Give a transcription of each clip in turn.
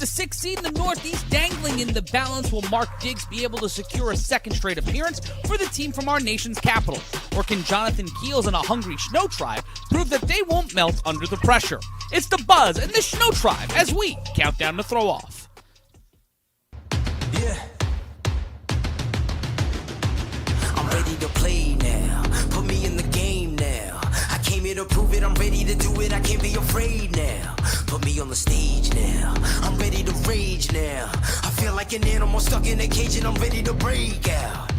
the 6th seed in the Northeast dangling in the balance, will Mark Diggs be able to secure a second straight appearance for the team from our nation's capital? Or can Jonathan Keels and a hungry Shnow Tribe prove that they won't melt under the pressure? It's the Buzz and the Shnow Tribe as we count down the throw-off. Yeah. I'm ready to play now. Put me in the game now. I came here to prove it. I'm ready to do it. I can't be afraid now. Put me on the stage now. I'm ready to rage now. I feel like an animal stuck in a cage and I'm ready to break out.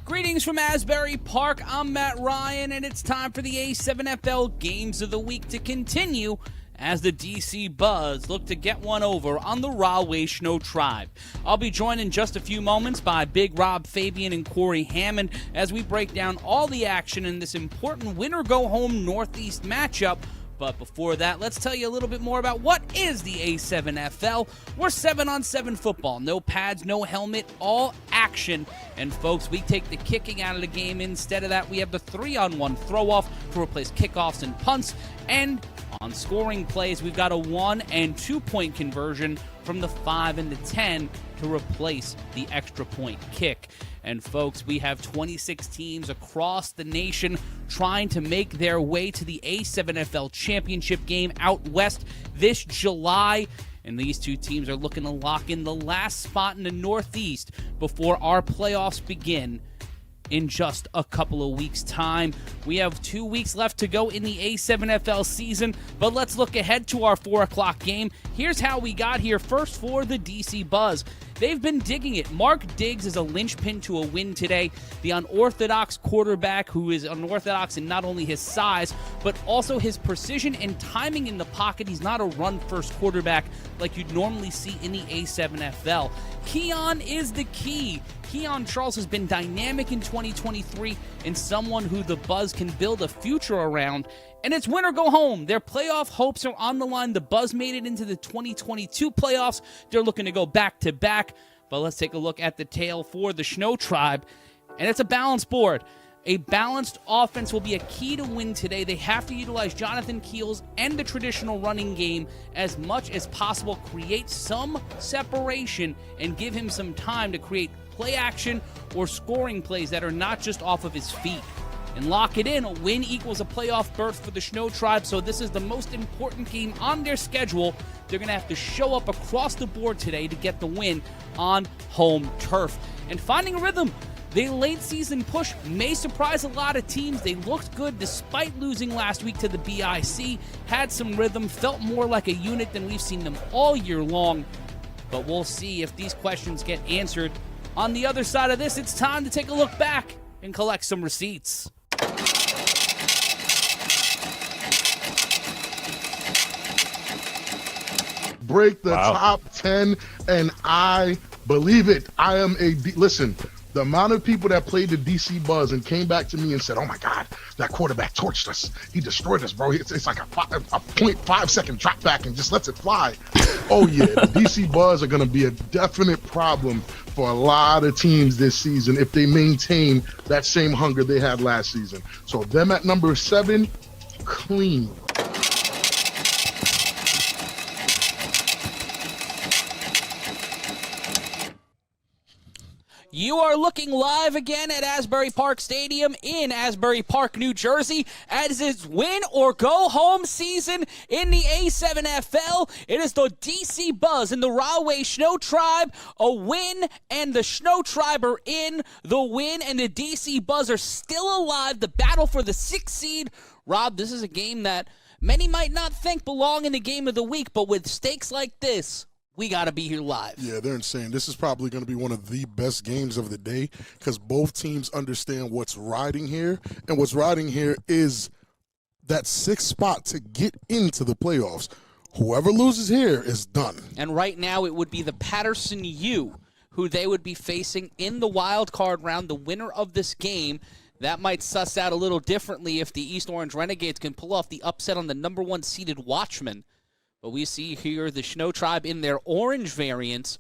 Greetings from Asbury Park. I'm Matt Ryan, and it's time for the A7FL Games of the Week to continue as the DC Buzz look to get one over on the Rahway Shnow Tribe. I'll be joined in just a few moments by Big Rob Fabian and Corey Hammond as we break down all the action in this important winner-go-home Northeast matchup. But before that, let's tell you a little bit more about what is the A7FL. We're 7-on-7 football. No pads, no helmet, all action. And folks, we take the kicking out of the game. Instead of that, we have the 3-on-1 throw-off to replace kickoffs and punts. And on scoring plays, we've got a 1- and 2-point conversion from the 5 and the 10 to replace the extra point kick. And folks, we have 26 teams across the nation trying to make their way to the A7FL championship game out west this July. And these two teams are looking to lock in the last spot in the Northeast before our playoffs begin in just a couple of weeks' time. We have 2 weeks left to go in the A7FL season, but let's look ahead to our 4 o'clock game. Here's how we got here. First for the DC Buzz. They've been digging it. Mark Diggs is a linchpin to a win today. The unorthodox quarterback who is unorthodox in not only his size, but also his precision and timing in the pocket. He's not a run-first quarterback like you'd normally see in the A7FL. Keon is the key. Keon Charles has been dynamic in 2023 and someone who the Buzz can build a future around. And it's win or go home. Their playoff hopes are on the line. The Buzz made it into the 2022 playoffs. They're looking to go back-to-back. But let's take a look at the tale for the Shnow Tribe. And it's a balanced board. A balanced offense will be a key to win today. They have to utilize Jonathan Keels and the traditional running game as much as possible, create some separation, and give him some time to create play action or scoring plays that are not just off of his feet. And lock it in. A win equals a playoff berth for the Shnow Tribe, so this is the most important game on their schedule. They're going to have to show up across the board today to get the win on home turf. And finding a rhythm. The late-season push may surprise a lot of teams. They looked good despite losing last week to the BIC, had some rhythm, felt more like a unit than we've seen them all year long. But we'll see if these questions get answered. On the other side of this, it's time to take a look back and collect some receipts. Break the top 10, and I believe it. I am listen, the amount of people that played the DC Buzz and came back to me and said, oh my God, that quarterback torched us. He destroyed us, bro. It's like a 0.5 second drop back and just lets it fly. Oh yeah, the DC Buzz are going to be a definite problem for a lot of teams this season if they maintain that same hunger they had last season. So them at number 7, clean. You are looking live again at Asbury Park Stadium in Asbury Park, New Jersey, as it's win or go home season in the A7FL. It is the DC Buzz and the Rahway Shnow Tribe. A win, and the Shnow Tribe are in. The win and the DC Buzz are still alive. The battle for the 6th seed. Rob, this is a game that many might not think belong in the game of the week, but with stakes like this, we got to be here live. Yeah, they're insane. This is probably going to be one of the best games of the day because both teams understand what's riding here, and what's riding here is that 6th spot to get into the playoffs. Whoever loses here is done. And right now it would be the Patterson U who they would be facing in the wild card round, the winner of this game. That might suss out a little differently if the East Orange Renegades can pull off the upset on the number 1 seeded Watchmen. But we see here the Shnow Tribe in their orange variants.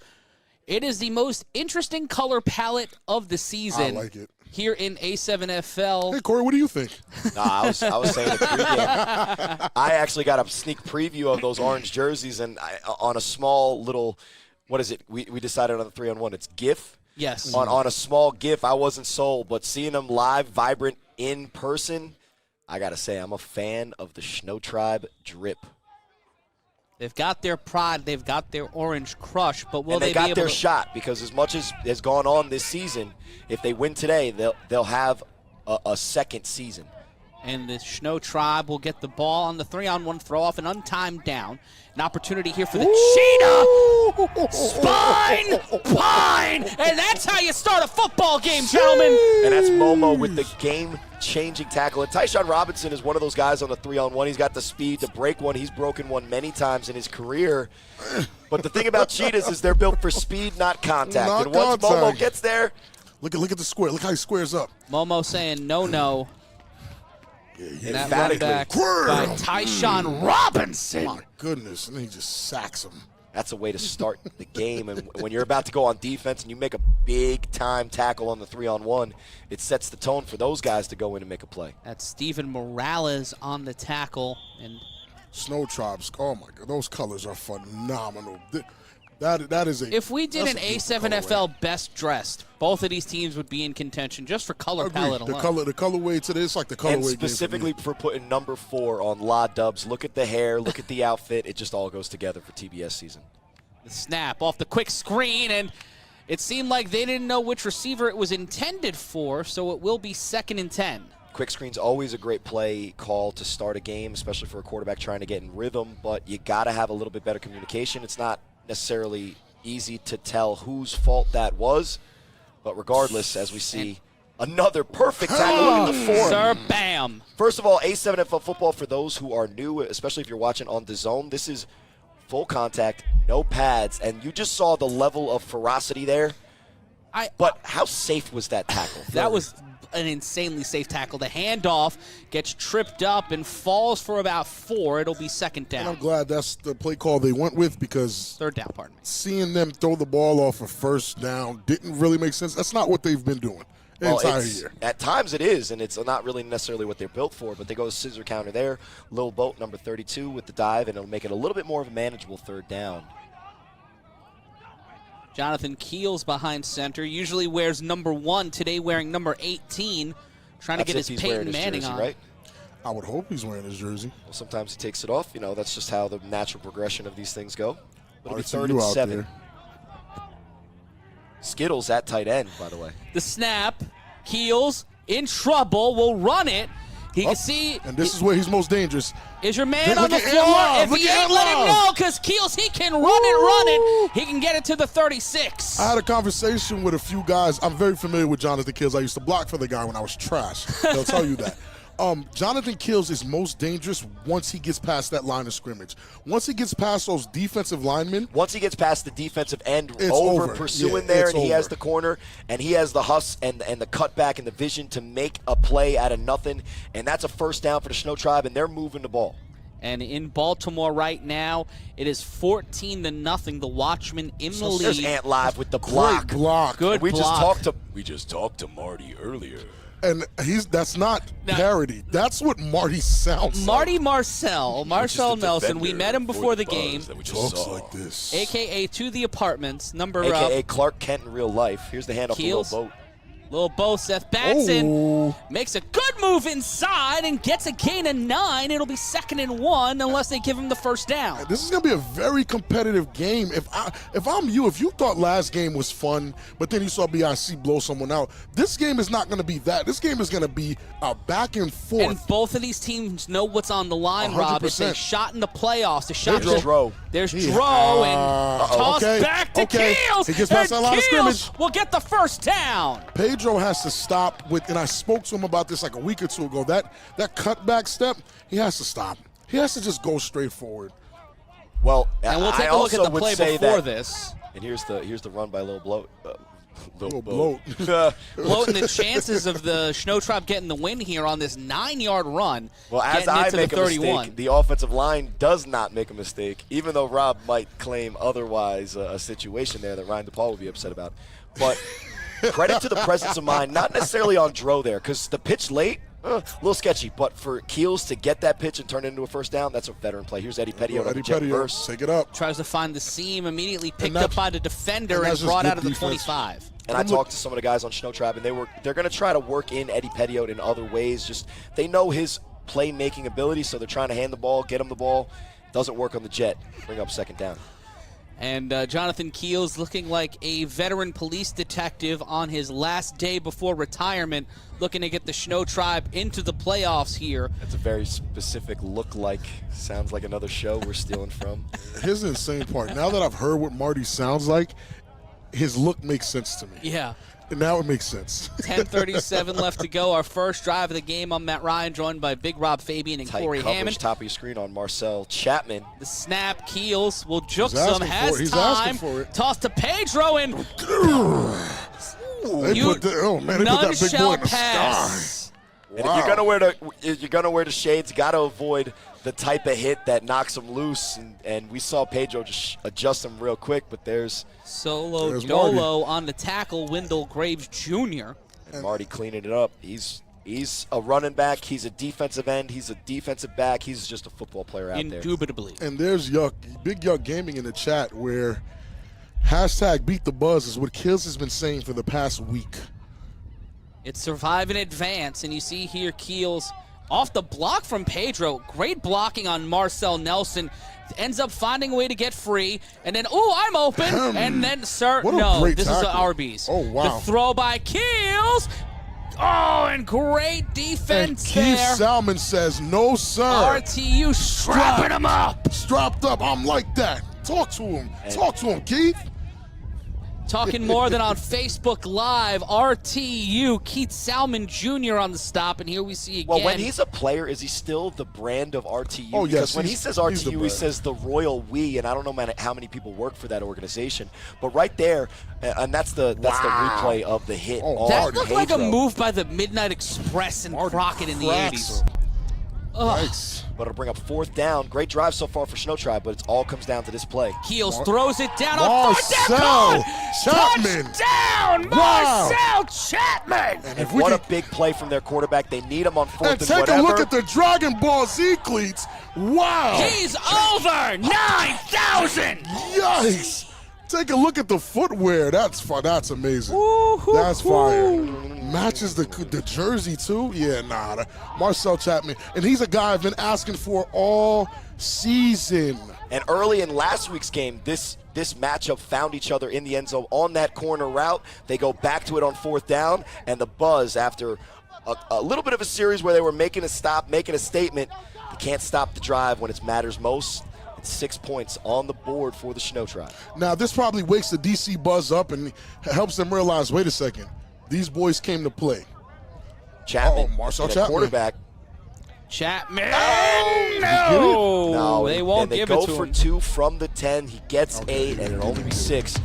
It is the most interesting color palette of the season. I like it. here in A7FL. Hey, Corey, what do you think? Nah, I was saying the pregame. I actually got a sneak preview of those orange jerseys, and on a small little, what is it? We decided on the 3-on-1. It's GIF. Yes. On a small GIF, I wasn't sold, but seeing them live, vibrant, in person, I got to say, I'm a fan of the Shnow Tribe drip. They've got their pride. They've got their orange crush, but will and they they be got able their to shot, because as much as has gone on this season, if they win today, they'll have a second season. And the Shnow Tribe will get the ball on the 3-on-1 throw off an untimed down. An opportunity here for the Cheetah. Spine, pine. And that's how you start a football game, gentlemen. And that's Momo with the game-changing tackle. And Tyshawn Robinson is one of those guys on the 3-on-1. He's got the speed to break one. He's broken one many times in his career. But the thing about Cheetahs is they're built for speed, not contact. Not and once contact. Momo gets there, Look at the square. Look how he squares up. Momo saying no. And that run emphatically. back by Tyshawn Robinson. My goodness, and then he just sacks him. that's a way to start the game. And when you're about to go on defense and you make a big-time tackle on the 3-on-1, it sets the tone for those guys to go in and make a play. That's Steven Morales on the tackle. And Snow Tribes, oh my God, those colors are phenomenal. That is a. if we did an that's a beautiful A7FL best dressed, both of these teams would be in contention just for color Agreed. palette alone. The colorway to this, like the colorway. And game for me. specifically for putting number 4 on La Dubs. Look at the hair, look at the outfit. It just all goes together for TBS season. The snap off the quick screen, and it seemed like they didn't know which receiver it was intended for, so it will be 2nd and 10. Quick screen's always a great play call to start a game, especially for a quarterback trying to get in rhythm, but you got to have a little bit better communication. It's not necessarily easy to tell whose fault that was, but regardless, as we see, another perfect tackle. Look at the form. Sir, bam. First of all, A7FL football, for those who are new, especially if you're watching on DAZN, this is full contact, no pads, and you just saw the level of ferocity there. But how safe was that tackle? That was an insanely safe tackle. The handoff gets tripped up and falls for about 4. It'll be 2nd And down. I'm glad that's the play call they went with, because 3rd down, pardon me. seeing them throw the ball off for 1st down didn't really make sense. That's not what they've been doing the entire year. At times it is, and it's not really necessarily what they're built for, but they go scissor counter there. Lil Boat, number 32, with the dive, and it'll make it a little bit more of a manageable 3rd down. Jonathan Keels behind center. Usually wears number 1. Today wearing number 18. Trying to get his He's Peyton wearing his Manning jersey, on. right? I would hope he's wearing his jersey. Well, sometimes he takes it off. You know, that's just how the natural progression of these things go. It'll be Artie, 3rd you and out 7. there. Skittles at tight end, by the way. The snap. Keels in trouble. Will run it. He can see. And this is where he's most dangerous. Is your man Look on the at floor? Ant-Love. If Look he at ain't, let him Ant-Love. know, because Keels, he can run it. He can get it to the 36. I had a conversation with a few guys. I'm very familiar with Jonathan Kills. I used to block for the guy when I was trash. They'll tell you that. Jonathan Kills is most dangerous once he gets past that line of scrimmage. Once he gets past those defensive linemen, Once he gets past the defensive end It's over over. pursuing Yeah, there, it's and he has over. the corner, and he has the hustle and the cutback and the vision to make a play out of nothing, and that's a 1st down for the Shnow Tribe, and they're moving the ball. And in Baltimore right now, it is 14-0. The Watchmen in the There's lead. Ant live with the great block. block. Good We block. just talked to Marty earlier. And that's not No. parody. That's what Marty sounds Marty like. Marcel Nelson, we met him before the game, Talks like this. a.k.a. to the apartments, number AKA up. Clark Kent in real life. Here's the handoff to Lil Keels. Boat. Little Bo Seth Batson Oh. makes a good move inside and gets a gain of 9. It'll be 2nd and 1 unless they give him the 1st down. This is going to be a very competitive game. If I'm you, if you thought last game was fun, but then you saw BIC blow someone out, this game is not going to be that. This game is going to be a back and forth. And both of these teams know what's on the line, Rob. It's a 100%. shot in the playoffs. A shot There's to Dro. There's Dro and toss Okay, back to okay. Keels. He gets past and that line of Keels scrimmage. will get the 1st down. Pedro has to stop with, and I spoke to him about this like a week or two ago, that cutback step, he has to stop. He has to just go straight forward. Well, And we'll take I a look at also the would play say before that, this. And here's the run by Lil Bloat. Lil Bloat. Floating the chances of the Shnow Tribe getting the win here on this 9-yard run. Well, as getting I into make the a 31. mistake, the offensive line does not make a mistake, even though Rob might claim otherwise a situation there that Ryan DePaul would be upset about. But credit to the presence of mind, not necessarily on Dro there, because the pitch late, a little sketchy, but for Keels to get that pitch and turn it into a first down, that's a veteran play. Here's Eddie Pettiot on the jet reverse. Take it up. Tries to find the seam, immediately picked up by the defender and brought out of the 25. And I talked to some of the guys on Shnow Tribe, and they're going to try to work in Eddie Pettiot in other ways. Just they know his playmaking ability, so they're trying to hand the ball, get him the ball. Doesn't work on the jet. Bring up second down. And Jonathan Keels looking like a veteran police detective on his last day before retirement, looking to get the Shnow Tribe into the playoffs here. That's a very specific look like. Sounds like another show we're stealing from. Here's the insane part. Now that I've heard what Marty sounds like, his look makes sense to me. Yeah. And now it makes sense. 10:37 left to go. Our first drive of the game. I'm Matt Ryan, joined by Big Rob Fabian and Tight Corey coverage, Hammond. top of your screen on Marcel Chapman. The snap, Keels will juke He's some, asking has for it. He's time. asking for it. Toss to Pedro and They put that big boy in the pass. sky. And if you're gonna wear the shades, got to avoid the type of hit that knocks him loose. And we saw Pedro just adjust him real quick, but there's Dolo on the tackle, Wendell Graves Jr. And Marty cleaning it up. He's a running back. He's a defensive end. He's a defensive back. He's just a football player out there. Indubitably. And there's Big Yuck Gaming in the chat where hashtag beat the buzz is what Kills has been saying for the past week. It's survive and advance, and you see here Keels off the block from Pedro. Great blocking on Marcel Nelson. Ends up finding a way to get free, and then, I'm open, and then, this is Arby's. Oh, wow. The throw by Keels. Oh, and great defense and Keith there. Salmon says, no, sir. RTU strapping him up. Strapped up. I'm like that. Talk to him. Talk to him, Keith. Talking more than on Facebook Live, RTU, Keith Salmon Jr. on the stop, and here we see again. Well, when he's a player, is he still the brand of RTU? Oh, yes. Because when he says RTU, he says the Royal We, and I don't know how many people work for that organization. But right there, and that's the replay of the hit. That looked like a move by the Midnight Express and Crockett in the 80s. Nice. But it'll bring up fourth down. Great drive so far for Shnow Tribe, but it all comes down to this play. Keels throws it down on fourth down. Chapman. Touchdown, Marcel Chapman. And what a big play from their quarterback. They need him on fourth and take whatever. a look at the Dragon Ball Z cleats. Wow. He's over 9,000. Yikes. Take a look at the footwear. That's amazing. That's fire. Matches the jersey too. Yeah, Marcel Chapman, and he's a guy I've been asking for all season. And early in last week's game, this matchup found each other in the end zone on that corner route. They go back to it on fourth down, and the Buzz, after a little bit of a series where they were making a stop, making a statement, they can't stop the drive when it matters most. 6 points on the board for the Shnow Tribe. Now, this probably wakes the DC Buzz up and helps them realize, wait a second, these boys came to play. Chapman, Marcel Chapman, quarterback. Chapman, no, they won't give it to him. They go for 2 from the 10. He gets 8, and it'll only be 6.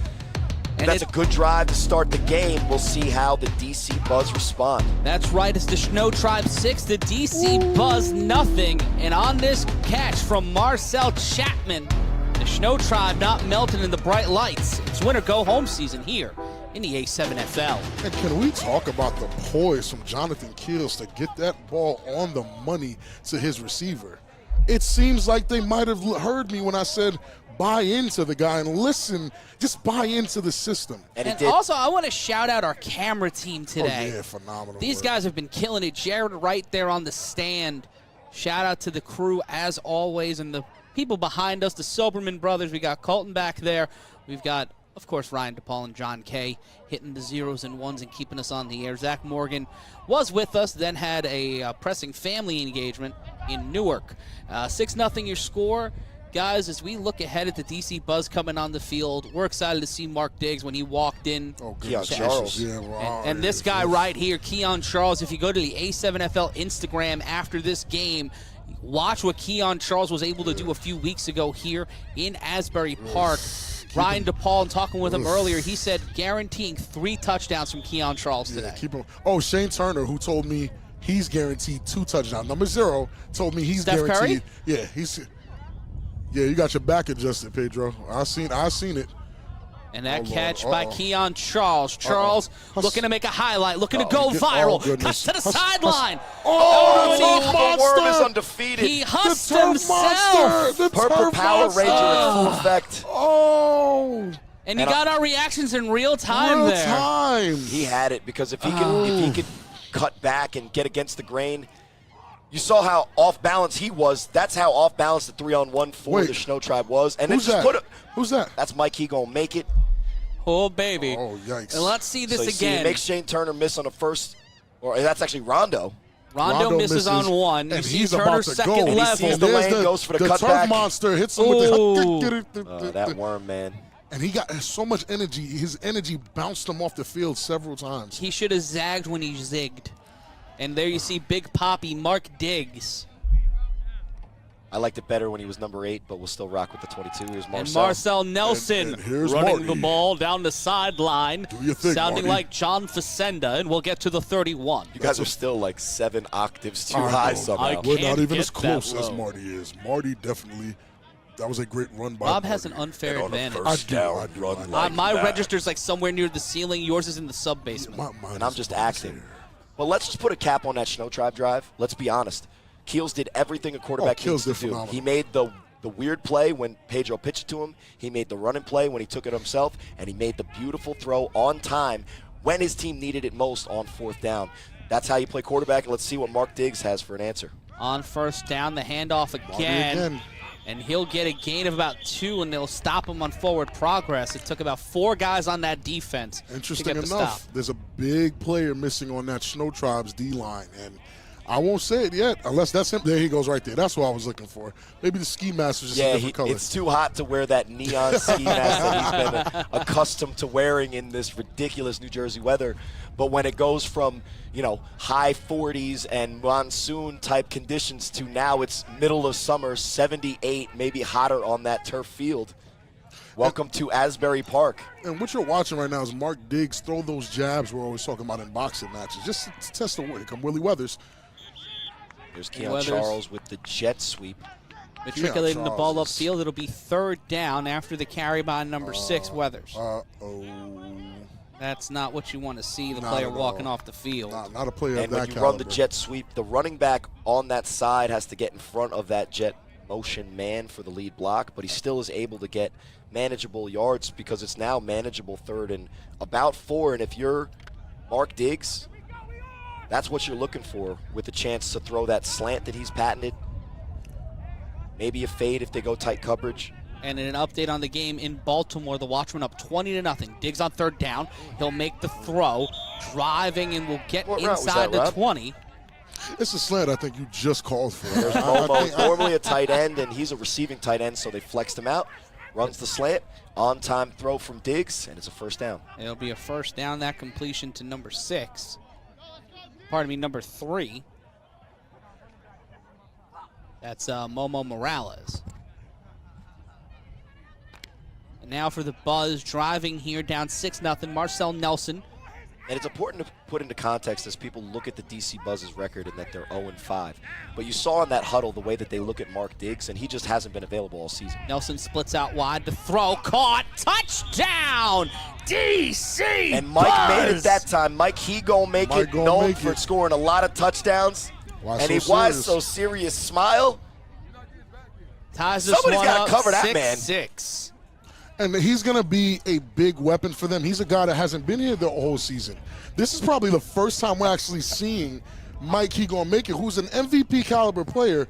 That's a good drive to start the game. We'll see how the DC Buzz respond. That's right. It's the Shnow Tribe 6, the DC Buzz nothing. And on this catch from Marcel Chapman, the Shnow Tribe not melting in the bright lights. It's winter go-home season here in the A7FL. And can we talk about the poise from Jonathan Keels to get that ball on the money to his receiver? It seems like they might have heard me when I said buy into the guy and listen, just buy into the system. And also, I want to shout out our camera team today. Oh, yeah, phenomenal. These guys have been killing it. Jared right there on the stand. Shout out to the crew as always, and the people behind us, the Soberman brothers. We got Colton back there. We've got, of course, Ryan DePaul and John Kay hitting the 0s and 1s and keeping us on the air. Zach Morgan was with us, then had a pressing family engagement in Newark. 6-0 your score. Guys, as we look ahead at the DC Buzz coming on the field, we're excited to see Mark Diggs when he walked in. Keon Charles. Yeah, and this guy right here, Keon Charles, if you go to the A7FL Instagram after this game, watch what Keon Charles was able to do a few weeks ago here in Asbury Park. Ryan DePaul, and talking with him earlier, he said guaranteeing 3 touchdowns from Keon Charles today. Keep him. Oh, Shane Turner, who told me he's guaranteed 2 touchdowns. Number 0 told me he's Steph guaranteed. Curry? Yeah, you got your back adjusted, Pedro. I seen it. And that Lord. catch by Keon Charles. Charles looking to make a highlight, looking to go Good. viral. Goodness. Cuts to the sideline. Oh, and the he- Turf Worm is undefeated. He hussed turf himself. monster. The Purple turf Power monster. Ranger in full effect. Oh, And he And got our reactions in real time real there. time. He had it because if he could cut back and get against the grain, you saw how off balance he was. That's how off balance the 3-on-1 for the Shnow Tribe was. And Who's then just that? Who's that? That's Mike. He gonna make it. Oh, baby. Oh, yikes. And let's see this So you see, again. he makes Shane Turner miss on the first, or that's actually Rondo. Rondo misses on one. You and see he's Turner about to second go. And he level. sees the There's lane, goes for the turf cutback. monster hits him with the That worm, man. and he got so much energy. His energy bounced him off the field several times. He should have zagged when he zigged. And there you see Big Poppy, Mark Diggs. I liked it better when he was number 8, but we'll still rock with the 22. Here's And Marcel. Marcel Nelson And here's running the Marty. ball down the sideline, Do your thing, sounding Marty. like John Facenda, and we'll get to the 31. You guys are still like 7 octaves too I high know. somehow. We're can't not even get as close that as low. Marty is. Marty definitely. That was a great run by Bob Marty. has an unfair advantage. I do. My register's like somewhere near the ceiling. Yours is in the sub-basement. Mine And I'm is just about acting. here. Well, let's just put a cap on that Shnow Tribe drive. Let's be honest. Keels did everything a quarterback Keels needs did to do. phenomenal. He made the weird play when Pedro pitched it to him. He made the running play when he took it himself. And he made the beautiful throw on time when his team needed it most on 4th down. That's how you play quarterback. And let's see what Mark Diggs has for an answer. On first down, the handoff again. And he'll get a gain of about 2, and they'll stop him on forward progress. It took about 4 guys on that defense to Interesting get the enough, stop. there's a big player missing on that Shnow Tribe's D-line, and I won't say it yet unless that's him. There he goes right there. That's what I was looking for. Maybe the ski mask was just a different color. It's too hot to wear that neon ski mask that he's been accustomed to wearing in this ridiculous New Jersey weather. But when it goes from, high 40s and monsoon type conditions to now it's middle of summer, 78, maybe hotter on that turf field. Welcome to Asbury Park. And what you're watching right now is Mark Diggs throw those jabs we're always talking about in boxing matches, just to test the way. Come Willie Weathers. There's Keon Weathers. Charles with the jet sweep. Matriculating the ball Charles is- upfield. It'll be 3rd down after the carry by number 6, Weathers. That's not what you want to see, the Not player at walking all. off the field. Not a player of And that when you caliber. run the jet sweep, the running back on that side has to get in front of that jet motion man for the lead block, but he still is able to get manageable yards because it's now manageable 3rd and about 4. And if you're Mark Diggs, that's what you're looking for with a chance to throw that slant that he's patented. Maybe a fade if they go tight coverage. And in an update on the game in Baltimore, the Watchmen up 20-0. Diggs on 3rd down. He'll make the throw, driving, and will get What route was inside that, the Rob? 20. It's a slant I think you just called for. There's Momo, normally a tight end, and he's a receiving tight end, so they flexed him out. Runs the slant, on-time throw from Diggs, and it's a 1st down. It'll be a 1st down, that completion to number 6. Pardon me, number 3. That's Momo Morales. And now for the Buzz, driving here down 6-0, Marcel Nelson. And it's important to put into context as people look at the DC Buzz's record and that they're 0-5. But you saw in that huddle the way that they look at Mark Diggs, and he just hasn't been available all season. Nelson splits out wide, the throw, caught, touchdown, DC And Mike Buzz! made it that time. Mike, he gonna make Mike it, gonna known make for it. scoring a lot of touchdowns. Why and so he was serious? so serious. Smile. Ties this Somebody's one gotta up, cover that man. 6-6. And he's going to be a big weapon for them. He's a guy that hasn't been here the whole season. This is probably the first time we're actually seeing Mike He Gonna Make It, who's an MVP caliber player,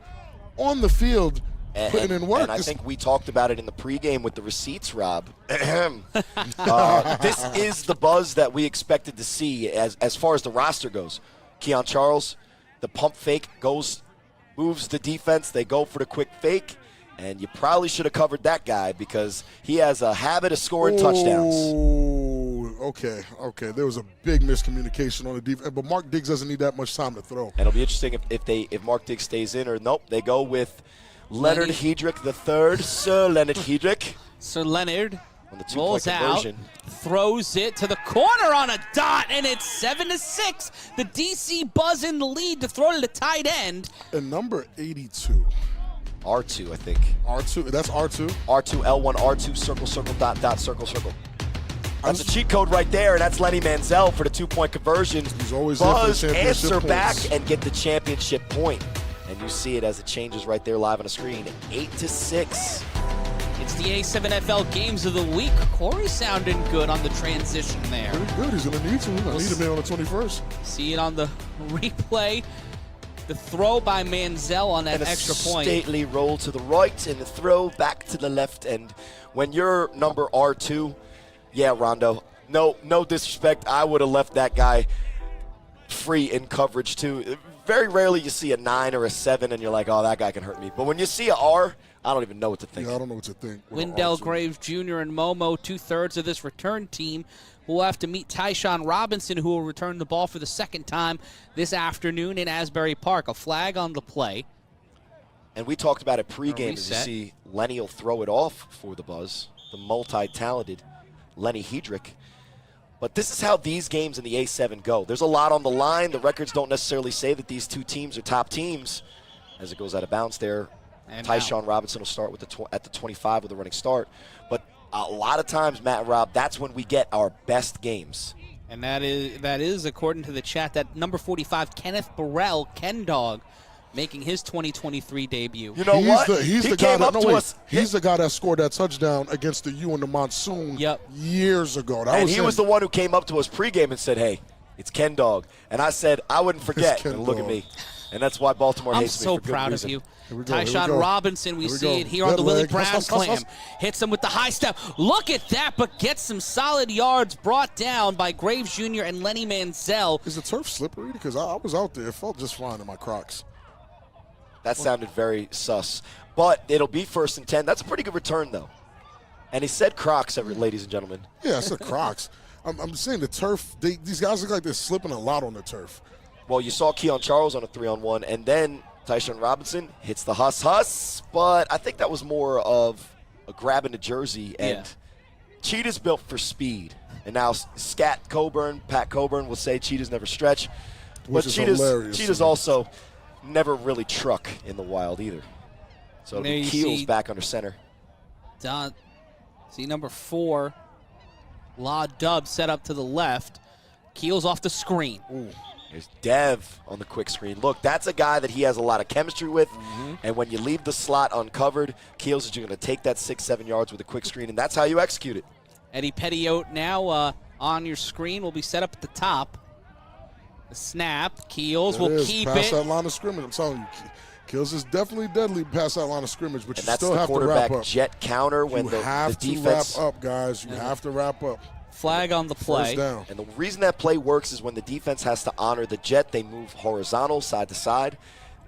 on the field putting in work. And I think we talked about it in the pregame with the receipts, Rob. This is the Buzz that we expected to see as far as the roster goes. Keon Charles, the pump fake moves the defense. They go for the quick fake. And you probably should have covered that guy because he has a habit of scoring touchdowns. Oh, okay. There was a big miscommunication on the defense, but Mark Diggs doesn't need that much time to throw. And it'll be interesting if Mark Diggs stays in or nope. They go with Leonard Hedrick III, Sir Leonard Hedrick. Sir Leonard On the rolls two-point out, conversion. throws it to the corner on a dot, and it's 7-6. The DC Buzz in the lead to throw to the tight end. And number 82. R2, I think. R2, that's R2. R2, L1, R2, circle, dot, circle. That's a cheat code right there, and that's Lenny Manzel for the 2-point conversion. He's always Buzz, there for the championship answer back, points. and get the championship point. And you see it as it changes right there live on the screen. 8-6. It's the A7FL Games of the Week. Corey sounding good on the transition there. Pretty good. He's going to need to. I need him there on the 21st. See it on the replay. The throw by Manzel on that And a extra point. stately roll to the right and the throw back to the left. And when you're number R2, yeah, Rondo, no disrespect, I would have left that guy free in coverage too. Very rarely you see a 9 or a 7 and you're like, oh, that guy can hurt me. But when you see a R, I don't even know what to think. Yeah, I don't know what to think. Wendell Graves Jr. and Momo, 2/3 of this return team, who will have to meet Tyshawn Robinson, who will return the ball for the second time this afternoon in Asbury Park. A flag on the play. And we talked about it pregame as you reset. see Lenny will throw it off for the Buzz, the multi-talented Lenny Hedrick. But this is how these games in the A7 go. There's a lot on the line. The records don't necessarily say that these two teams are top teams. As it goes out of bounds there, And Tyshawn Robinson will start with at the 25 with a running start. But a lot of times, Matt and Rob, that's when we get our best games. And that is according to the chat, that number 45, Kenneth Burrell, Ken Dog, making his 2023 debut. You know what? He's He the guy came that up to us. He's the guy that scored that touchdown against the U in the Monsoon years ago. And he was the one who came up to us pregame and said, hey, it's Ken Dog. And I said, I wouldn't forget. Ken And look Dog. at me. And that's why Baltimore I'm hates me so for good proud reason. of you. Here we go, here we Tyshawn go. Robinson, we Here we see go. it here on Dead the Willie leg. Brown Hus, hus, hus, Slam. hus. Hits him with the high step. Look at that, but gets some solid yards brought down by Graves Jr. and Lenny Manzel. Is the turf slippery? Because I was out there. It felt just fine in my Crocs. That sounded very sus. But it'll be 1st and 10. That's a pretty good return, though. And he said Crocs, ladies and gentlemen. Yeah, I said Crocs. I'm saying the turf, these guys look like they're slipping a lot on the turf. Well, you saw Keon Charles on a 3-on-1, and then Tyshawn Robinson hits the hus, but I think that was more of a grab in the jersey. And Cheetah's built for speed. And now Pat Coburn will say Cheetah's never stretch. Which But is hilarious. Cheetah's also never really truck in the wild either. So it'll There be you Keels see- back under center. See number 4, La Dub set up to the left. Keels off the screen. Ooh. There's Dev on the quick screen. Look, that's a guy that he has a lot of chemistry with. And when you leave the slot uncovered, Keels is going to take that 6-7 yards with a quick screen, and that's how you execute it. Eddie Pettiot now on your screen will be set up at the top. The snap. Keels There it will is. keep Past it. that line of scrimmage. I'm telling you, Kills is definitely deadly past that line of scrimmage, but And you that's still the have to wrap quarterback up. jet counter when You the have to defense. wrap up, guys. You have to wrap up. Flag on the play. First down. And the reason that play works is when the defense has to honor the jet, they move horizontal, side to side.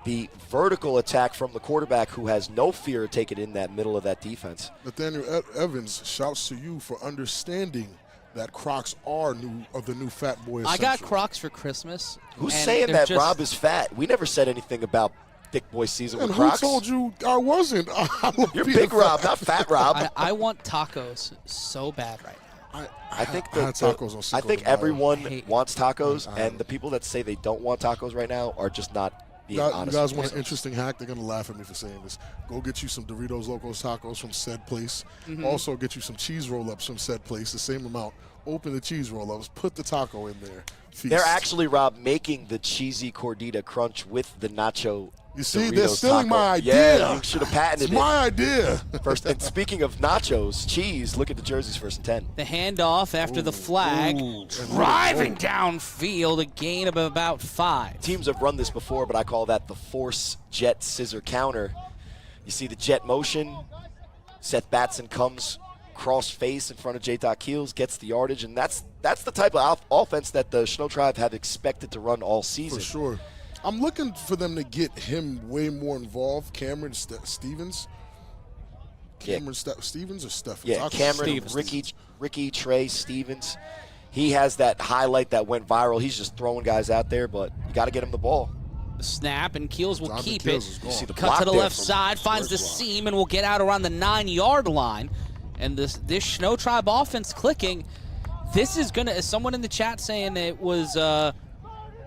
The vertical attack from the quarterback, who has no fear of taking in that middle of that defense. Nathaniel Evans shouts to you for understanding that Crocs are the new Fat Boy I got essential. Crocs for Christmas. Who's and saying they're that just- Rob is fat? We never said anything about thick boy season And with who Crocs. told you I wasn't? I love You're being big fat. Rob, not fat Rob. I want tacos so bad right now. I think I had tacos on I Cinco think de Mayo. everyone Hate- wants tacos, I- and the people that say they don't want tacos right now are just not being You honest. guys with want an themselves. interesting hack? They're gonna laugh at me for saying this. Go get you some Doritos Locos Tacos from said place. Mm-hmm. Also get you some cheese roll-ups from said place, the same amount. Open the cheese roll-ups, put the taco in there. Feast. They're actually, Rob, making the cheesy Cordita Crunch with the nacho. You see, Doritos they're stealing taco. my idea. Yeah, you should have patented It's it. my idea. First, and speaking of nachos, cheese, look at the jerseys 1st and 10. The handoff after the flag. Driving downfield, a gain of about 5. Teams have run this before, but I call that the force jet scissor counter. You see the jet motion. Seth Batson comes cross face in front of J. Keels, gets the yardage, and that's the type of offense that the Shnow Tribe have expected to run all season. For sure. I'm looking for them to get him way more involved. Cameron Stevens. Stevens or Steffens? Yeah, I'll call Cameron, Stevens. Ricky, Trey, Stevens. He has that highlight that went viral. He's just throwing guys out there, but you got to get him the ball. The snap, and Keels will Jonathan keep Keels it. is gone. You see the Cut block to the there left from side, finds the block. seam, and will get out around the 9-yard line. And this Shnow Tribe offense clicking. This is going to, as someone in the chat saying it was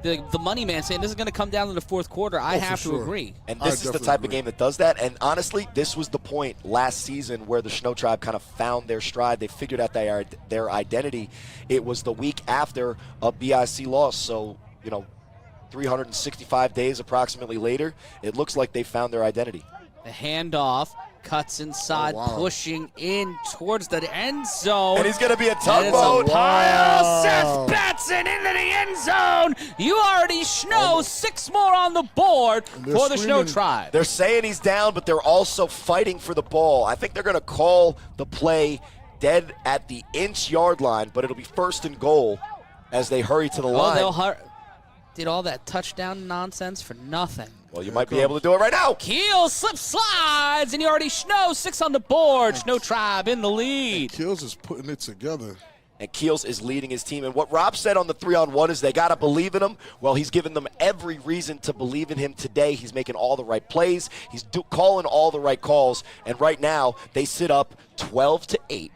the money man saying this is going to come down to the fourth quarter. I have to agree. And this is the type of game that does that. And honestly, this was the point last season where the Shnow Tribe kind of found their stride. They figured out their identity. It was the week after a BIC loss. So, 365 days approximately later, it looks like they found their identity. The handoff. Cuts inside, pushing in towards the end zone. And he's going to be a tugboat. Seth Batson into the end zone. You already Shnow. 6 more on the board for the Shnow Tribe. They're saying he's down, but they're also fighting for the ball. I think they're going to call the play dead at the inch-yard line, but it'll be 1st and goal as they hurry to the line. They'll did all that touchdown nonsense for nothing. Well, you might be able to do it right now. Keel slides, and you already Shnow. 6 on the board. Shnow Tribe in the lead. Keels is putting it together. And Keels is leading his team. And what Rob said on the 3-on-1 is they got to believe in him. Well, he's given them every reason to believe in him today. He's making all the right plays. He's calling all the right calls. And right now, they sit up 12-8.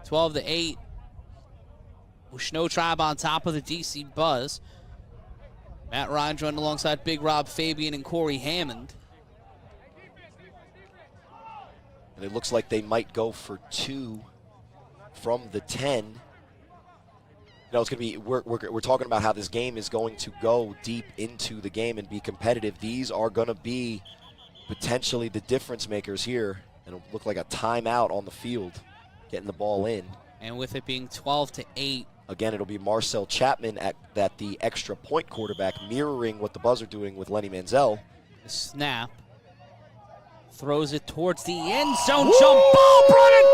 12-8. With Shnow Tribe on top of the DC Buzz. Matt Ryan joined alongside Big Rob Fabian and Corey Hammond. And it looks like they might go for 2 from the 10. It's going to be, we're talking about how this game is going to go deep into the game and be competitive. These are going to be potentially the difference makers here. And it'll look like a timeout on the field, getting the ball in. And with it being 12-8. Again, it'll be Marcel Chapman at the extra point quarterback, mirroring what the Buzz are doing with Lenny Manzel. The snap. Throws it towards the end zone. Jump ball, brought it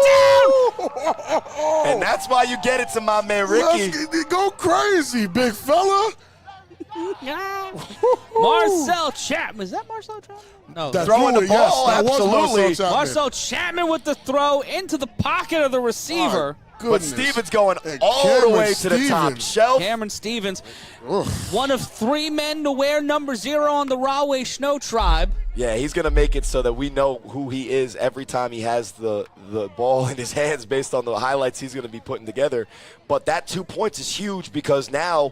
down! And that's why you get it to my man Ricky. Go crazy, big fella. Marcel Chapman. Is that Marcel Chapman? No. Throwing the ball, absolutely. Marcel Chapman with the throw into the pocket of the receiver. But Stevens going all the way to the top shelf. Cameron Stevens, one of 3 men to wear number 0 on the Rahway Shnow Tribe. Yeah, he's going to make it so that we know who he is every time he has the ball in his hands based on the highlights he's going to be putting together. But that 2 points is huge because now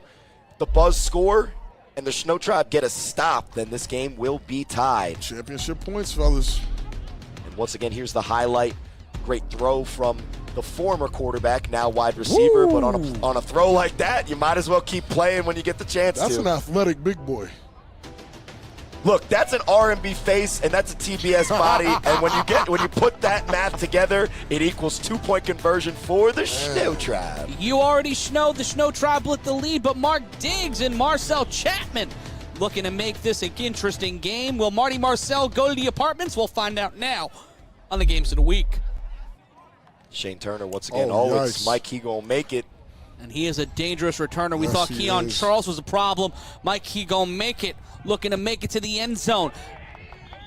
the Buzz score and the Shnow Tribe get a stop, then this game will be tied. Championship points, fellas. And once again, here's the highlight. Great throw from the former quarterback, now wide receiver. But on a throw like that, you might as well keep playing when you get the chance That's an athletic big boy. Look, that's an R&B face, and that's a TBS body. And when you put that math together, it equals 2-point conversion for the Shnow Tribe. You already Shnow. The Shnow Tribe with the lead, but Mark Diggs and Marcel Chapman looking to make this an interesting game. Will Marty Marcel go to the apartments? We'll find out now on the Games of the Week. Shane Turner, once again, it's Mike, he gonna make it. And he is a dangerous returner. We thought he Keon is. Charles was a problem. Mike, he gonna make it. Looking to make it to the end zone.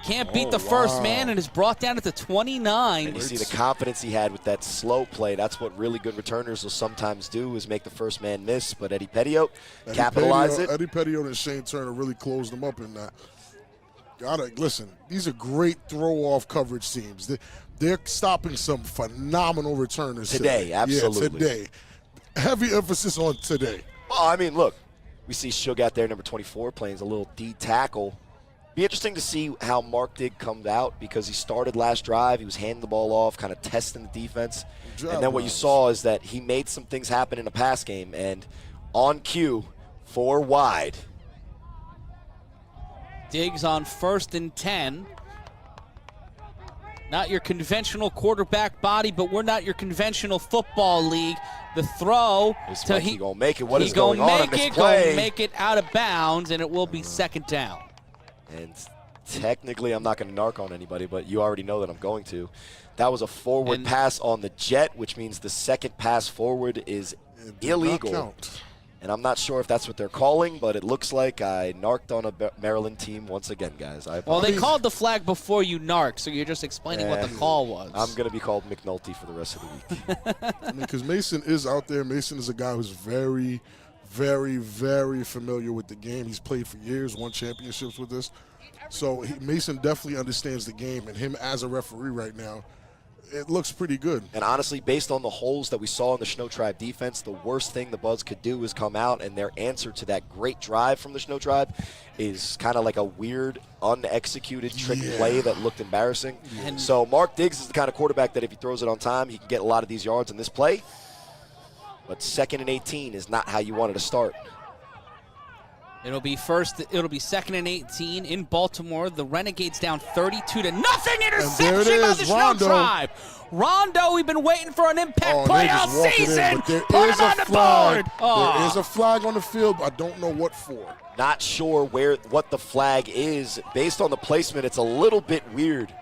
Can't beat the first man and is brought down at the 29. And you see the confidence he had with that slow play. That's what really good returners will sometimes do, is make the first man miss. But Eddie Pettiot capitalized it. Eddie Pettiot and Shane Turner really closed them up in that. Listen, these are great throw-off coverage teams. They're stopping some phenomenal returners today. Absolutely. Yeah, today. Heavy emphasis on today. Well, I mean, look, we see Shug out there, number 24, playing a little D tackle. Be interesting to see how Mark Digg comes out because he started last drive. He was handing the ball off, kind of testing the defense. And then what you saw is that he made some things happen in the pass game. And on cue, 4 wide. Diggs on 1st and 10. Not your conventional quarterback body, but we're not your conventional football league. The throw. He gonna make it. What is going on in this play? Gonna make it out of bounds, and it will be 2nd down. And technically, I'm not going to narc on anybody, but you already know that I'm going to. That was a forward pass on the jet, which means the second pass forward is illegal. And I'm not sure if that's what they're calling, but it looks like I narked on a Maryland team once again, guys. Well, they called the flag before you narked, so you're just explaining what the call was. I'm going to be called McNulty for the rest of the week. I mean, because Mason is out there. Mason is a guy who's very, very, very familiar with the game. He's played for years, won championships with us. So Mason definitely understands the game, and him as a referee right now, it looks pretty good. And honestly, based on the holes that we saw in the Shnow Tribe defense, the worst thing the Buzz could do is come out, and their answer to that great drive from the Shnow Tribe is kind of like a weird, unexecuted trick play that looked embarrassing. So Mark Diggs is the kind of quarterback that if he throws it on time, he can get a lot of these yards in this play. But 2nd and 18 is not how you wanted to start. It'll be 2nd and 18 in Baltimore. The Renegades down 32-0. Interception by the Shnow Tribe. Rondo, we've been waiting for an impact play all season. There Put is him a on the flag. board. There is a flag on the field, but I don't know what for. Not sure what the flag is. Based on the placement, it's a little bit weird.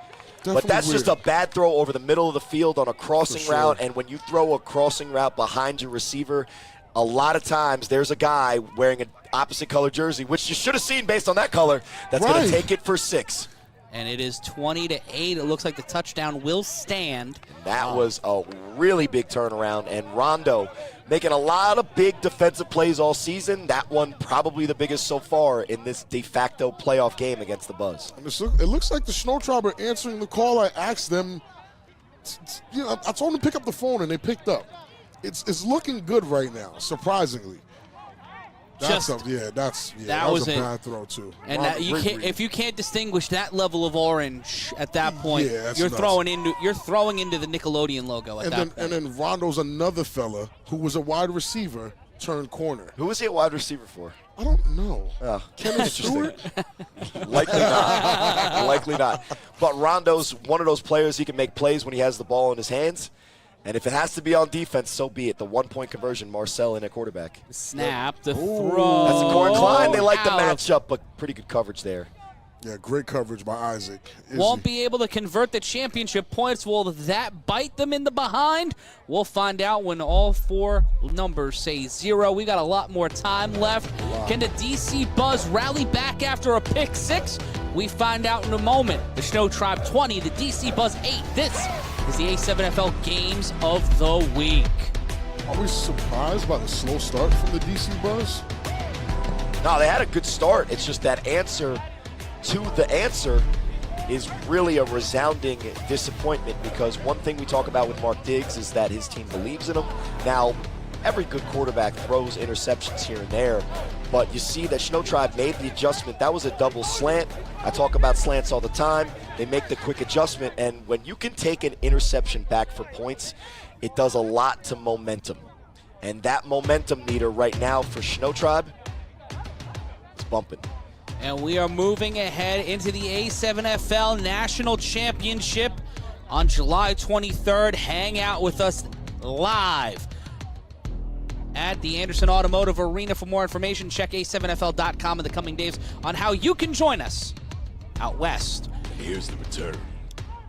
But that's just a bad throw over the middle of the field on a crossing route, and when you throw a crossing route behind your receiver, a lot of times there's a guy wearing an opposite color jersey, which you should have seen based on that color, that's going to take it for 6. And it is 20-8. It looks like the touchdown will stand. That was a really big turnaround, and Rondo making a lot of big defensive plays all season. That one probably the biggest so far in this de facto playoff game against the Buzz. And it looks like the Shnow Tribe are answering the call. I asked them, I told them to pick up the phone, and they picked up. It's looking good right now, surprisingly. That was a bad throw too. And if you can't distinguish that level of orange at that point, you're throwing into the Nickelodeon logo at that point. And then Rondo's another fella who was a wide receiver turned corner. Who was he a wide receiver for? I don't know. Kenneth Stewart? Likely not. Likely not. But Rondo's one of those players, he can make plays when he has the ball in his hands. And if it has to be on defense, so be it. The 1-point conversion, Marcel in at quarterback. Snap, the throw. That's a Corn Klein. They like the matchup, but pretty good coverage there. Yeah, great coverage by Isaac. Won't be able to convert the championship points. Will that bite them in the behind? We'll find out when all 4 numbers say 0. We got a lot more time left. Can the DC Buzz rally back after a pick 6? We find out in a moment. The Shnow Tribe 20, the DC Buzz 8. This is the A7FL Games of the Week. Are we surprised by the slow start from the DC Buzz? No, they had a good start. It's just that answer to the answer is really a resounding disappointment, because one thing we talk about with Mark Diggs is that his team believes in him. Now, every good quarterback throws interceptions here and there, but you see that Shnow Tribe made the adjustment. That was a double slant. I talk about slants all the time. They make the quick adjustment, and when you can take an interception back for points, it does a lot to momentum. And that momentum meter right now for Shnow Tribe is bumping. And we are moving ahead into the A7FL National Championship on July 23rd. Hang out with us live at the Anderson Automotive Arena. For more information, check a7fl.com in the coming days on how you can join us out west. Here's the return.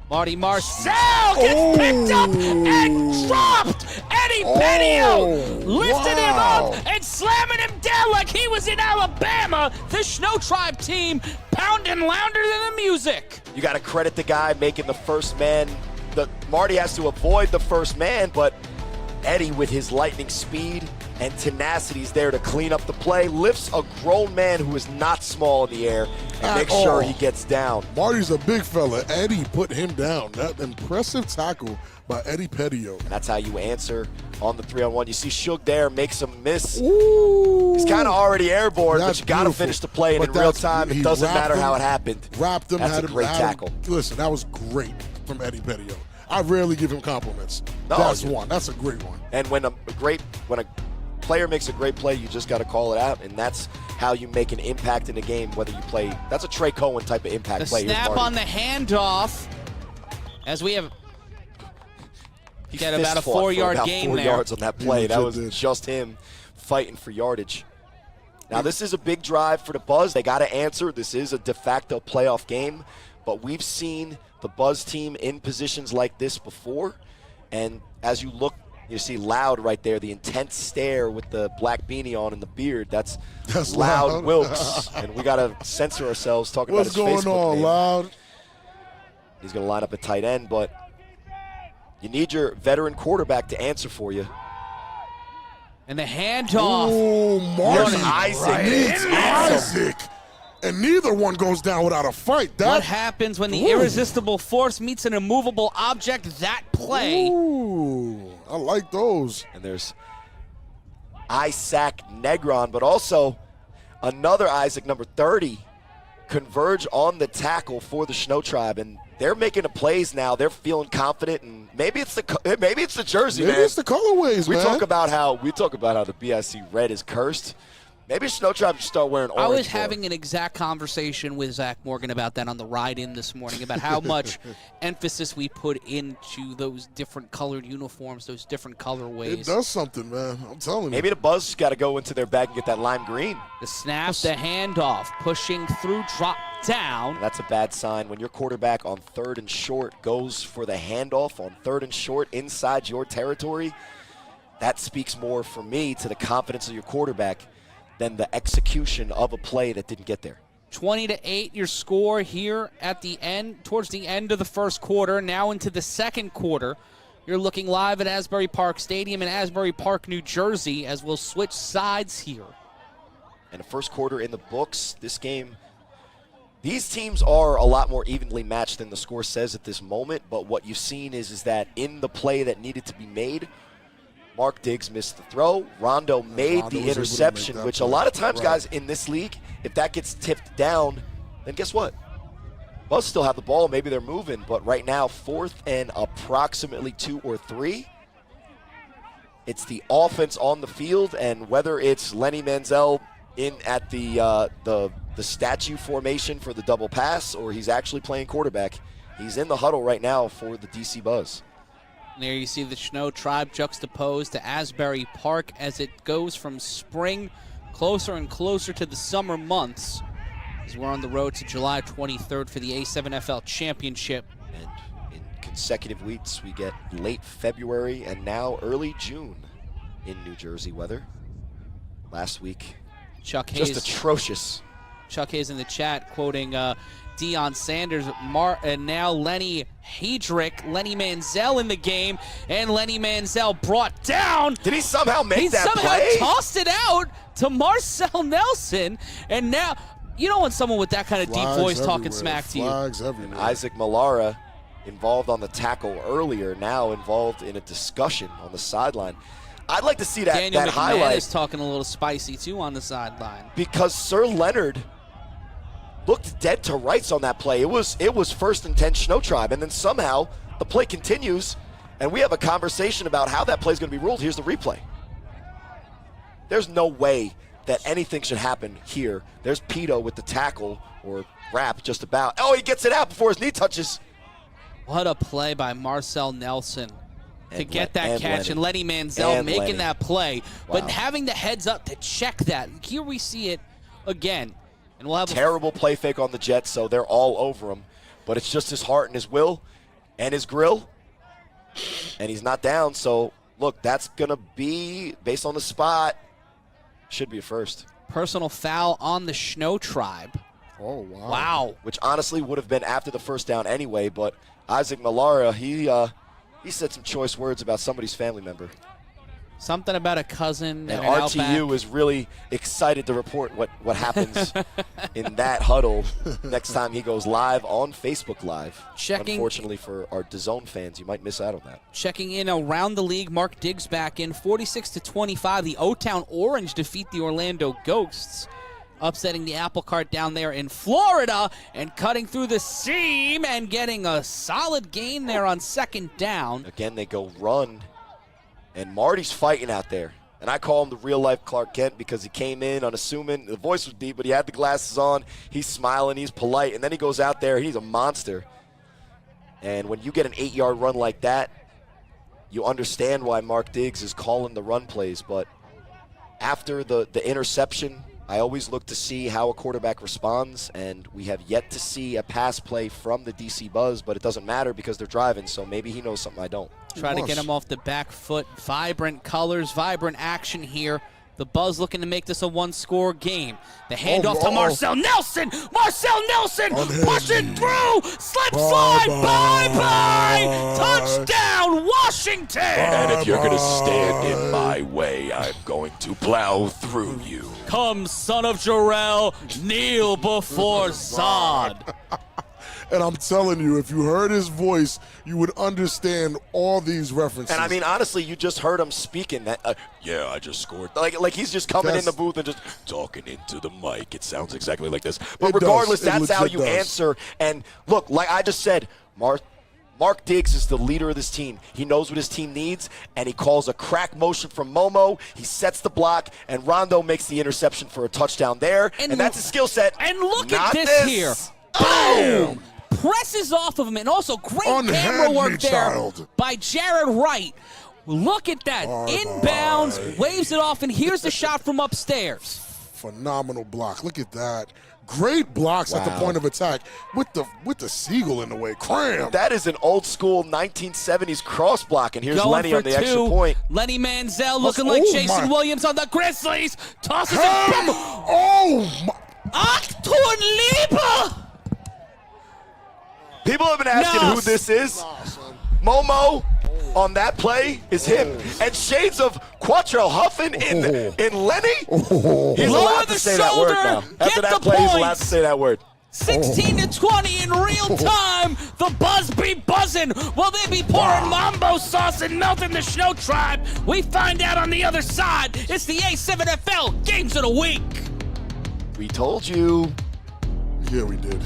Marty Marcel gets picked up and dropped. Eddie Petio lifted him up and slamming him down like he was in Alabama. The Shnow Tribe team pounding louder than the music. You got to credit the guy making the first man. Marty has to avoid the first man, but Eddie, with his lightning speed and tenacity, is there to clean up the play, lifts a grown man who is not small in the air and makes sure he gets down. Marty's a big fella. Eddie put him down. That impressive tackle by Eddie Petio. And that's how you answer on the 3-on-1. You see Shug there makes him miss. Ooh. He's kind of already airborne, That's but you got to finish the play, and in real time, it doesn't matter how it happened. Wrapped him. That's a great tackle. Listen, that was great from Eddie Petio. I rarely give him compliments. That's one. That's a great one. And when a player makes a great play, you just got to call it out, and that's how you make an impact in the game, whether you play. That's a Trey Cohen type of impact play. The snap on the handoff, as we have got about a 4-yard gain there. 4 yards on that play. That was just him fighting for yardage. Now, this is a big drive for the Buzz. They got to answer. This is a de facto playoff game, but we've seen the Buzz team in positions like this before, and as you look, you see Loud right there, the intense stare with the black beanie on and the beard. That's Loud Wilkes, and we got to censor ourselves talking about his Facebook What's going on, name. Loud? He's going to line up at tight end, but you need your veteran quarterback to answer for you. And the handoff. Oh, Marty Isaac. needs Isaac. and neither one goes down without a fight. What happens when the irresistible force meets an immovable object? That play. Ooh, I like those. And there's Isaac Negron, but also another Isaac, number 30, converge on the tackle for the Shnow Tribe, and they're making the plays now. They're feeling confident, and maybe it's the jersey, maybe man. it's the colorways, we man. talk about how the BIC red is cursed. Maybe Shnow Tribe should start wearing orange. I was having an exact conversation with Zach Morgan about that on the ride-in this morning, about how much emphasis we put into those different colored uniforms, those different colorways. It does something, man. I'm telling you. Maybe the Buzz got to go into their bag and get that lime green. The snap, the handoff, pushing through, drop down. That's a bad sign when your quarterback on 3rd and short goes for the handoff on 3rd and short inside your territory. That speaks more for me to the confidence of your quarterback than the execution of a play that didn't get there. 20-8 your score here at the end, towards the end of the first quarter, now into the second quarter. You're looking live at Asbury Park Stadium in Asbury Park, New Jersey, as we'll switch sides here. And the first quarter in the books, this game, these teams are a lot more evenly matched than the score says at this moment, but what you've seen is that in the play that needed to be made, Mark Diggs missed the throw. Rondo made the interception, which a lot of times, guys, in this league, if that gets tipped down, then guess what? Buzz still have the ball. Maybe they're moving, but right now, 4th and approximately 2 or 3. It's the offense on the field, and whether it's Lenny Manzel in at the statue formation for the double pass, or he's actually playing quarterback, he's in the huddle right now for the DC Buzz. And there you see the Shnow Tribe juxtaposed to Asbury Park as it goes from spring closer and closer to the summer months, as we're on the road to July 23rd for the A7FL Championship. And in consecutive weeks, we get late February and now early June in New Jersey weather. Last week, Chuck Hayes, just atrocious. Chuck Hayes in the chat quoting Deion Sanders, and now Lenny Hedrick, Lenny Manzel in the game, and Lenny Manzel brought down. Did he somehow make that somehow play? Tossed it out to Marcel Nelson, and now, you don't want someone with that kind of deep voice talking smack to you. Flags everywhere. Isaac Malara, involved on the tackle earlier, now involved in a discussion on the sideline. I'd like to see that, Daniel that McMahon highlight. is talking a little spicy, too, on the sideline. Because Sir Leonard looked dead to rights on that play. It was 1st and 10 Shnow Tribe, and then somehow the play continues, and we have a conversation about how that play is going to be ruled. Here's the replay. There's no way that anything should happen here. There's Pito with the tackle, or wrap just about. Oh, he gets it out before his knee touches. What a play by Marcel Nelson to get that catch, and Lenny Manzel And making Lenny. that play. Wow. But having the heads up to check that. Here we see it again. And we'll have Terrible play fake on the Jets, so they're all over him. But it's just his heart and his will and his grill. And he's not down, so look, that's going to be, based on the spot, should be a first. personal foul on the Shnow Tribe. Oh, wow. Wow. Which honestly would have been after the first down anyway, but Isaac Malara, he said some choice words about somebody's family member. Something about a cousin. And an RTU Outback. is really excited to report what happens in that huddle next time he goes live on Facebook Live. Checking. Unfortunately for our DAZN fans, you might miss out on that. Checking in around the league, Mark Diggs back in, 46-25. The O-Town Orange defeat the Orlando Ghosts, upsetting the apple cart down there in Florida and cutting through the seam and getting a solid gain there on second down. Again, they go run, and Marty's fighting out there. And I call him the real-life Clark Kent because he came in unassuming. The voice was deep, but he had the glasses on. He's smiling. He's polite. And then he goes out there. He's a monster. And when you get an 8-yard run like that, you understand why Mark Diggs is calling the run plays. But after the interception, I always look to see how a quarterback responds, and we have yet to see a pass play from the DC Buzz, but it doesn't matter because they're driving, so maybe he knows something I don't. Try to get him off the back foot. Vibrant colors, vibrant action here The Buzz looking to make this a one-score game. The handoff to Marcel Nelson. Marcel Nelson pushing through. Slip slide. Bye-bye. Touchdown, Washington. And if you're going to stand in my way, I'm going to plow through you. Come, son of Jarrell, kneel before Zod. And I'm telling you, if you heard his voice, you would understand all these references. And I mean, honestly, you just heard him speaking. That Yeah, I just scored. like he's just coming in the booth and just Talking into the mic. It sounds exactly like this. But It regardless, does. It that's how legit you does. answer. And look, like I just said, Mark Diggs is the leader of this team. He knows what his team needs, and he calls a crack motion from Momo. He sets the block, and Rondo makes the interception for a touchdown there. And that's a skill set. And look at Not this here. Boom! Presses off of him, and also great camera Unhand work me, there child. by Jared Wright. Look at that. Inbounds, waves it off, and here's the shot from upstairs. Phenomenal block. Look at that. Great blocks at the point of attack with the seagull in the way. Cram. That is an old school 1970s cross block, and here's Going Lenny for on the two. extra point. Lenny Manzel looking like Jason Williams on the Grizzlies. Tosses it back. Oh, my. Achtung Liebe! People have been asking who this is. Momo on that play is him. And shades of Quattro Huffin in Lenny. He's Lower allowed the to say that word shoulder, now. get After that the play, he's allowed points. to say that word. 16 to 20 in real time. The Buzz be buzzing. Will they be pouring mambo sauce and melting the Shnow tribe? We find out on the other side. It's the A7FL Games of the Week. We told you. Yeah, we did.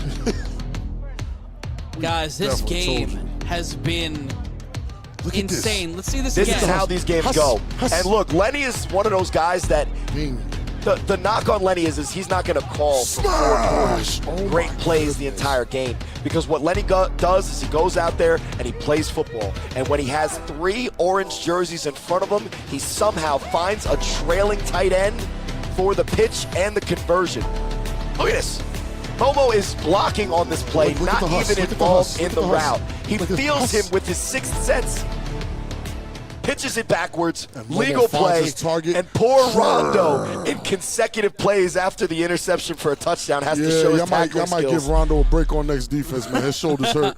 Guys, this Definitely told game has been Look at this. insane. Let's see this This again. is how these games go. And look, Lenny is one of those guys that Bing. the knock on Lenny is he's not going to call for 4 quarters, great plays the entire game. Because what Lenny does is he goes out there and he plays football. And when he has 3 orange jerseys in front of him, he somehow finds a trailing tight end for the pitch and the conversion. Look at this. Momo is blocking on this play, Look at not the hustle. even Look at the involved hustle. in Look the at the route. hustle. He Look at the feels him hustle. with his sixth sense. Pitches it backwards, And Momo legal finds play, his target. and poor Rondo in consecutive plays after the interception for a touchdown has to show his I tackling might skills. give Rondo a break on next defense, man. His shoulders hurt.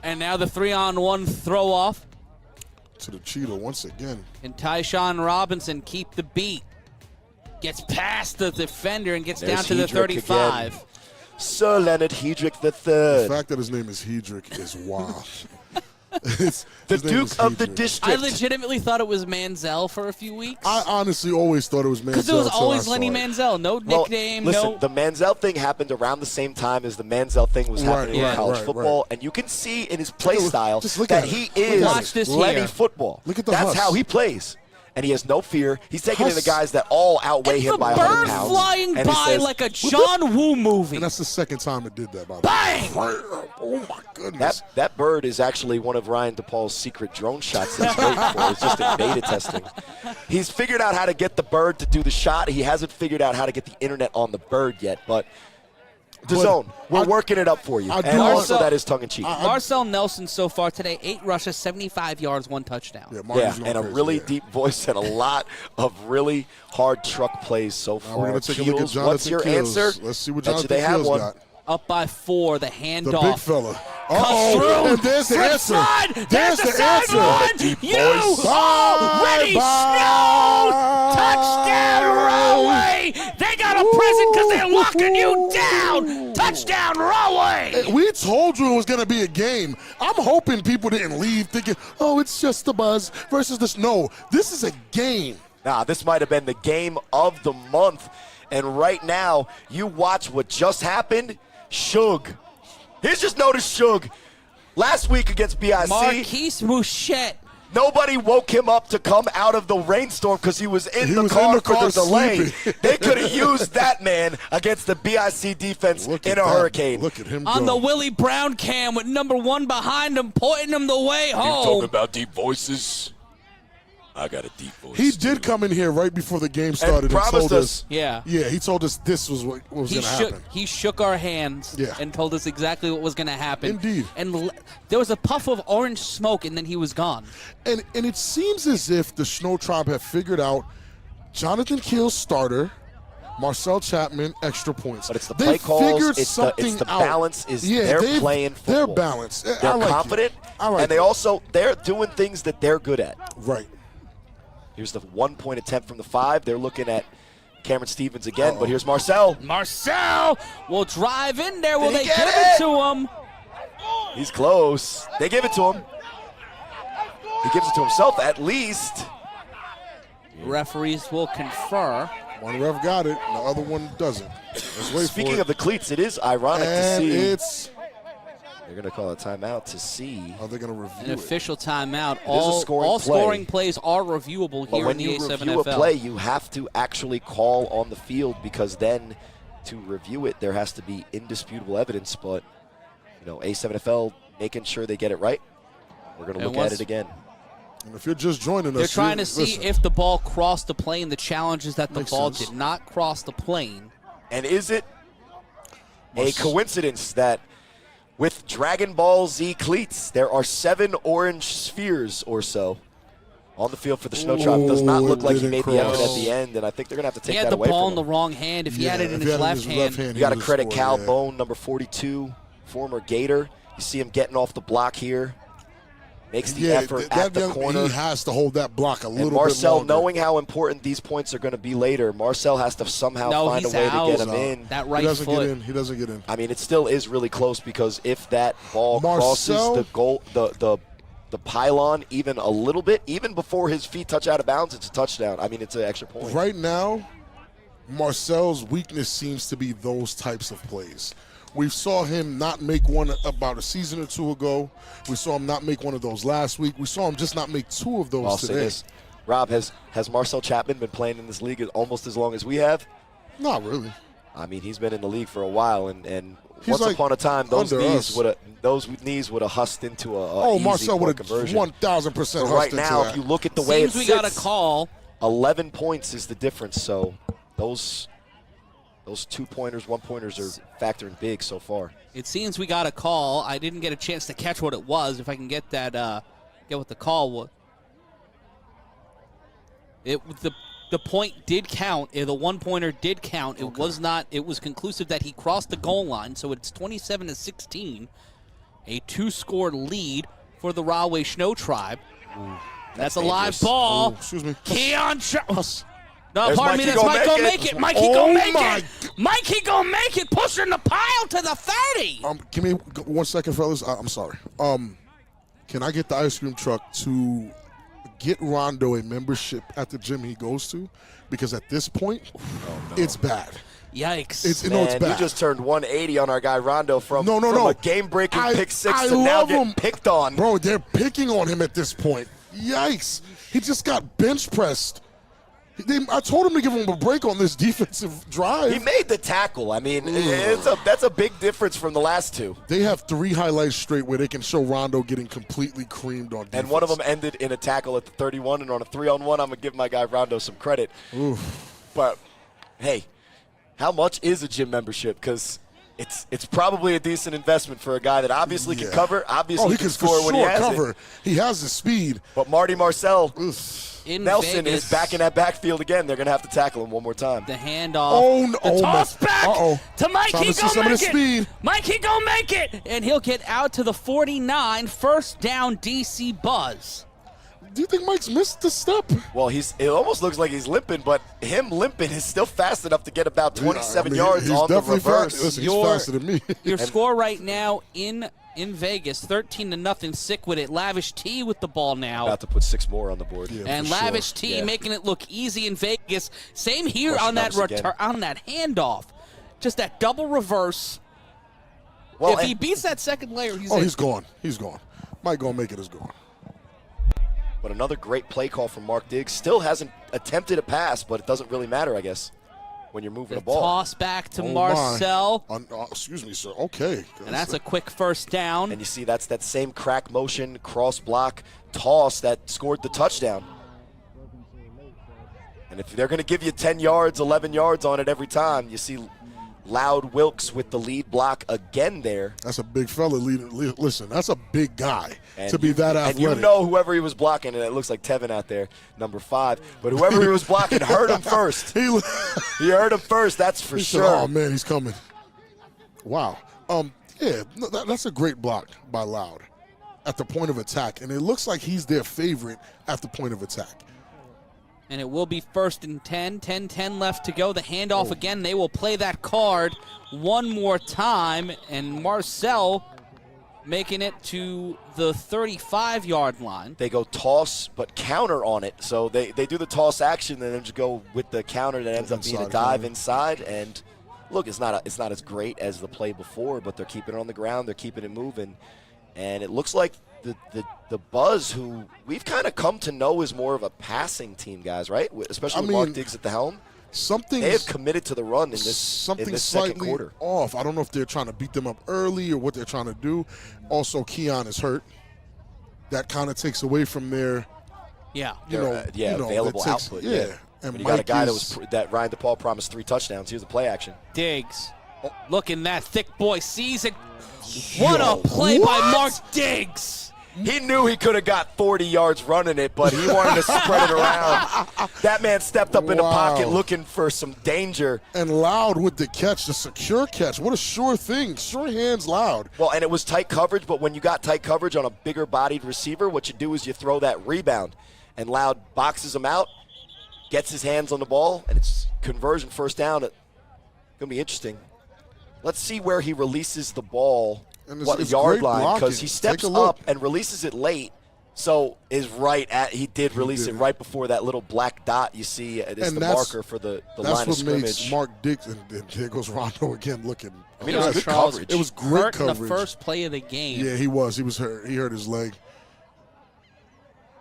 And now the 3-on-1 throw off. To the cheetah once again. And Tyshawn Robinson keep the beat. Gets past the defender and gets There's down to the Hedrick 35. again. Sir Leonard Hedrick The III, fact that his name is Hedrick is wild. the His name Duke is of the Hedrick. I District. legitimately thought it was Manzel for a few weeks. I honestly always thought it was Manziel. Because it was till always I Lenny saw it. Manzel. No Well, nickname, listen, no. the Manzel thing happened around the same time as the Manzel thing was happening in yeah. college Right, football, and you can see in his play Look at- style just look that at it. he Look is at Watch this Lenny here. football. Look at the That's hustle. how he plays. And he has no fear. He's taking in the Hustle. guys that all outweigh And him the by 100 bird pounds. flying and he by says, like a John Woo movie. And that's the second time it did that, by the way. Bang! Oh, my goodness. that bird is actually one of Ryan DePaul's secret drone shots that he's waiting for. It's just in beta testing. He's figured out how to get the bird to do the shot. He hasn't figured out how to get the internet on the bird yet, but DAZN, we're working it up for you. I do And want- also that is tongue-in-cheek. Marcel Nelson so far today, 8 rushes, 75 yards, 1 touchdown. Yeah, Marty's Yeah, going and a crazy, really yeah. deep voice and a lot of really hard truck plays so Now far. we're going to take a look at Keels, Jonathan what's your Keels. answer? Let's see what Bet you Jonathan they have Keels one. got. Up by 4, the The handoff. big fella. Cuts Uh-oh, through. and there's the Slip answer. slide. There's the the answer. sideline. You voice. already Bye-bye. snowed. Touchdown, Rahway. They got a present because they're locking you down. Touchdown, Rahway. We told you it was going to be a game. I'm hoping people didn't leave thinking, oh, it's just the Buzz versus the Snow. This is a game. Nah, this might have been the game of the month. And right now, you watch what just happened. Shug. Here's just notice Shug. Last week against BIC, Marquise Mouchette. nobody woke him up to come out of the rainstorm because he was in He the was car in the for car the delay. sleeping. They could have used that man against the BIC defense Look in at a that. hurricane. Look at him On go. the Willie Brown cam with number 1 behind him, pointing him the way You talking home. about deep voices? I got a deep voice. He too. did come in here right before the game started and promised told us- Yeah. Yeah, he told us this was what was He going to shook, happen. he shook our hands Yeah. and told us exactly what was going to happen. Indeed. And there was a puff of orange smoke, and then he was gone. And it seems as if the Snow Tribe have figured out Jonathan Keel's starter, Marcel Chapman, extra points. But it's the They play calls, figured it's something the out. balance. They're playing football. They're balanced. I They're like confident, it. I like and they're doing things that they're good at. Right. Here's the 1-point attempt from the 5. They're looking at Cameron Stevens again, but here's Marcel. Marcel will drive in there. Will Did they he give get it to him? He's close. They give it to him. He gives it to himself at least. Referees will confer. One ref got it, the other one doesn't. Let's wait Speaking for of the cleats, it is ironic to see. They're going to call a timeout to see. Are they going to review An official timeout. It is a scoring All play. scoring plays are reviewable But here in when the you A7FL. review a play, you have to actually call on the field, because then to review it, there has to be indisputable evidence. But, A7FL making sure they get it right. We're going to look at it again. And if you're just joining us, They're trying to see if the ball crossed the plane. The challenge is that the Makes ball sense. did not cross the plane. And is it a coincidence that with Dragon Ball Z cleats, there are 7 orange spheres or so on the field for the Shnow Tribe? Does not look it like he didn't made the effort cross. at the end, and I think they're going to have to take He had that the away ball from in the him. wrong hand. If he had it in if his he left hand, You got to he credit would've Cal scored, Bone, number 42, former Gator. You see him getting off the block here. Makes the effort at the corner. He has to hold that block a little And Marcel, bit longer. knowing how important these points are going to be later, Marcel has to somehow find a he's way out. to get him in. That He right doesn't foot. get in. He doesn't get in. I mean, it still is really close, because if that ball crosses Marcel- the goal, the pylon even a little bit, even before his feet touch out of bounds, it's a touchdown. I mean, it's an extra point. Right now, Marcel's weakness seems to be those types of plays. We saw him not make one about a season or two ago. We saw him not make one of those last week. We saw him just not make 2 of those I'll say today. this. Rob, has Marcel Chapman been playing in this league almost as long as we have? Not really. I mean, he's been in the league for a while, and He's once like upon a time, those under knees us. would have hussed into a easy Marcel point would have conversion. 1,000% But right hustled now, into if that. you look at the way Seems it we sits, got a call. 11 points is the difference. So those 2-pointers, 1-pointers are factoring big so far. It seems we got a call. I didn't get a chance to catch what it was. If I can get that, get what the call was. The point did count. The 1-pointer did count. It was not. It was conclusive that he crossed the goal line. So it's 27-16, a 2-score lead for the Rahway Shnow Tribe. That's a live dangerous. ball. Excuse me. Keon Charles. No, There's pardon me. Mikey That's gonna Mike gonna make make it. it. Mikey Oh gonna make my it. Mikey gonna make it. Pushing the pile to the 30. Give me 1 second, fellas. I'm sorry. Can I get the ice cream truck to get Rondo a membership at the gym he goes to? Because at this point, it's bad. Yikes. It's Man, bad. you just turned 180 on our guy Rondo from No. a game-breaking I- pick 6 I to now love getting him. picked on. Bro, they're picking on him at this point. Yikes. He just got bench pressed. I told him to give him a break on this defensive drive. He made the tackle. I mean, that's a big difference from the last 2. They have 3 highlights straight where they can show Rondo getting completely creamed on defense. And one of them ended in a tackle at the 31, and on a 3-on-1, I'm going to give my guy Rondo some credit. But, hey, how much is a gym membership? Because it's probably a decent investment for a guy that obviously can cover, obviously he can can score for when he sure has cover. it. He has the speed. But Marty Marcel, in Nelson Vegas, is back in that backfield again. They're going to have to tackle him one more time. The handoff. Oh, no. The toss back Uh-oh. to Mike. Trying He to see gonna some of make the it. speed. Mike, he gonna make it. And he'll get out to the 49. First down, DC Buzz. Do you think Mike's missed the step? Well, it almost looks like he's limping, but him limping is still fast enough to get about 27 yards he's on the definitely reverse. Fast. Listen, he's faster than me. Your score right now in Vegas, 13-0. Sick with it. Lavish T with the ball now. About to put 6 more on the board. Yeah. And for sure. Lavish T Yeah. making it look easy in Vegas. Same here Crushing on that numbers again. on that handoff. Just that double reverse. Well, if he and- beats that second layer, he's in. He's gone. He's gone. Mike gonna make it is gone. But another great play call from Mark Diggs. Still hasn't attempted a pass, but it doesn't really matter, I guess, when you're moving The a ball. toss back to Oh, Marcel. my. Excuse me, sir. Okay. And that's a quick first down. And you see that's that same crack motion, cross block, toss that scored the touchdown. And if they're going to give you 10 yards, 11 yards on it every time, you see Loud Wilkes with the lead block again there. That's a big fella. Listen, that's a big guy And to be that athletic. And you know whoever he was blocking, and it looks like Tevin out there, number 5. But whoever he was blocking heard him first. He heard him first, that's for sure. Said, oh, man, he's coming. Wow. Yeah, that's a great block by Loud at the point of attack. And it looks like he's their favorite at the point of attack. And it will be 1st and 10. 10 left to go. The handoff again. They will play that card one more time. And Marcel making it to the 35-yard line. They go toss but counter on it. So they do the toss action and then just go with the counter that ends up being a dive inside. And look, it's not as great as the play before, but they're keeping it on the ground. They're keeping it moving. And it looks like the Buzz, who we've kind of come to know is more of a passing team, guys, right? Especially with Mark Diggs at the helm. They have committed to the run in this second quarter. Off. I don't know if they're trying to beat them up early or what they're trying to do. Also, Keon is hurt. That kind of takes away from their, available output. Yeah. And you got a guy that Ryan DePaul promised 3 touchdowns. Here's the play action. Diggs. Looking that thick boy sees it. What a play by Mark Diggs. He knew he could have got 40 yards running it, but he wanted to spread it around. That man stepped up in the pocket looking for some danger. And Loud with the catch, the secure catch. What a sure thing. Sure hands, Loud. Well, and it was tight coverage, but when you got tight coverage on a bigger-bodied receiver, what you do is you throw that rebound. And Loud boxes him out, gets his hands on the ball, and it's conversion, first down. It's going to be interesting. Let's see where he releases the ball. What yard line, because he steps up and releases it late, so he did release it right before that little black dot you see as the marker for the line of scrimmage. That's what makes Mark Diggs, and there goes Rondo again looking. I mean, it was good coverage. It was great coverage. coverage. The first play of the game. Yeah, he was. He was hurt. He hurt his leg.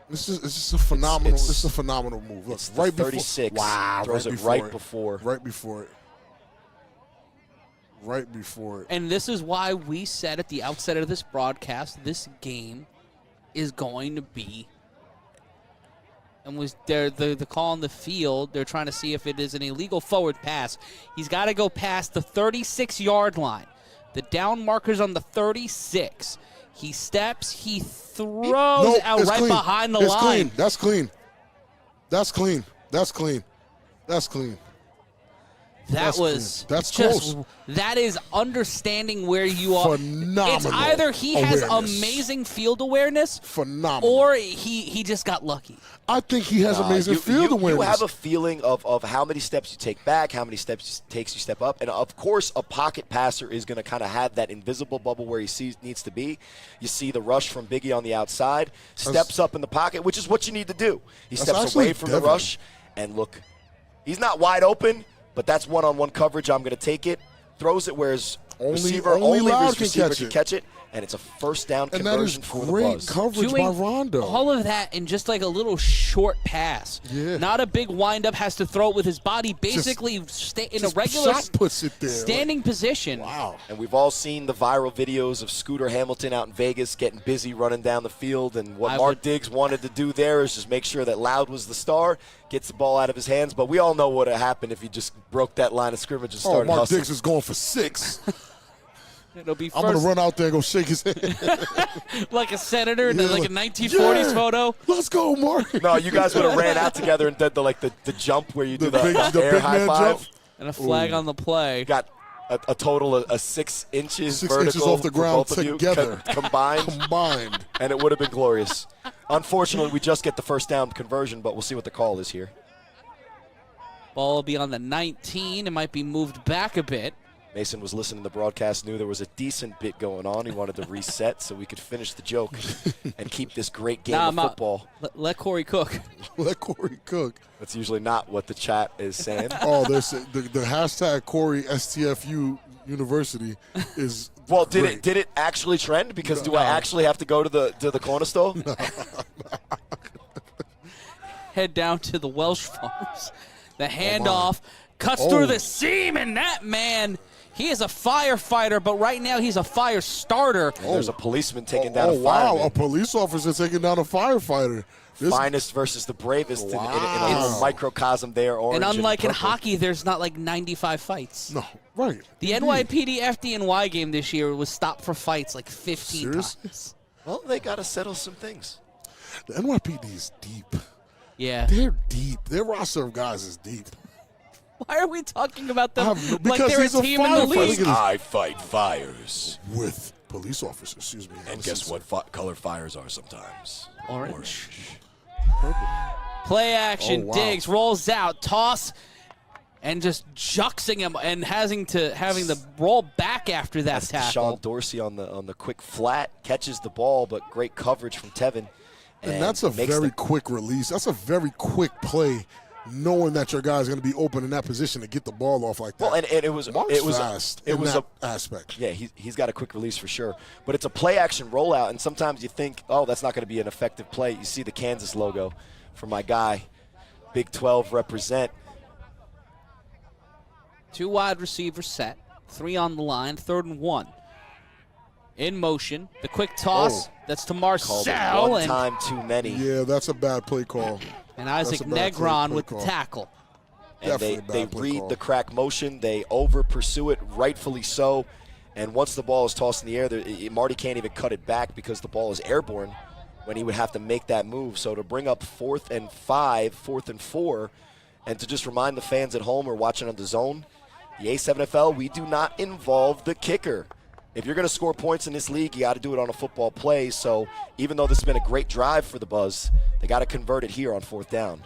It's just a phenomenal. It's a phenomenal move. Look, it's right 36. Before, wow, throws it right before. Right before it. Right before it. And this is why we said at the outset of this broadcast, this game is going to be, and was there the call on the field, they're trying to see if it is an illegal forward pass. He's got to go past the 36-yard line. The down marker's on the 36. He steps, he throws out right clean. Behind the line. Clean. That's clean. That's clean. That's clean. That's clean. That's close. That is understanding where you are. Phenomenal. It's either he has amazing field awareness, or he just got lucky. I think he has amazing field awareness. You have a feeling of how many steps you take back, how many steps it takes you step up, and of course a pocket passer is going to kind of have that invisible bubble where he needs to be. You see the rush from Biggie on the outside, steps up in the pocket, which is what you need to do. He steps away from the rush, and look, he's not wide open. But that's one-on-one coverage. I'm going to take it. Throws it where his receiver can catch it. And it's a first down conversion for the Buzz. And that is great coverage by Rondo. All of that in just like a little short pass. Yeah. Not a big wind-up, has to throw it with his body. Basically in a regular shot puts it there, standing position. Wow. And we've all seen the viral videos of Scooter Hamilton out in Vegas getting busy running down the field. And what Mark Diggs wanted to do there is just make sure that Loud was the star, gets the ball out of his hands. But we all know what would have happened if he just broke that line of scrimmage and started Mark hustling. Diggs is going for 6. It'll be I'm going to run out there and go shake his hand. Like a senator in like a 1940s photo. Let's go, Mark. No, you guys would have ran out together and did the jump where you do the air high five. Jump. And a flag on the play. Got a total of 6 inches vertical inches off the ground for both together. Of you, combined. And it would have been glorious. Unfortunately, we just get the first down conversion, but we'll see what the call is here. Ball will be on the 19. It might be moved back a bit. Mason was listening to the broadcast, knew there was a decent bit going on. He wanted to reset so we could finish the joke and keep this great game of football. Let Corey cook. Let Corey cook. That's usually not what the chat is saying. Oh, the hashtag Corey STFU University is well. Great. Did it actually trend? Because do I actually have to go to the corner store? No. Head down to the Welsh Farms. The handoff cuts through the seam, and that man. He is a firefighter, but right now he's a fire starter. There's a policeman taking down a fireman. Wow, a police officer taking down a firefighter. Finest versus the bravest in a little microcosm there. Orange and unlike in purple. hockey, there's not like 95 fights. No, Right. The NYPD FDNY game this year was stopped for fights like 15 Seriously? times. Well, they got to settle some things. The NYPD is deep. Yeah. They're deep. Their roster of guys is deep. Why are we talking about them like because they're a he's a team in the firefighter. league? I fight fires. With police officers, excuse me. And guess what color fires are sometimes? Orange. Purple. Play action. Oh, wow. Diggs rolls out, toss, and just juxing him and having the roll back after that That's tackle. Sean Dorsey on the quick flat, catches the ball, but great coverage from Tevin. And that's a very quick release. That's a very quick play, knowing that your guy's going to be open in that position to get the ball off like that. Well, and it was fast it in was that a aspect. Yeah, he's got a quick release for sure. But it's a play action rollout, and sometimes you think, oh, that's not going to be an effective play. You see the Kansas logo for my guy, Big 12 represent. 2 wide receivers set, 3 on the line, 3rd and 1. In motion, the quick toss. Oh. That's to Called Marcel. it one time too many. Yeah, that's a bad play call. And Isaac That's a bad Negron play with call. the tackle. And they Definitely bad play read call. the crack motion. They over pursue it, rightfully so. And once the ball is tossed in the air, Marty can't even cut it back because the ball is airborne when he would have to make that move. So to bring up 4th and 5, 4th and 4, and to just remind the fans at home or watching on the zone, the A7FL, we do not involve the kicker. If you're going to score points in this league, you got to do it on a football play. So even though this has been a great drive for the Buzz, they got to convert it here on 4th down.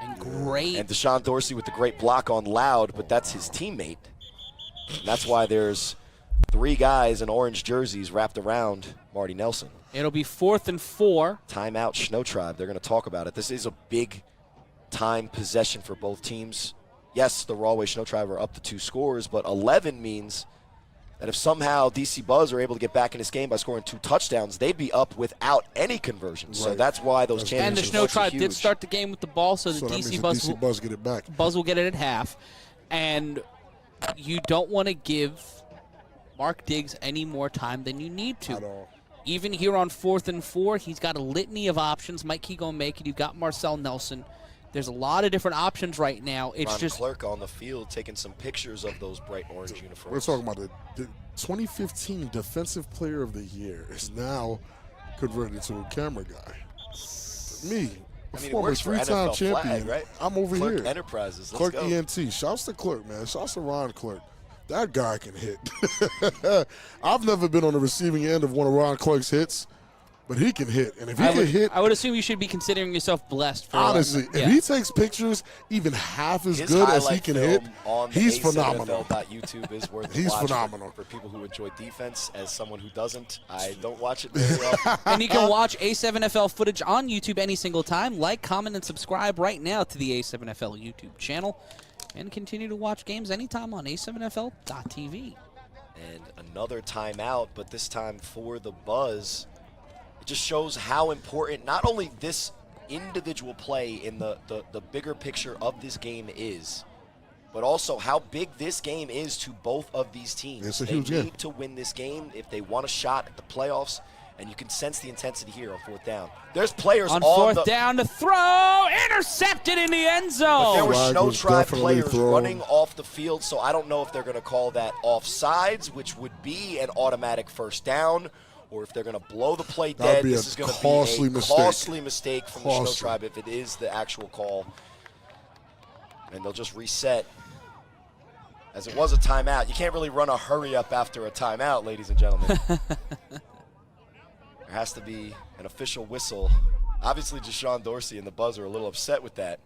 And great. And Deshaun Dorsey with the great block on Loud, but that's his teammate. And that's why there's 3 guys in orange jerseys wrapped around Marty Nelson. It'll be 4th and 4. Timeout, Shnow Tribe. They're going to talk about it. This is a big time possession for both teams. Yes, the Rahway Shnow Tribe are up to 2 scores, but 11 means that if somehow DC Buzz are able to get back in this game by scoring 2 touchdowns, they'd be up without any conversions. So Right. that's why those And the championships Shnow are Tribe huge. did start the game with the ball, so the So that means DC the Buzz DC Buzz get it back. Buzz will get it at half. And you don't want to give Mark Diggs any more time than you need to. At all. Even here on 4th and 4, he's got a litany of options. Mike Key gonna make it. You've got Marcel Nelson. There's a lot of different options right now. It's Ron just Clerk on the field taking some pictures of those bright orange We're uniforms. talking about the 2015 Defensive Player of the Year is now converted to a camera guy. Me, I a mean, it former works for 3-time NFL champion. flag, right? I'm over Clerk here. Enterprises. Let's Clerk go. ENT. Shouts to Clerk, man. Shouts to Ron Clerk. That guy can hit. I've never been on the receiving end of one of Ron Clerk's hits, but he can hit. And if he can hit, I would assume you should be considering yourself blessed. For honestly, yeah. if he takes pictures even half as His good as he highlight can film hit, on the he's A7FL phenomenal. YouTube is worth He's watching phenomenal. for people who enjoy defense. As someone who doesn't, I don't watch it very often. And you can watch A7FL footage on YouTube any single time. Like, comment, and subscribe right now to the A7FL YouTube channel. And continue to watch games anytime on A7FL.tv. And another timeout, but this time for the Buzz. It just shows how important not only this individual play in the bigger picture of this game is, but also how big this game is to both of these teams. It's a they huge game. need to win this game if they want a shot at the playoffs, and you can sense the intensity here on 4th down. There's players On on 4th down to throw. Intercepted in the end But there zone. were Flag Shnow was Tribe definitely players thrown. running off the field, so I don't know if they're going to call that offsides, which would be an automatic first down, or if they're going to blow the play That'd dead. be This a is going to costly be a mistake. costly mistake from the Shnow Costly. Tribe if it is the actual call. And they'll just reset. As it was a timeout. You can't really run a hurry up after a timeout, ladies and gentlemen. There has to be an official whistle. Obviously, Deshaun Dorsey and the Buzz are a little upset with that.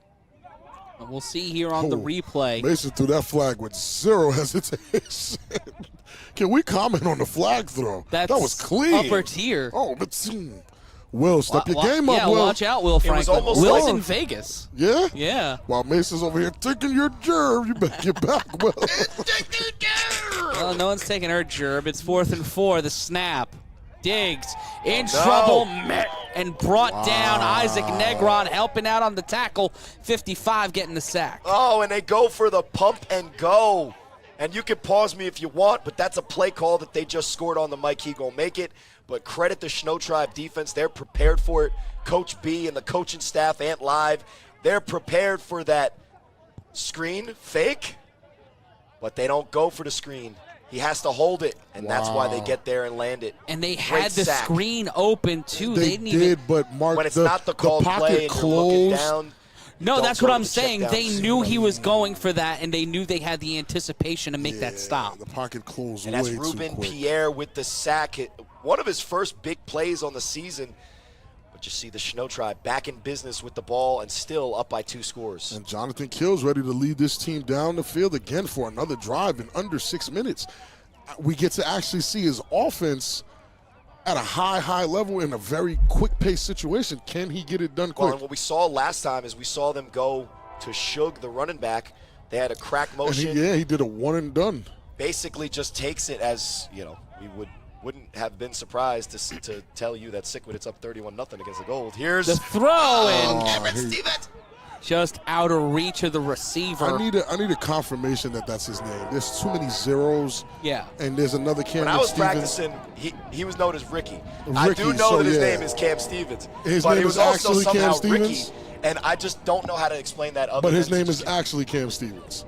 We'll see here on the Oh, replay. Mason threw that flag with zero hesitation. Can we comment on the flag throw? That's that was clean. upper tier. Oh, but Will, step your game up, Yeah, Will. watch out, Will was Franklin. almost Will's like- in Vegas. Yeah? Yeah. While Mason's over here taking your gerb, you better get back, Will. Well, no one's taking her gerb. It's 4th and 4. The snap. Diggs in no. trouble, met and brought down. Isaac Negron helping out on the tackle. 55 getting the sack. Oh, and they go for the pump and go. And you can pause me if you want, but that's a play call that they just scored on the Mike. He gonna make it. But credit the Shnow Tribe defense. They're prepared for it. Coach B and the coaching staff, Ant Live, they're prepared for that screen fake. but they don't go for the screen. He has to hold it, and that's why they get there and land it. And they Great had the sack. screen open, too. They didn't did, even. but Mark, When it's not the called play pocket and you're looking closed. down. No, don't that's go what to I'm the check saying. down. They knew he was going for that, and they knew they had the anticipation to make that stop. The pocket closed And way that's too Ruben quick. Pierre with the sack. One of his first big plays on the season. But you see the Shnow Tribe back in business with the ball and still up by 2 scores. And Jonathan Kill's ready to lead this team down the field again for another drive in under 6 minutes. We get to actually see his offense at a high level in a very quick-paced situation. Can he get it done quick? Well, and what we saw last time is we saw them go to Shug, the running back. They had a crack motion. And he did a one and done. Basically just takes it as, we wouldn't have been surprised to tell you that Sickwood it's up 31-0 against the Gold. Here's The throw, and Cameron Stevens. just out of reach of the receiver. I need a confirmation that that's his name. There's too many zeros. Yeah. And there's another Cameron When I was Stevens. practicing, he was known as Ricky. I Ricky, do know so that his yeah. name is Cam Stevens. His but name he was is also actually somehow Cam Ricky, Stevens? and I just don't know how to explain that other But his than name just is actually Cam Stevens.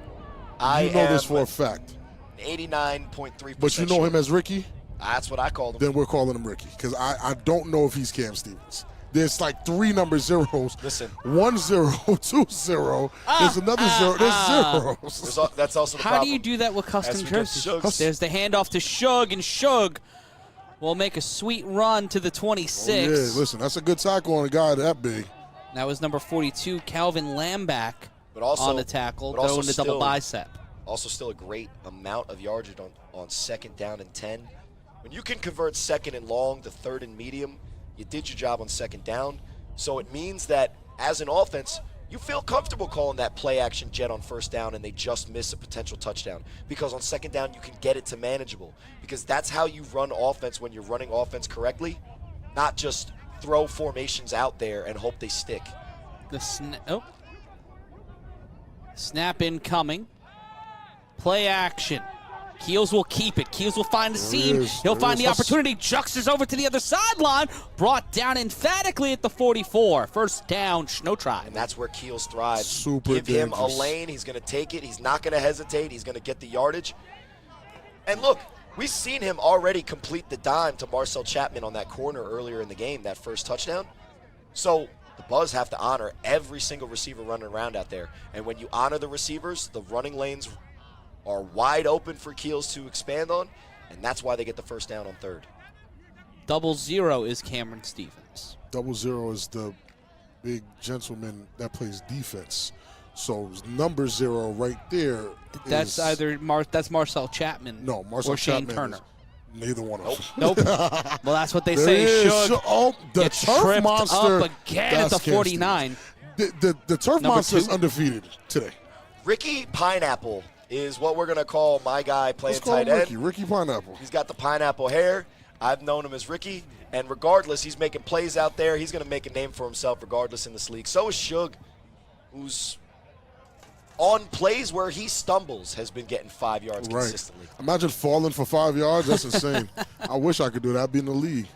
I You know this am for a fact. 89.3%. But you know him as Ricky? That's what I called him. Then we're calling him Ricky because I don't know if he's Cam Stevens. There's like 3 number zeros. Listen. 1 0, 2 0. There's another 0. There's zeros. That's also the How problem. do you do that with custom As we get jerseys? Suggs. There's the handoff to Shug, and Shug will make a sweet run to the 26. Yeah, listen, that's a good tackle on a guy that big. That was number 42, Calvin Lamback, But also- on the tackle, but also throwing the double still- bicep. Also still a great amount of yardage on 2nd down and 10. When you can convert 2nd and long to 3rd and medium, you did your job on 2nd down. So it means that as an offense, you feel comfortable calling that play action jet on 1st down and they just miss a potential touchdown. Because on 2nd down, you can get it to manageable. Because that's how you run offense when you're running offense correctly. Not just throw formations out there and hope they stick. Snap incoming. Play action. Keels will keep it. Keels will find the seam. He'll find the opportunity. Juxers over to the other sideline. Brought down emphatically at the 44. 1st down, Shnow Tribe. And that's where Keels thrives. Super Give him a dangerous. lane. He's going to take it. He's not going to hesitate. He's going to get the yardage. And look, we've seen him already complete the dime to Marcel Chapman on that corner earlier in the game, that 1st touchdown. So the Buzz have to honor every single receiver running around out there. And when you honor the receivers, the running lanes are wide open for Keels to expand on, and that's why they get the 1st down on 3rd. 00 is Cameron Stevens. 00 is the big gentleman that plays defense. So number 0 right there. That's that's Marcel Chapman. No, Marcel or Shane Chapman Turner. is neither one of them. Nope. Well, that's what they There say. he is. Shug The gets turf tripped monster. up again at the That's Cam 49. Stevens. The turf Number monster is 2. undefeated today. Ricky Pineapple is what we're going to call my guy playing Let's call tight him end. Ricky Pineapple. He's got the pineapple hair. I've known him as Ricky. And regardless, he's making plays out there. He's going to make a name for himself regardless in this league. So is Shug, who's on plays where he stumbles has been getting 5 yards Right. consistently. Imagine falling for 5 yards. That's insane. I wish I could do that. I'd be in the league.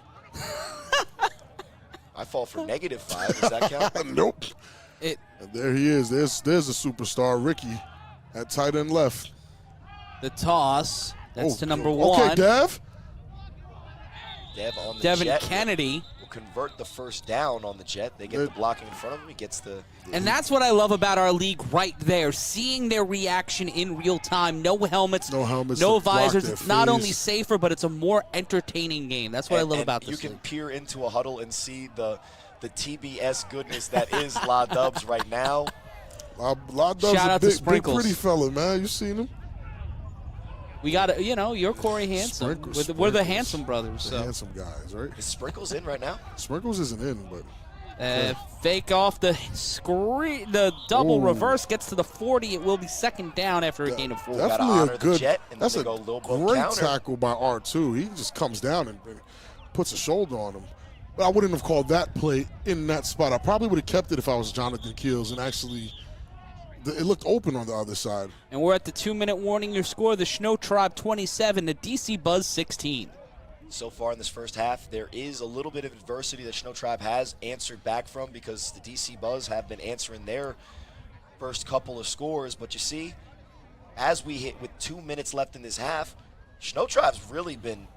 I fall for -5. Does that count? Nope. It And there he is. There's a superstar, Ricky, at tight end left. the toss. That's to number Okay, 1. Dev. Dev on the Devin jet Kennedy. will convert the 1st down on the jet. They get the blocking in front of him. He gets the And that's what I love about our league right there. Seeing their reaction in real time. No helmets. No helmets No to block visors. their It's not face. only safer, but it's a more entertaining game. That's what I love and about you this can league. peer into a huddle and see the TBS goodness that is La Dubs right now. La Dub's Shout a out to big, Sprinkles. pretty fella, man. You seen him? We got to, you're Corey Handsome. Sprinkles, We're the Sprinkles. Handsome brothers. The So. handsome guys, right? Is Sprinkles in right now? Sprinkles isn't in, but Fake off the screen. The double Ooh. reverse gets to the 40. It will be 2nd down after a gain of 4. Gotta definitely honor a the good. jet, and then That's they a go little boat great counter. tackle by R2. He just comes down and puts a shoulder on him. But I wouldn't have called that play in that spot. I probably would have kept it if I was Jonathan Keels and actually. It looked open on the other side. And we're at the 2-minute warning. Your score: the Shnow Tribe 27, the DC Buzz 16. So far in this first half, there is a little bit of adversity that Shnow Tribe has answered back from because the DC Buzz have been answering their first couple of scores. But you see, as we hit with 2 minutes left in this half, Shnow Tribe's really been,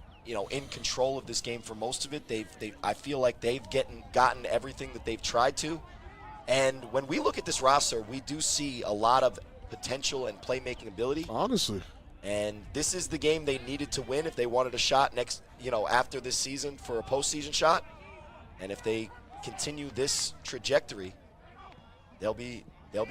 in control of this game for most of it. I feel like they've gotten everything that they've tried to. And when we look at this roster, we do see a lot of potential and playmaking ability. Honestly. And this is the game they needed to win if they wanted a shot next, after this season for a postseason shot. And if they continue this trajectory, they'll be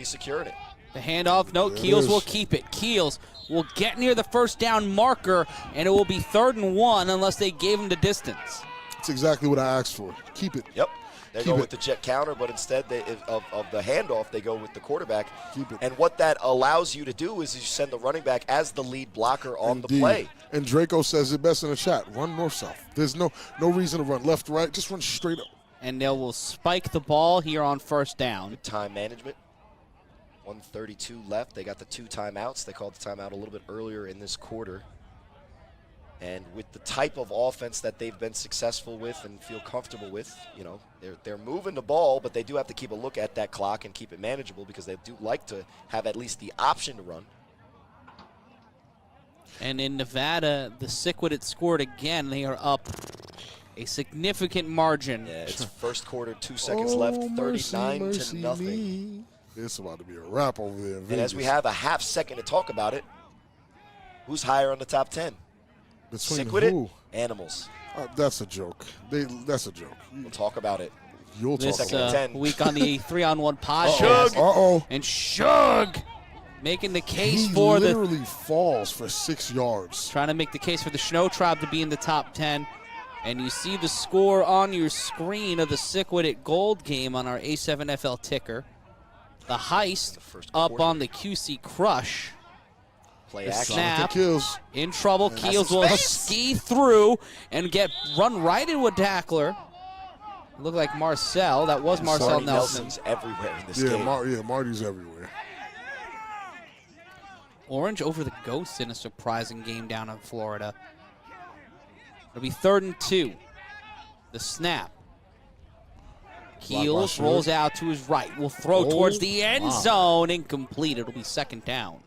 securing it. The handoff, no, Keels will keep it. Keels will get near the first down marker, and it will be 3rd and 1 unless they gave him the distance. That's exactly what I asked for. Keep it. Yep. They go with the jet counter, but instead of the handoff, they go with the quarterback. Keep it. And what that allows you to do is you send the running back as the lead blocker on the play. And Draco says it best in the chat. Run north-south. There's no reason to run left-right. Just run straight up. And they will spike the ball here on 1st down. Good time management. 1:32 left. They got the 2 timeouts. They called the timeout a little bit earlier in this quarter. And with the type of offense that they've been successful with and feel comfortable with, they're moving the ball, but they do have to keep a look at that clock and keep it manageable because they do like to have at least the option to run. And in Nevada, the Sequidit scored again. They are up a significant margin. Yeah, it's first quarter, 2 seconds left, 39 to nothing. Me. It's about to be a wrap over there in And Vegas. as we have a half second to talk about it, who's higher on the top 10? Between Sequidit? who? Animals. That's a joke. That's a joke. We'll talk about it. You'll talk This about it. week on the 3-on-1 podcast. Uh-oh. And Shug making the case He for literally falls for 6 yards. trying to make the case for the Shnow Tribe to be in the top 10. And you see the score on your screen of the Sequidit Gold game on our A7FL ticker. The heist up quarter. on the QC Crush. Play The action. snap. Kills. In trouble. Has Keels some will space. ski through and run right into a tackler. Looked like Marcel. That was Marcel Marty Nelson. Nelson's everywhere in this Yeah, game. Marty's everywhere. Orange over the Ghosts in a surprising game down in Florida. It'll be 3rd and 2. The snap. Keels Shug. rolls out to his right. Will throw towards the end zone. Incomplete. It'll be 2nd down.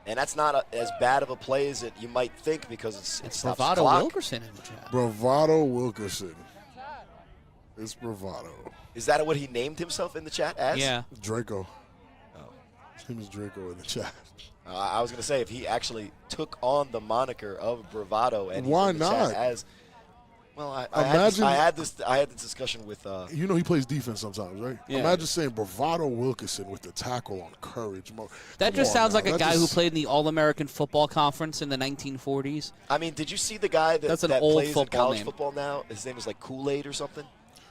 And that's not as bad of a play as you might think because it stops the Bravado clock. Wilkerson in the chat. Bravado Wilkerson. It's Bravado. Is that what he named himself in the chat as? Yeah. Draco. Oh. His name is Draco in the chat. I was going to say, if he actually took on the moniker of Bravado and he's Why in the chat not? as... Well, I had this discussion with... You know he plays defense sometimes, right? Yeah. Imagine saying Bravado Wilkerson with the tackle on courage. That Come just on sounds now. like a That guy who just- played in the All-American Football Conference in the 1940s. I mean, did you see the guy That's an that old plays in football college name. football now? His name is like Kool-Aid or something.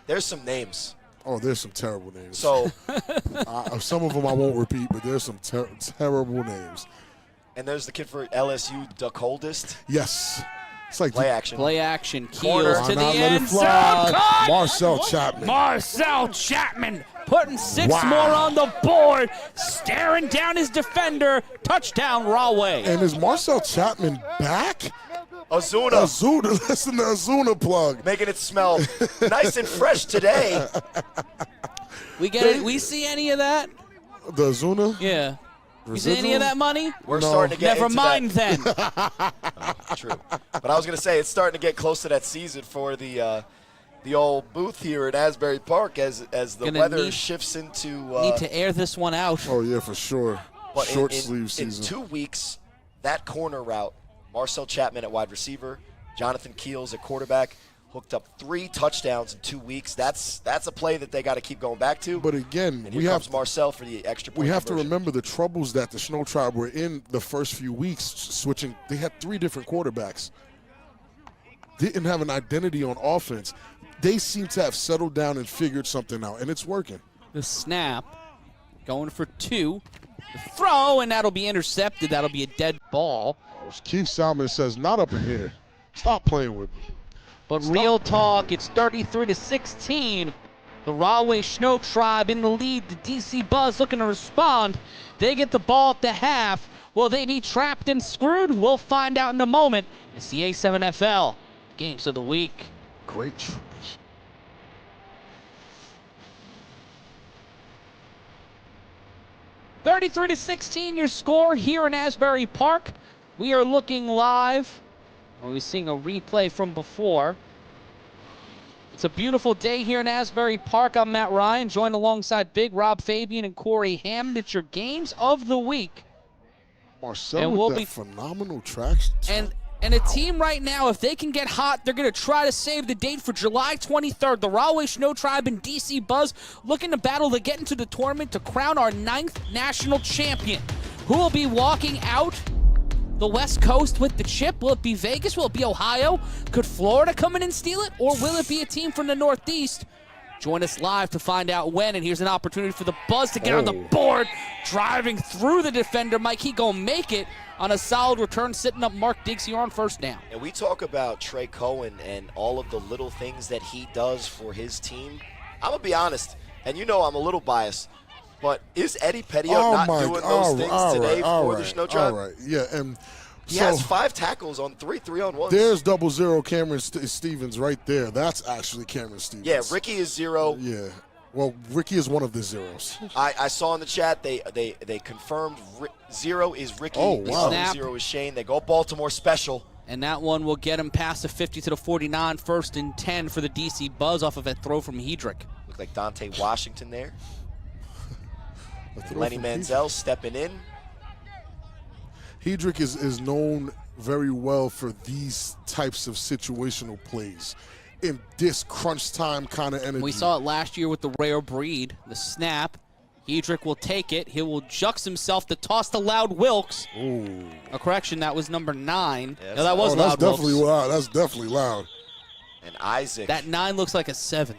There's some names. Oh, there's some terrible names. So, Some of them I won't repeat, but there's some terrible names. and there's the kid for LSU, the coldest. Yes. It's like Play action. Play action. Corner. Keels to the Why not let end it zone. fly? Caught! Marcel Chapman. Marcel Chapman putting 6 Wow. more on the board, staring down his defender. Touchdown, Rahway. And is Marcel Chapman back? Ozuna Azuna, listen to Azuna plug. making it smell nice and fresh today. We see any of that? The Azuna? Yeah. You see any of that money? We're No. starting to get Never into mind that. then. True. But I was going to say, it's starting to get close to that season for the old booth here at Asbury Park as the Gonna weather need- shifts into Need to air this one out. Oh, yeah, for sure. but Short in sleeve season. 2 weeks, that corner route, Marcel Chapman at wide receiver, Jonathan Keels at quarterback, hooked up 3 touchdowns in 2 weeks. That's a play that they got to keep going back to. But again, and we here have comes Marcel for the extra point we have to conversion. remember the troubles that the Shnow Tribe were in the first few weeks switching. They had 3 different quarterbacks. Didn't have an identity on offense. They seem to have settled down and figured something out, and it's working. The snap, going for 2. The throw, and that'll be intercepted. That'll be a dead ball. Keith Salmon says, not up in here. Stop playing with me. But real talk, it's 33-16. The Rahway Shnow Tribe in the lead. The DC Buzz looking to respond. They get the ball at the half. Will they be trapped and screwed? We'll find out in a moment. It's the A7FL Games of the Week. Great. 33-16 your score here in Asbury Park. We are looking live. We're seeing a replay from before. It's a beautiful day here in Asbury Park. I'm Matt Ryan, joined alongside Big Rob Fabian and Corey Hammond. It's your games of the week. Marcel And with we'll that be- phenomenal traction. And a team right now, if they can get hot, they're going to try to save the date for July 23rd. The Rahway Shnow Tribe and DC Buzz looking to battle to get into the tournament to crown our 9th national champion. Who will be walking out the West Coast with the chip? Will it be Vegas? Will it be Ohio? Could Florida come in and steal it? Or will it be a team from the Northeast? Join us live to find out when. And here's an opportunity for the Buzz to get on the board. Driving through the defender. Mike, he gonna make it on a solid return, sitting up Mark Diggs here on first down. And we talk about Trey Cohen and all of the little things that he does for his team. I'm going to be honest, and you know I'm a little biased, but is Eddie Pettiot not doing those things today for the Shnow Tribe? All right, yeah, and He has 5 tackles on 3 3-on-1s. There's 0 Cameron Stevens right there. That's actually Cameron Stevens. Yeah, Ricky is 0. Yeah. Well, Ricky is one of the zeros. I saw in the chat they confirmed 0 is Ricky. Oh, The wow. other Snap. 0 is Shane. They go Baltimore special. And that one will get him past the 50 to the 49, 1st and 10 for the DC Buzz off of a throw from Hedrick. Looked like Dante Washington there. A throw Lenny from Manzel stepping in. Hedrick is known very well for these types of situational plays. In this crunch time kind of energy. We saw it last year with the rare breed, the snap. Hedrick will take it. He will juxt himself to toss to Loud Wilkes. Ooh. A correction, that was number 9. Yeah, No, that was that's Loud definitely Wilkes. loud. That's definitely loud. And Isaac. That 9 looks like a 7.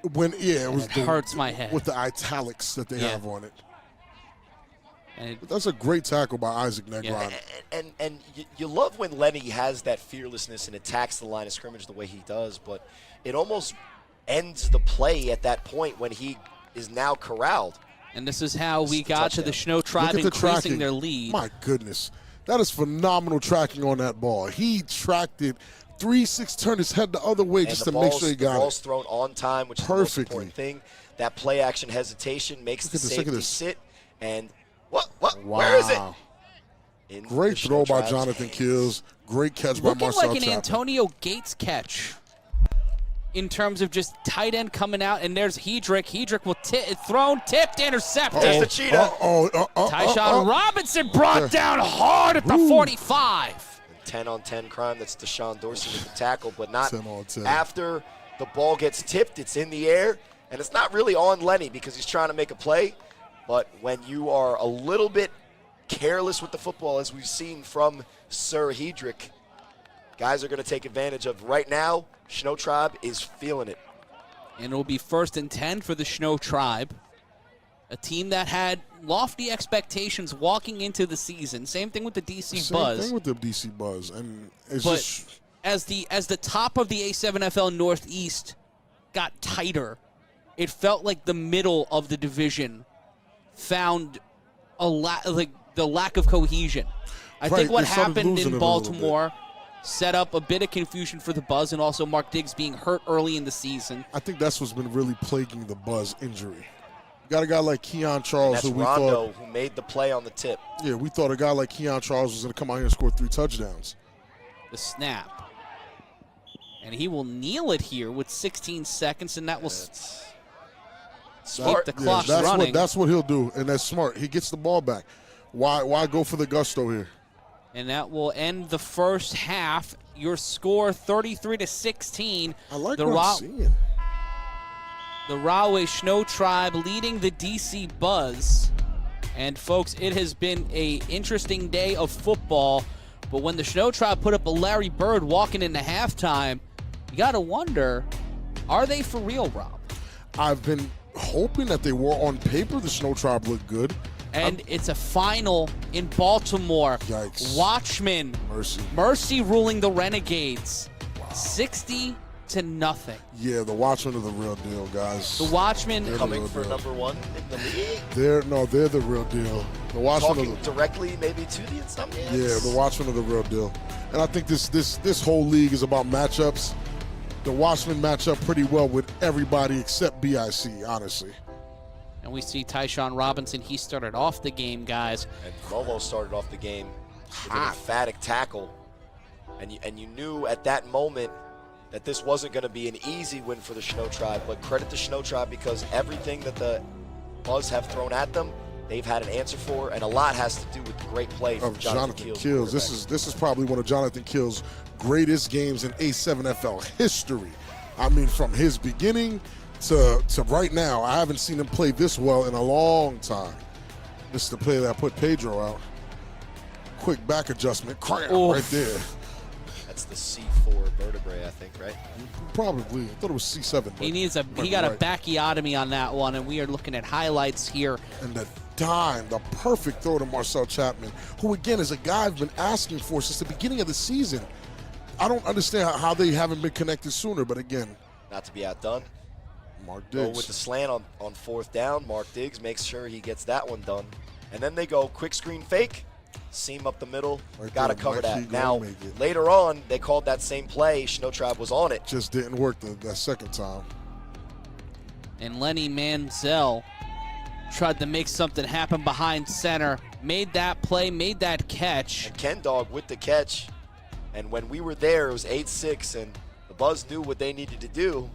It was It hurts my head. with the italics that they Yeah. have on it. And But that's a great tackle by Isaac Negron. And you love when Lenny has that fearlessness and attacks the line of scrimmage the way he does, but it almost ends the play at that point when he is now corralled. And this is how we It's a got to the touchdown. Shnow Tribe Look at the increasing tracking. their lead. My goodness. That is phenomenal tracking on that ball. He tracked it 3-6, turned his head the other way And just the to make ball's, sure he the got ball's it. thrown on time, which is the most Perfectly. important thing. That play action hesitation makes Look the at this, look at safety this. sit. And where is it? In Great the throw Shnow by Tribe's Jonathan hands. Kills. Great catch by Looking Marcel like an Chapman. Antonio Gates catch in terms of just tight end coming out. And there's Hedrick. Hedrick will thrown, tipped, intercepted. There's the cheetah. Tyshawn Robinson brought down hard at the 45. 10-on-10 crime. That's Deshaun Dorsey with the tackle, but not 10-on-10. after the ball gets tipped. It's in the air, and it's not really on Lenny because he's trying to make a play. But when you are a little bit careless with the football, as we've seen from Sir Hedrick, guys are going to take advantage of. Right now, Shnow Tribe is feeling it. And it'll be 1st and 10 for the Shnow Tribe. A team that had lofty expectations walking into the season. Same thing with the DC Buzz. Same thing with the DC Buzz. And it's But just as the top of the A7FL Northeast got tighter, it felt like the middle of the division found the lack of cohesion. I Right, think what they started happened losing in it a little bit. Baltimore set up a bit of confusion for the Buzz, and also Mark Diggs being hurt early in the season. I think that's what's been really plaguing the Buzz injury. You got a guy like Keon Charles That's who we Rondo thought who made the play on the tip. we thought a guy like Keon Charles was going to come out here and score 3 touchdowns. The snap. And he will kneel it here with 16 seconds, and that will keep the clock running. That's what he'll do, and that's smart. He gets the ball back. Why go for the gusto here? And that will end the first half. Your score 33-16. I like the what I'm seeing. The Rahway Shnow Tribe leading the DC Buzz. And folks, it has been an interesting day of football. But when the Shnow Tribe put up a Larry Bird walking into halftime, you got to wonder, are they for real, Rob? I've been hoping that they were. On paper, the Shnow Tribe looked good. And it's a final in Baltimore. Yikes. Watchmen. Mercy. Ruling the Renegades. 60-0. Yeah, the Watchmen are the real deal, guys. The Watchmen They're the Coming real for deal. number 1 in the league. They're the real deal. The Watchmen Talking are the, directly maybe to the Insomniacs. yeah, the Watchmen are the real deal. And I think this whole league is about matchups. The Watchmen match up pretty well with everybody except BIC, honestly. And we see Tyshawn Robinson. He started off the game, guys. And Momo started off the game with an emphatic tackle. And you knew at that moment that this wasn't going to be an easy win for the Shnow Tribe. But credit to Shnow Tribe, because everything that the Buzz have thrown at them, they've had an answer for, and a lot has to do with the great play from Jonathan Keels. This is probably one of Jonathan Keels' greatest games in A7FL history. I mean, from his beginning to right now, I haven't seen him play this well in a long time. This is the play that put Pedro out. Quick back adjustment, right there. That's the C4 vertebrae, I think, right? Probably. I thought it was C7. He got a bacchiotomy on that one, and we are looking at highlights here. And the dime, the perfect throw to Marcel Chapman, who again is a guy I've been asking for since the beginning of the season. I don't understand how they haven't been connected sooner, but again. Not to be outdone. Mark Diggs. Go with the slant on fourth down. Mark Diggs makes sure he gets that one done. And then they go quick screen fake. Seam up the middle, got to cover that. Now, later on, they called that same play. Shnow Tribe was on it. Just didn't work that second time. And Lenny Manzel tried to make something happen behind center, made that play, made that catch. And Ken Dog with the catch. And when we were there, it was 8-6, and the Buzz knew what they needed to do.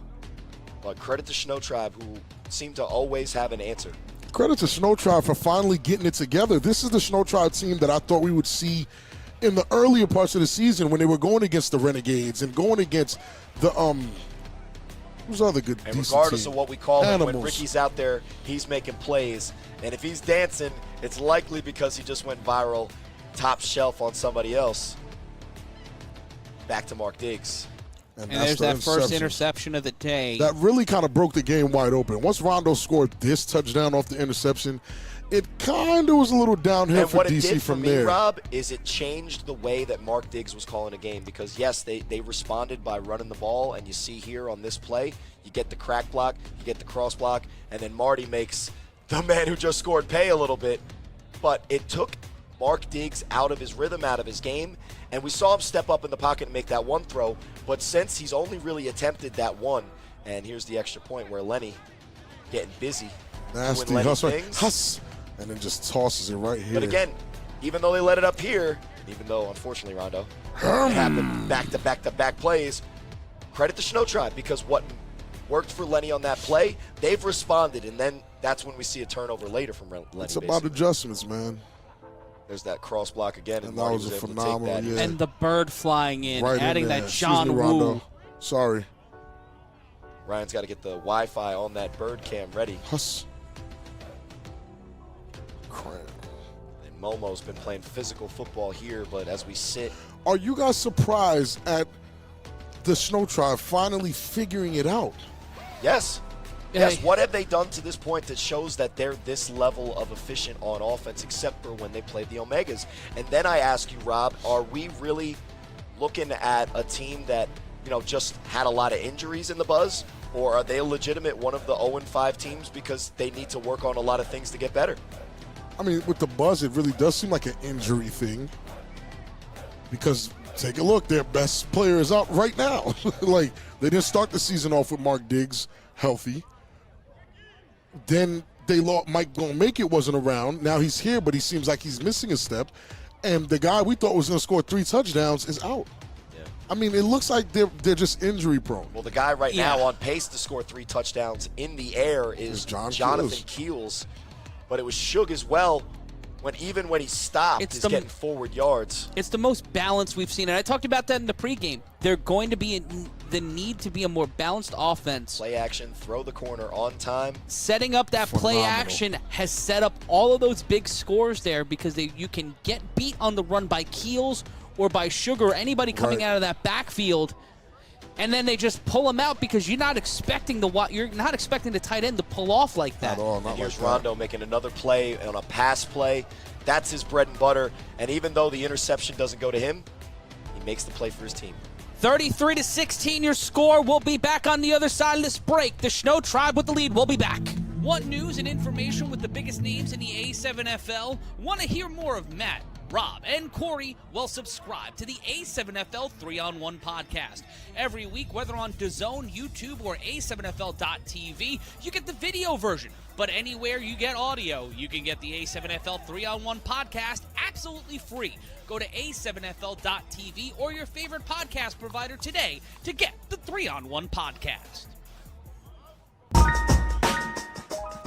But credit to Shnow Tribe, who seemed to always have an answer. Credit to Shnow Tribe for finally getting it together. This is the Shnow Tribe team that I thought we would see in the earlier parts of the season when they were going against the Renegades and going against the who's other good. And regardless team? of what we call him, when Animals. Ricky's out there, he's making plays. And if he's dancing, it's likely because he just went viral, top shelf on somebody else. Back to Mark Diggs. And there's that first interception of the day. That really kind of broke the game wide open. Once Rondo scored this touchdown off the interception, it kind of was a little downhill for DC from there. And what it did for me, Rob, is it changed the way that Mark Diggs was calling a game. Because, yes, they responded by running the ball. And you see here on this play, you get the crack block, you get the cross block, and then Marty makes the man who just scored pay a little bit. But it took Mark Diggs out of his rhythm, out of his game. And we saw him step up in the pocket and make that one throw. But since he's only really attempted that one, and here's the extra point where Lenny getting busy. Nasty hustle, and then just tosses it right here. But again, even though they let it up here, even though, unfortunately, Rondo, it happened back-to-back plays, credit to Shnow Tribe, because what worked for Lenny on that play, they've responded, and then that's when we see a turnover later from Lenny. It's about adjustments, man. There's that cross block again, and that was a phenomenal, yeah. And the bird flying in, right adding in that John Woo. Sorry. Ryan's got to get the Wi-Fi on that bird cam ready. And Momo's been playing physical football here, but as we sit. Are you guys surprised at the Shnow Tribe finally figuring it out? Yes. Yes, what have they done to this point that shows that they're this level of efficient on offense, except for when they played the Omegas? And then I ask you, Rob, are we really looking at a team that, just had a lot of injuries in the Buzz? Or are they a legitimate one of the 0-5 teams because they need to work on a lot of things to get better? I mean, with the Buzz, it really does seem like an injury thing. Because take a look, their best player is out right now. Like, they didn't start the season off with Mark Diggs healthy. Then they lost. Mike Gonna Make It wasn't around. Now he's here, but he seems like he's missing a step. And the guy we thought was going to score 3 touchdowns is out. Yeah. I mean, it looks like they're just injury prone. Well, the guy right now on pace to score 3 touchdowns in the air is Jonathan Keels. But it was Suge as well. Even when he stopped, he's getting forward yards. It's the most balanced we've seen. And I talked about that in the pregame. They're going to be the need to be a more balanced offense. Play action, throw the corner on time. Setting up that play action has set up all of those big scores there because you can get beat on the run by Keels or by Sugar or anybody coming out of that backfield. And then they just pull them out because you're not expecting the tight end to pull off like that. And here's Rondo making another play on a pass play. That's his bread and butter. And even though the interception doesn't go to him, he makes the play for his team. 33-16 your score. We'll be back on the other side of this break. The Shnow Tribe with the lead. We'll be back. Want news and information with the biggest names in the A7FL? Want to hear more of Matt, Rob, and Corey? Well, subscribe to the A7FL 3-on-1 podcast. Every week, whether on DAZN, YouTube, or A7FL.TV, you get the video version but anywhere you get audio, you can get the A7FL 3-on-1 podcast absolutely free. Go to a7fl.tv or your favorite podcast provider today to get the 3-on-1 podcast.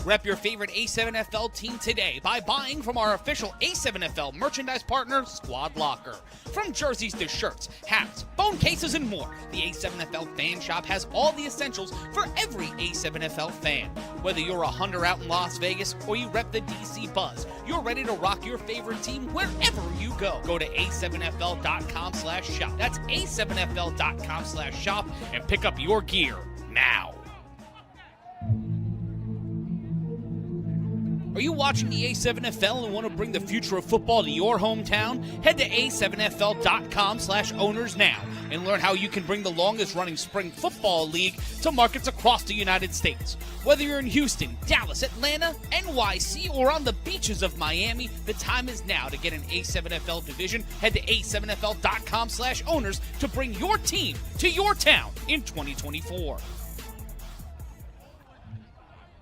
Rep your favorite A7FL team today by buying from our official A7FL merchandise partner, Squad Locker. From jerseys to shirts, hats, phone cases, and more, the A7FL Fan Shop has all the essentials for every A7FL fan. Whether you're a hunter out in Las Vegas or you rep the DC Buzz, you're ready to rock your favorite team wherever you go. Go to a7fl.com/shop. That's a7fl.com/shop and pick up your gear now. Are you watching the A7FL and want to bring the future of football to your hometown? Head to a7fl.com/owners now and learn how you can bring the longest-running spring football league to markets across the United States. Whether you're in Houston, Dallas, Atlanta, NYC, or on the beaches of Miami, the time is now to get an A7FL division. Head to a7fl.com/owners to bring your team to your town in 2024.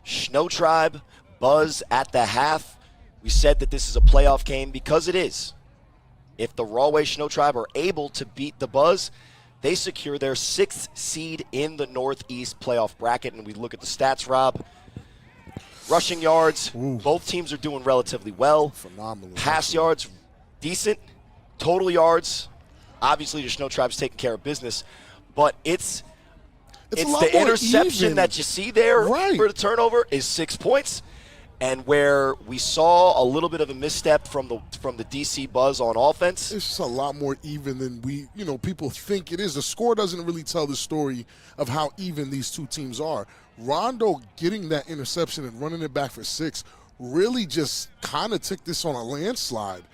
Shnow Tribe, Buzz at the half. We said that this is a playoff game because it is. If the Rahway Shnow Tribe are able to beat the Buzz, they secure their 6th seed in the Northeast playoff bracket. And we look at the stats, Rob. Rushing yards, both teams are doing relatively well. Phenomenal. Pass yards, decent. Total yards, obviously the Shnow Tribe's taking care of business. But it's the interception that you see there for the turnover is 6 points. And where we saw a little bit of a misstep from the DC Buzz on offense. It's just a lot more even than people think it is. The score doesn't really tell the story of how even these two teams are. Rondo getting that interception and running it back for 6 really just kind of took this on a landslide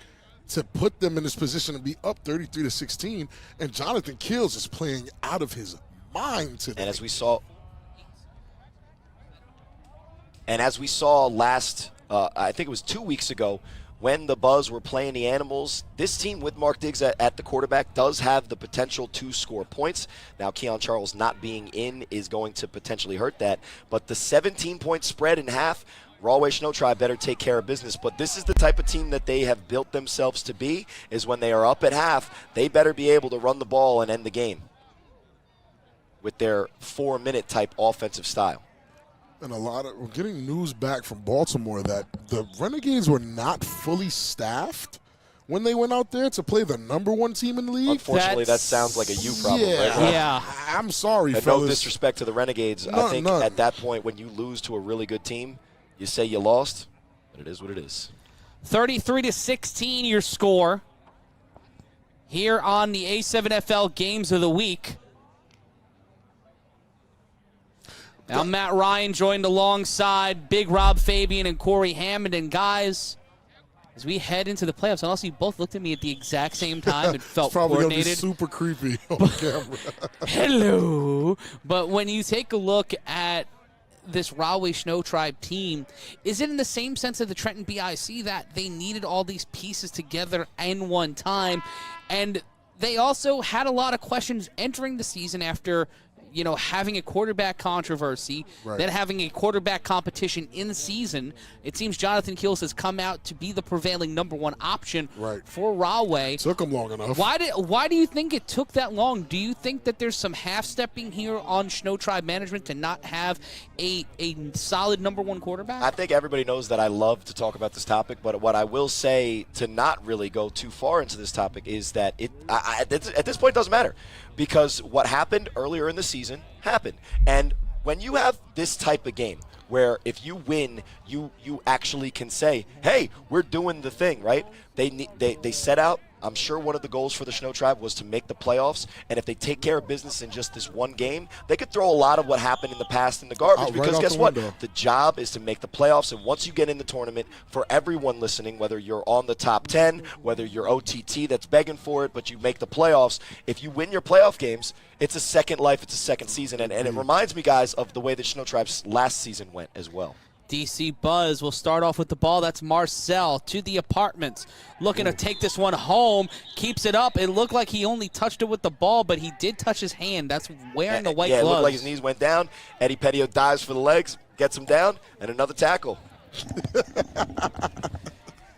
to put them in this position to be up 33-16. And Jonathan Kills is playing out of his mind today. And as we saw last, I think it was 2 weeks ago, when the Buzz were playing the Animals, this team with Mark Diggs at the quarterback does have the potential to score points. Now, Keon Charles not being in is going to potentially hurt that. But the 17-point spread in half, Rahway Shnow Tribe better take care of business. But this is the type of team that they have built themselves to be, is when they are up at half, they better be able to run the ball and end the game with their 4-minute type offensive style. And we're getting news back from Baltimore that the Renegades were not fully staffed when they went out there to play the #1 team in the league. Unfortunately, that sounds like a you problem, right? Yeah. I'm sorry, and fellas. no disrespect to the Renegades. I think at that point, when you lose to a really good team, you say you lost, but it is what it is. 33-16 your score here on the A7FL Games of the Week. Now, Matt Ryan joined alongside Big Rob Fabian and Corey Hammond. And, guys, as we head into the playoffs, unless you both looked at me at the exact same time, it felt probably coordinated. Probably super creepy on camera. Hello. But when you take a look at this Rahway Shnow Tribe team, is it in the same sense of the Trenton BIC that they needed all these pieces together in one time? And they also had a lot of questions entering the season after – having a quarterback controversy, then having a quarterback competition in season. It seems Jonathan Kills has come out to be the prevailing #1 option for Rahway. Took him long enough. Why do you think it took that long? Do you think that there's some half-stepping here on Shnow Tribe management to not have a solid #1 quarterback? I think everybody knows that I love to talk about this topic, but what I will say to not really go too far into this topic is that at this point it doesn't matter. Because what happened earlier in the season happened. And when you have this type of game where if you win, you actually can say, hey, we're doing the thing, right? They set out, I'm sure one of the goals for the Shnow Tribe was to make the playoffs. And if they take care of business in just this one game, they could throw a lot of what happened in the past in the garbage. Because guess what? The job is to make the playoffs. And once you get in the tournament, for everyone listening, whether you're on the top 10, whether you're OTT that's begging for it, but you make the playoffs, if you win your playoff games, it's a second life, it's a second season. And it reminds me, guys, of the way the Shnow Tribe's last season went as well. DC Buzz will start off with the ball. That's Marcel to the apartments. Looking to take this one home. Keeps it up. It looked like he only touched it with the ball, but he did touch his hand. That's wearing the white gloves. It looked like his knees went down. Eddie Petio dives for the legs. gets him down, and another tackle.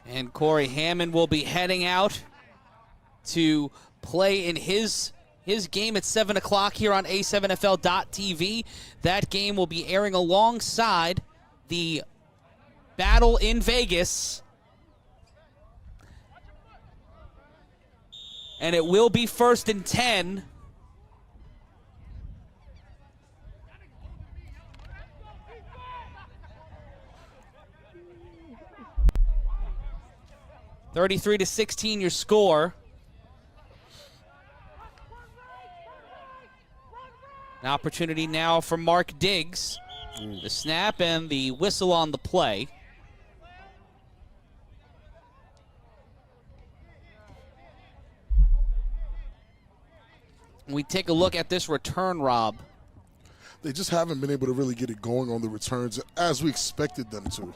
And Corey Hammond will be heading out to play in his game at 7 o'clock here on A7FL.TV. That game will be airing alongside the battle in Vegas. And it will be 1st and 10. (33-16) your score. An opportunity now for Mark Diggs. The snap and the whistle on the play. We take a look at this return, Rob. They just haven't been able to really get it going on the returns as we expected them to.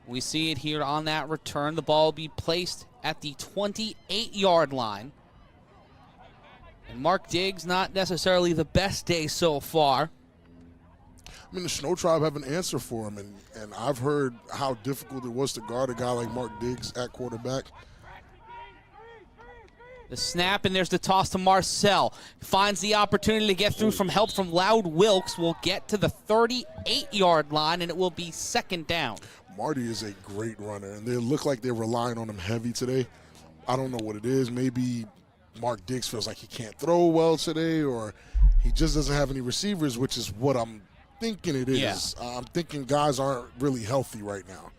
We see it here on that return. The ball will be placed at the 28-yard line. And Mark Diggs, not necessarily the best day so far. I mean, the Shnow Tribe have an answer for him, and I've heard how difficult it was to guard a guy like Mark Diggs at quarterback. The snap, and there's the toss to Marcel. Finds the opportunity to get through from help from Loud Wilkes. Will get to the 38-yard line, and it will be 2nd down. Marty is a great runner, and they look like they're relying on him heavy today. I don't know what it is. Maybe Mark Diggs feels like he can't throw well today, or he just doesn't have any receivers, which is what I'm thinking it is. Yeah. I'm thinking guys aren't really healthy right now.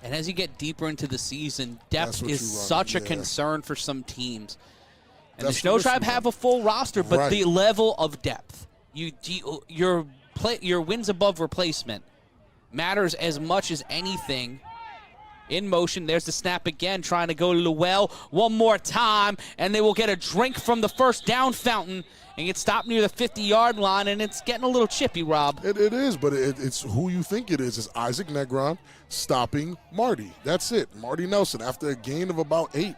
And as you get deeper into the season, depth what is you run, such a yeah. concern for some teams. And That's the Shnow what Tribe you have run. a full roster, but Right. the level of depth, your wins above replacement matters as much as anything. In motion, there's the snap again, trying to go to the well one more time, and they will get a drink from the first down fountain and get stopped near the 50-yard line, and it's getting a little chippy, Rob. It is, but it's who you think it is. It's Isaac Negron stopping Marty. That's it. Marty Nelson, after a gain of about 8,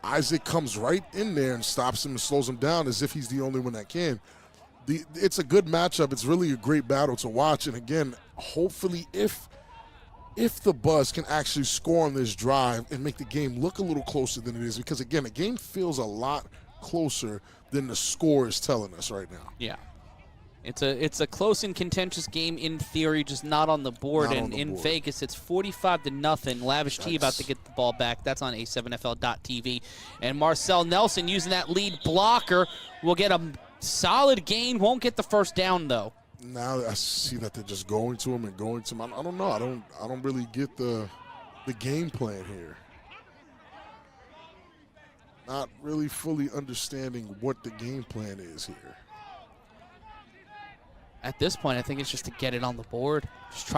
Isaac comes right in there and stops him and slows him down as if he's the only one that can. It's a good matchup. It's really a great battle to watch. And again, hopefully if the Buzz can actually score on this drive and make the game look a little closer than it is, because again, the game feels a lot closer than the score is telling us right now. Yeah. It's a close and contentious game in theory, just not on the board. Not And on the in board. Vegas, it's 45-0. Lavish T about to get the ball back. That's on A7FL.TV. And Marcel Nelson using that lead blocker will get a solid gain. Won't get the first down though. Now I see that they're just going to him and going to him. I don't know. I don't really get the game plan here. Not really fully understanding what the game plan is here. At this point, I think it's just to get it on the board. Just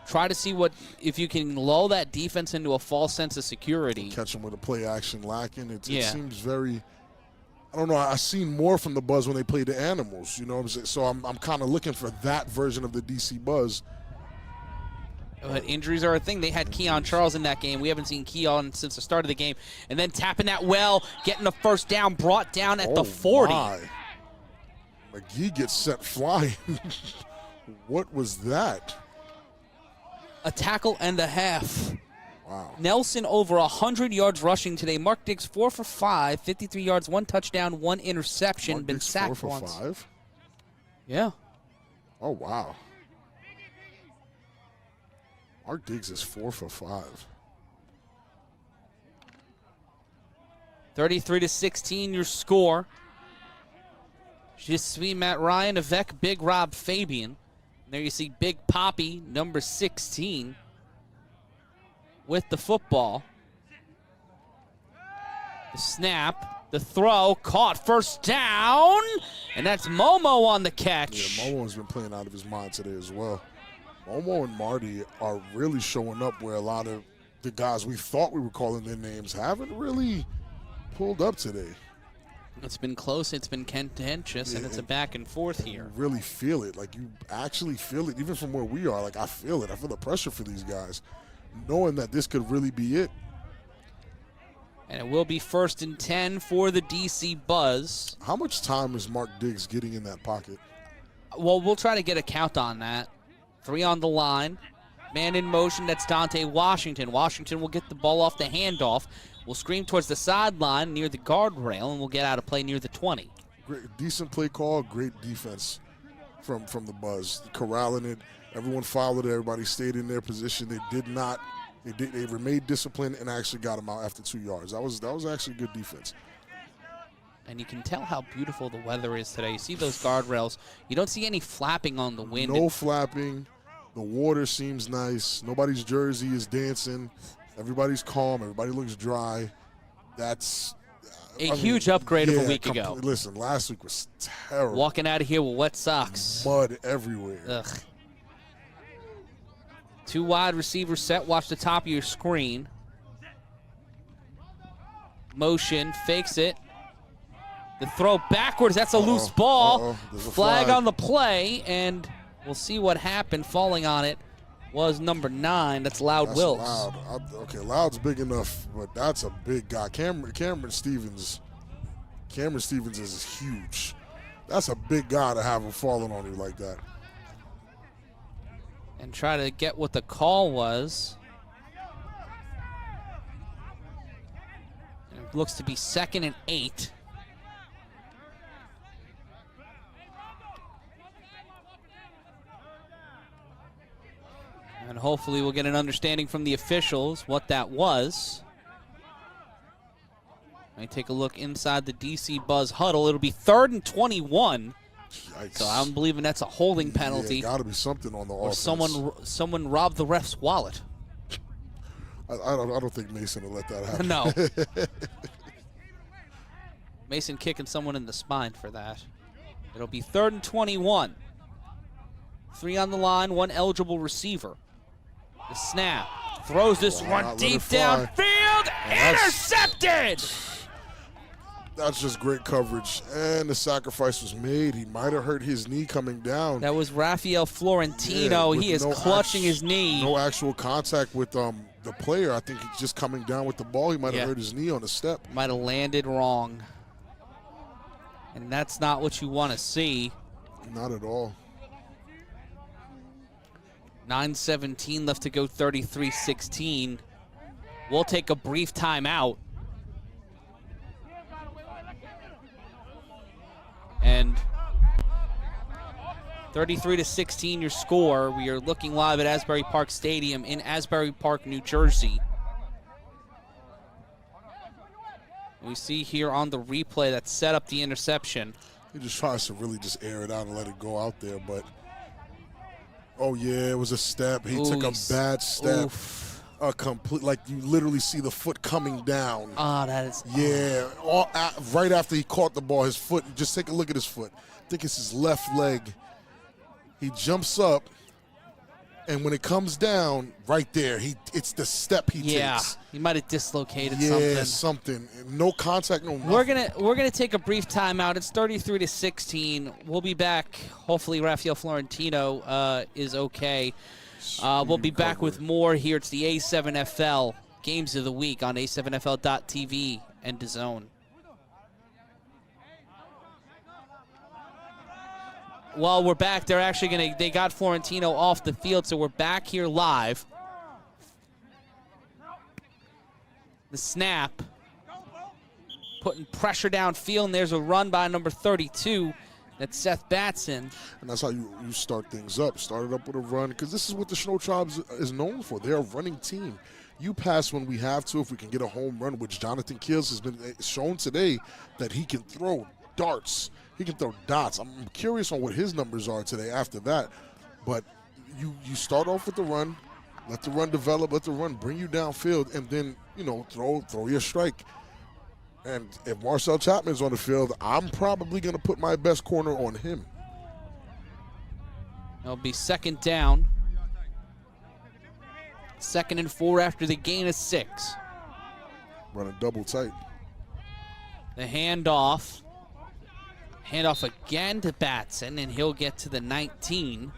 try to see if you can lull that defense into a false sense of security. Catch him with a play action lacking. It Yeah. seems very. I don't know. I've seen more from the Buzz when they play the Animals. You know what I'm saying? So I'm kind of looking for that version of the DC Buzz. But injuries are a thing. They had Keon Charles in that game. We haven't seen Keon since the start of the game. And then tapping that well, getting the first down, brought down at the 40. My. McGee gets set flying. What was that? A tackle and a half. Wow. Nelson over 100 yards rushing today. Mark Diggs 4 for 5, 53 yards, 1 touchdown, 1 interception. Mark Been Diggs sacked 4 for once. 5? Yeah. Oh, wow. Mark Diggs is 4 for 5. 33-16 your score. Je suis Matt Ryan, avec Big Rob Fabian. There you see Big Poppy, number 16, with the football. The snap, the throw, caught, first down, and that's Momo on the catch. Yeah, Momo's been playing out of his mind today as well. Momo and Marty are really showing up where a lot of the guys we thought we were calling their names haven't really pulled up today. It's been close, it's been contentious, and it's a back and forth here. You really feel it. Like, you actually feel it, even from where we are. Like, I feel it. I feel the pressure for these guys, knowing that this could really be it. And it will be 1st and 10 for the DC Buzz. How much time is Mark Diggs getting in that pocket? Well, we'll try to get a count on that. 3 on the line. Man in motion, that's Dante Washington. Washington will get the ball off the handoff. We'll scream towards the sideline near the guardrail, and we'll get out of play near the 20. Great, decent play call, great defense from the Buzz. Corralling it. Everyone followed it. Everybody stayed in their position. They did not. They remained disciplined and actually got him out after 2 yards. That was actually good defense. And you can tell how beautiful the weather is today. You see those guardrails. You don't see any flapping on the wind. No flapping. The water seems nice. Nobody's jersey is dancing. Everybody's calm. Everybody looks dry. That's a huge upgrade of a week ago. Listen, last week was terrible. Walking out of here with wet socks. Mud everywhere. Ugh. 2 wide receivers set. Watch the top of your screen. Motion, fakes it. The throw backwards. That's a loose ball. Flag on the play, and we'll see what happened. Falling on it was number 9. That's Loud Wills. Loud. Okay, Loud's big enough, but that's a big guy. Cameron Stevens is huge. That's a big guy to have him falling on you like that. And try to get what the call was. And it looks to be 2nd and 8. And hopefully we'll get an understanding from the officials what that was. Let me take a look inside the DC Buzz huddle. It'll be 3rd and 21. Yikes. So I'm believing that's a holding penalty. Yeah, got to be something on the or offense. someone robbed the ref's wallet. I don't think Mason will let that happen. No. Mason kicking someone in the spine for that. It'll be 3rd and 21. 3 on the line, 1 eligible receiver. The snap. Throws this one deep downfield. Intercepted! That's just great coverage. And the sacrifice was made. He might have hurt his knee coming down. That was Raphael Florentino. Yeah, he is clutching his knee. No actual contact with the player. I think he's just coming down with the ball. He might have hurt his knee on the step. Might have landed wrong. And that's not what you want to see. Not at all. 9:17 left to go, 33-16. We'll take a brief timeout. And 33-16 your score. We are looking live at Asbury Park Stadium in Asbury Park, New Jersey. We see here on the replay that set up the interception. He just tries to really just air it out and let it go out there, but oh yeah, it was a step. He took a bad step. Oof. A complete, like you literally see the foot coming down. Oh, that is. Yeah, right after he caught the ball, his foot, just take a look at his foot. I think it's his left leg. He jumps up, and when it comes down, right there, it's the step he takes. Yeah, he might have dislocated something. No contact, no nothing. We're gonna take a brief timeout. It's 33-16. We'll be back. Hopefully, Raphael Florentino is okay. We'll be back with more here. It's the A7FL Games of the Week on A7FL.TV and DAZN. Well, we're back. They're actually they got Florentino off the field, so we're back here live. The snap, putting pressure downfield, and there's a run by number 32. That's Seth Batson. And that's how you start things up. Start it up with a run, because this is what the Shnow Tribe is known for. They're a running team. You pass when we have to. If we can get a home run, which Jonathan Keels has been shown today that he can throw darts. He can throw dots. I'm curious on what his numbers are today after that. But you start off with the run, let the run develop, let the run bring you downfield, and then, throw your strike. And if Marcel Chapman's on the field, I'm probably going to put my best corner on him. It'll be 2nd down. 2nd and 4 after the gain of 6. Running double tight. The handoff. Handoff again to Batson, and he'll get to the 19.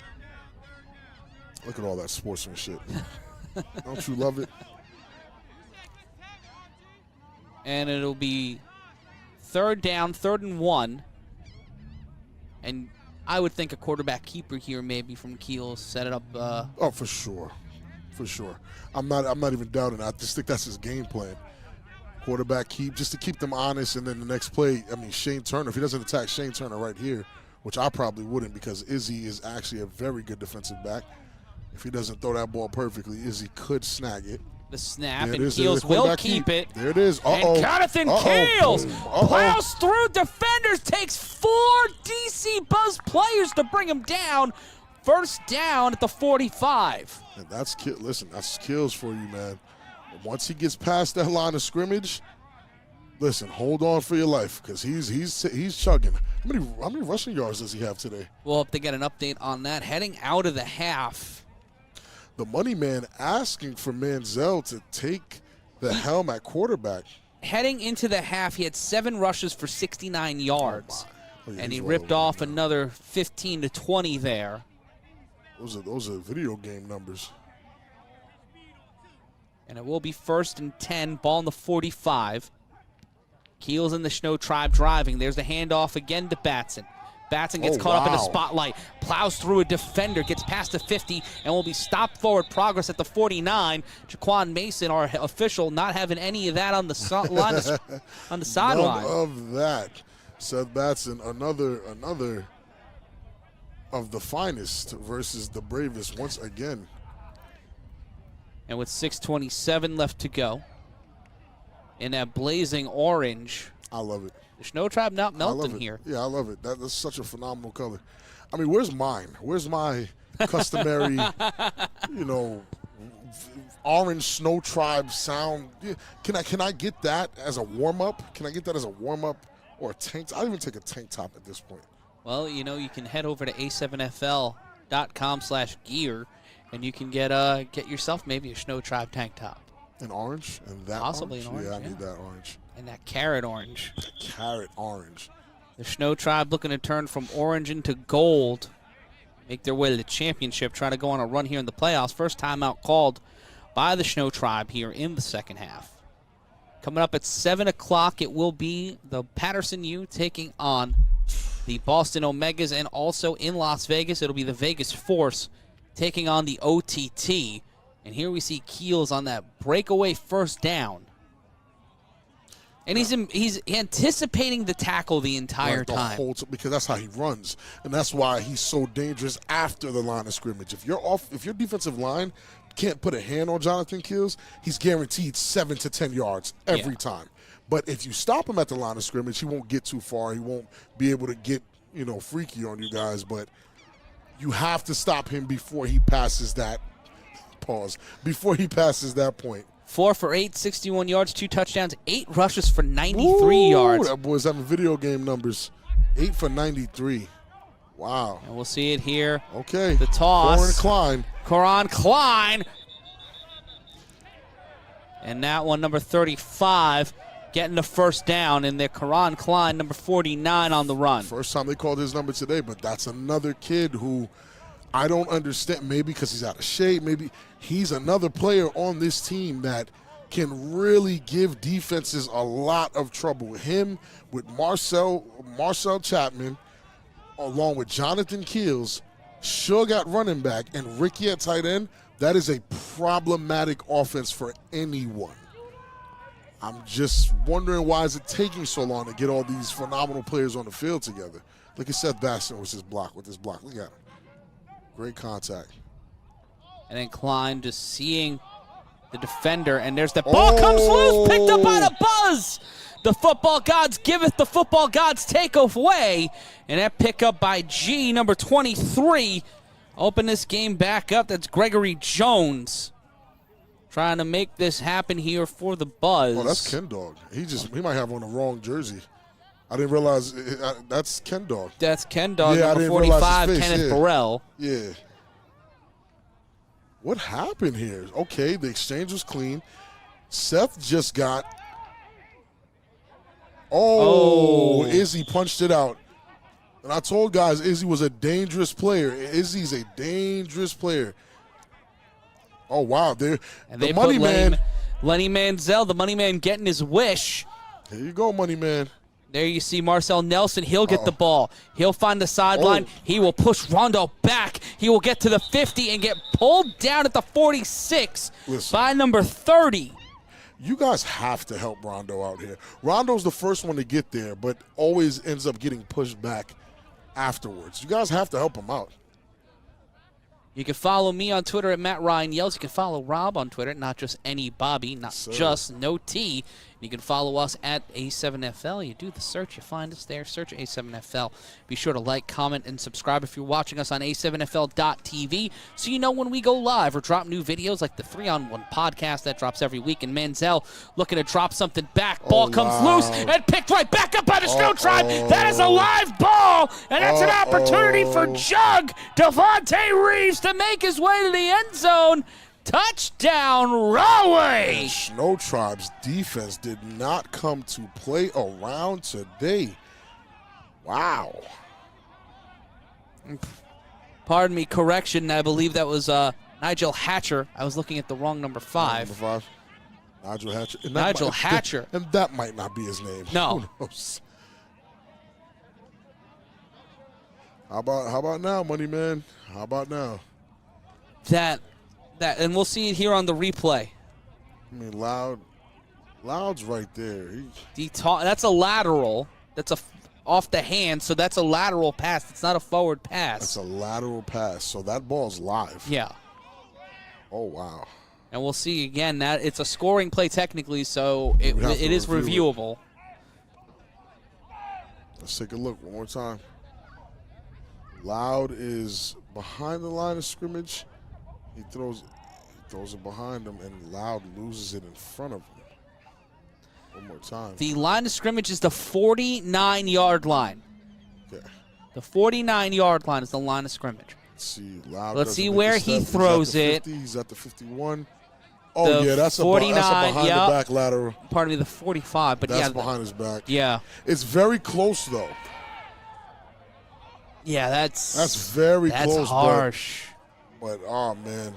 Look at all that sportsmanship. Don't you love it? And it'll be third down, 3rd and 1. And I would think a quarterback keeper here maybe from Keels set it up. Oh, for sure. For sure. I'm not even doubting it. I just think that's his game plan. Quarterback keep, just to keep them honest, and then the next play, I mean, Shane Turner, if he doesn't attack Shane Turner right here, which I probably wouldn't because Izzy is actually a very good defensive back. If he doesn't throw that ball perfectly, Izzy could snag it. The snap, and Keels will keep it. There it is. Uh-oh. And Jonathan Keels plows through defenders, takes 4 DC Buzz players to bring him down. First down at the 45. And that's Keels for you, man. Once he gets past that line of scrimmage, listen, hold on for your life because he's chugging. How many rushing yards does he have today? We'll have to get an update on that. Heading out of the half. The money man asking for Manzel to take the helm at quarterback. Heading into the half, he had 7 rushes for 69 yards. And he ripped off another 15 to 20 there. Those are video game numbers. And it will be 1st and 10, ball on the 45. Keels and the Shnow Tribe driving. There's the handoff again to Batson. Batson gets caught up in the spotlight, plows through a defender, gets past the 50, and will be stopped forward progress at the 49. Jaquan Mason, our official, not having any of that on the sideline. None of that. Seth Batson, another of the finest versus the bravest once again. And with 6:27 left to go, in that blazing orange, I love it. the Shnow Tribe not melting here. Yeah, I love it. That's such a phenomenal color. I mean, where's mine? Where's my customary, orange Shnow Tribe sound? Can I get that as a warm up? Can I get that as a warm up or a tank? I'll even take a tank top at this point. Well, you can head over to A7FL.com/gear, and you can get yourself maybe a Shnow Tribe tank top. An orange and that possibly orange? an orange. Yeah, I need that orange. And that carrot orange. Carrot orange. The Shnow Tribe looking to turn from orange into gold, make their way to the championship, try to go on a run here in the playoffs. First timeout called by the Shnow Tribe here in the second half. Coming up at 7 o'clock, it will be the Patterson U taking on the Boston Omegas, and also in Las Vegas, it'll be the Vegas Force taking on the OTT. And here we see Keels on that breakaway first down. And he's anticipating the tackle the entire time. Because that's how he runs. And that's why he's so dangerous after the line of scrimmage. If your defensive line can't put a hand on Jonathan Keels, he's guaranteed 7 to 10 yards every time. But if you stop him at the line of scrimmage, he won't get too far. He won't be able to get, freaky on you guys. But you have to stop him before he passes that before he passes that point. 4 for 8, 61 yards, 2 touchdowns, 8 rushes for 93 yards. That boy's having video game numbers. 8 for 93. Wow. And we'll see it here. Okay. The toss. Coran Klein. And that one, number 35, getting the first down. And the Coran Klein, number 49, on the run. First time they called his number today, but that's another kid who I don't understand. Maybe because he's out of shape. Maybe he's another player on this team that can really give defenses a lot of trouble. Him with Marcel Chapman, along with Jonathan Keels, Suge at running back, and Ricky at tight end. That is a problematic offense for anyone. I'm just wondering why is it taking so long to get all these phenomenal players on the field together. Look at Seth Basson with this block. Look at him. Great contact. And then Klein just seeing the defender, and there's the ball comes loose, picked up by the Buzz. The football gods giveth, the football gods take away. And that pickup by G, number 23. Open this game back up. That's Gregory Jones trying to make this happen here for the Buzz. Oh, that's Ken Dog. He might have on the wrong jersey. I didn't realize that's Ken Dog. That's Ken Dog, yeah, number 45, Kenneth Burrell. Yeah. What happened here? Okay, the exchange was clean. Seth just got... Izzy punched it out. And I told guys Izzy was a dangerous player. Izzy's a dangerous player. Oh, wow. And the money man, Lenny Manzel, the money man getting his wish. There you go, money man. There you see Marcel Nelson. He'll get the ball. He'll find the sideline. He will push Rondo back. He will get to the 50 and get pulled down at the 46 by number 30. You guys have to help Rondo out here. Rondo's the first one to get there, but always ends up getting pushed back afterwards. You guys have to help him out. You can follow me on Twitter at Matt Ryan Yells. You can follow Rob on Twitter, not just any Bobby, not just no T. You can follow us at A7FL. You do the search, you find us there. Search A7FL. Be sure to like, comment, and subscribe if you're watching us on A7FL.tv so you know when we go live or drop new videos like the 3-on-1 podcast that drops every week. And Manzel looking to drop something back. Ball comes loose and picked right back up by the Shnow Tribe. That is a live ball, and that's an opportunity for Jug Devontae Reeves to make his way to the end zone. Touchdown, Rahway! Shnow Tribe's defense did not come to play around today. Wow. Pardon me, correction. I believe that was Nigel Hatcher. I was looking at the wrong number 5. Number 5. Nigel Hatcher. Nigel Hatcher. And that might not be his name. No. Who knows? How about now, money man? How about now? And we'll see it here on the replay. I mean, Loud's right there. That's a lateral. That's off the hand, so that's a lateral pass. It's not a forward pass. That's a lateral pass, so that ball's live. Yeah. Oh, wow. And we'll see again that it's a scoring play technically, so it is reviewable. Let's take a look one more time. Loud is behind the line of scrimmage. He throws it behind him, and Loud loses it in front of him. One more time. The line of scrimmage is the 49-yard line. Okay. The 49-yard line is the line of scrimmage. Let's see. Loud. Let's see where he throws it. He's at the 51. Oh, yeah, that's 49, that's a behind the back lateral. Pardon me, the 45. But that's behind his back. Yeah. It's very close, though. Yeah, that's very close. That's harsh. But oh, man.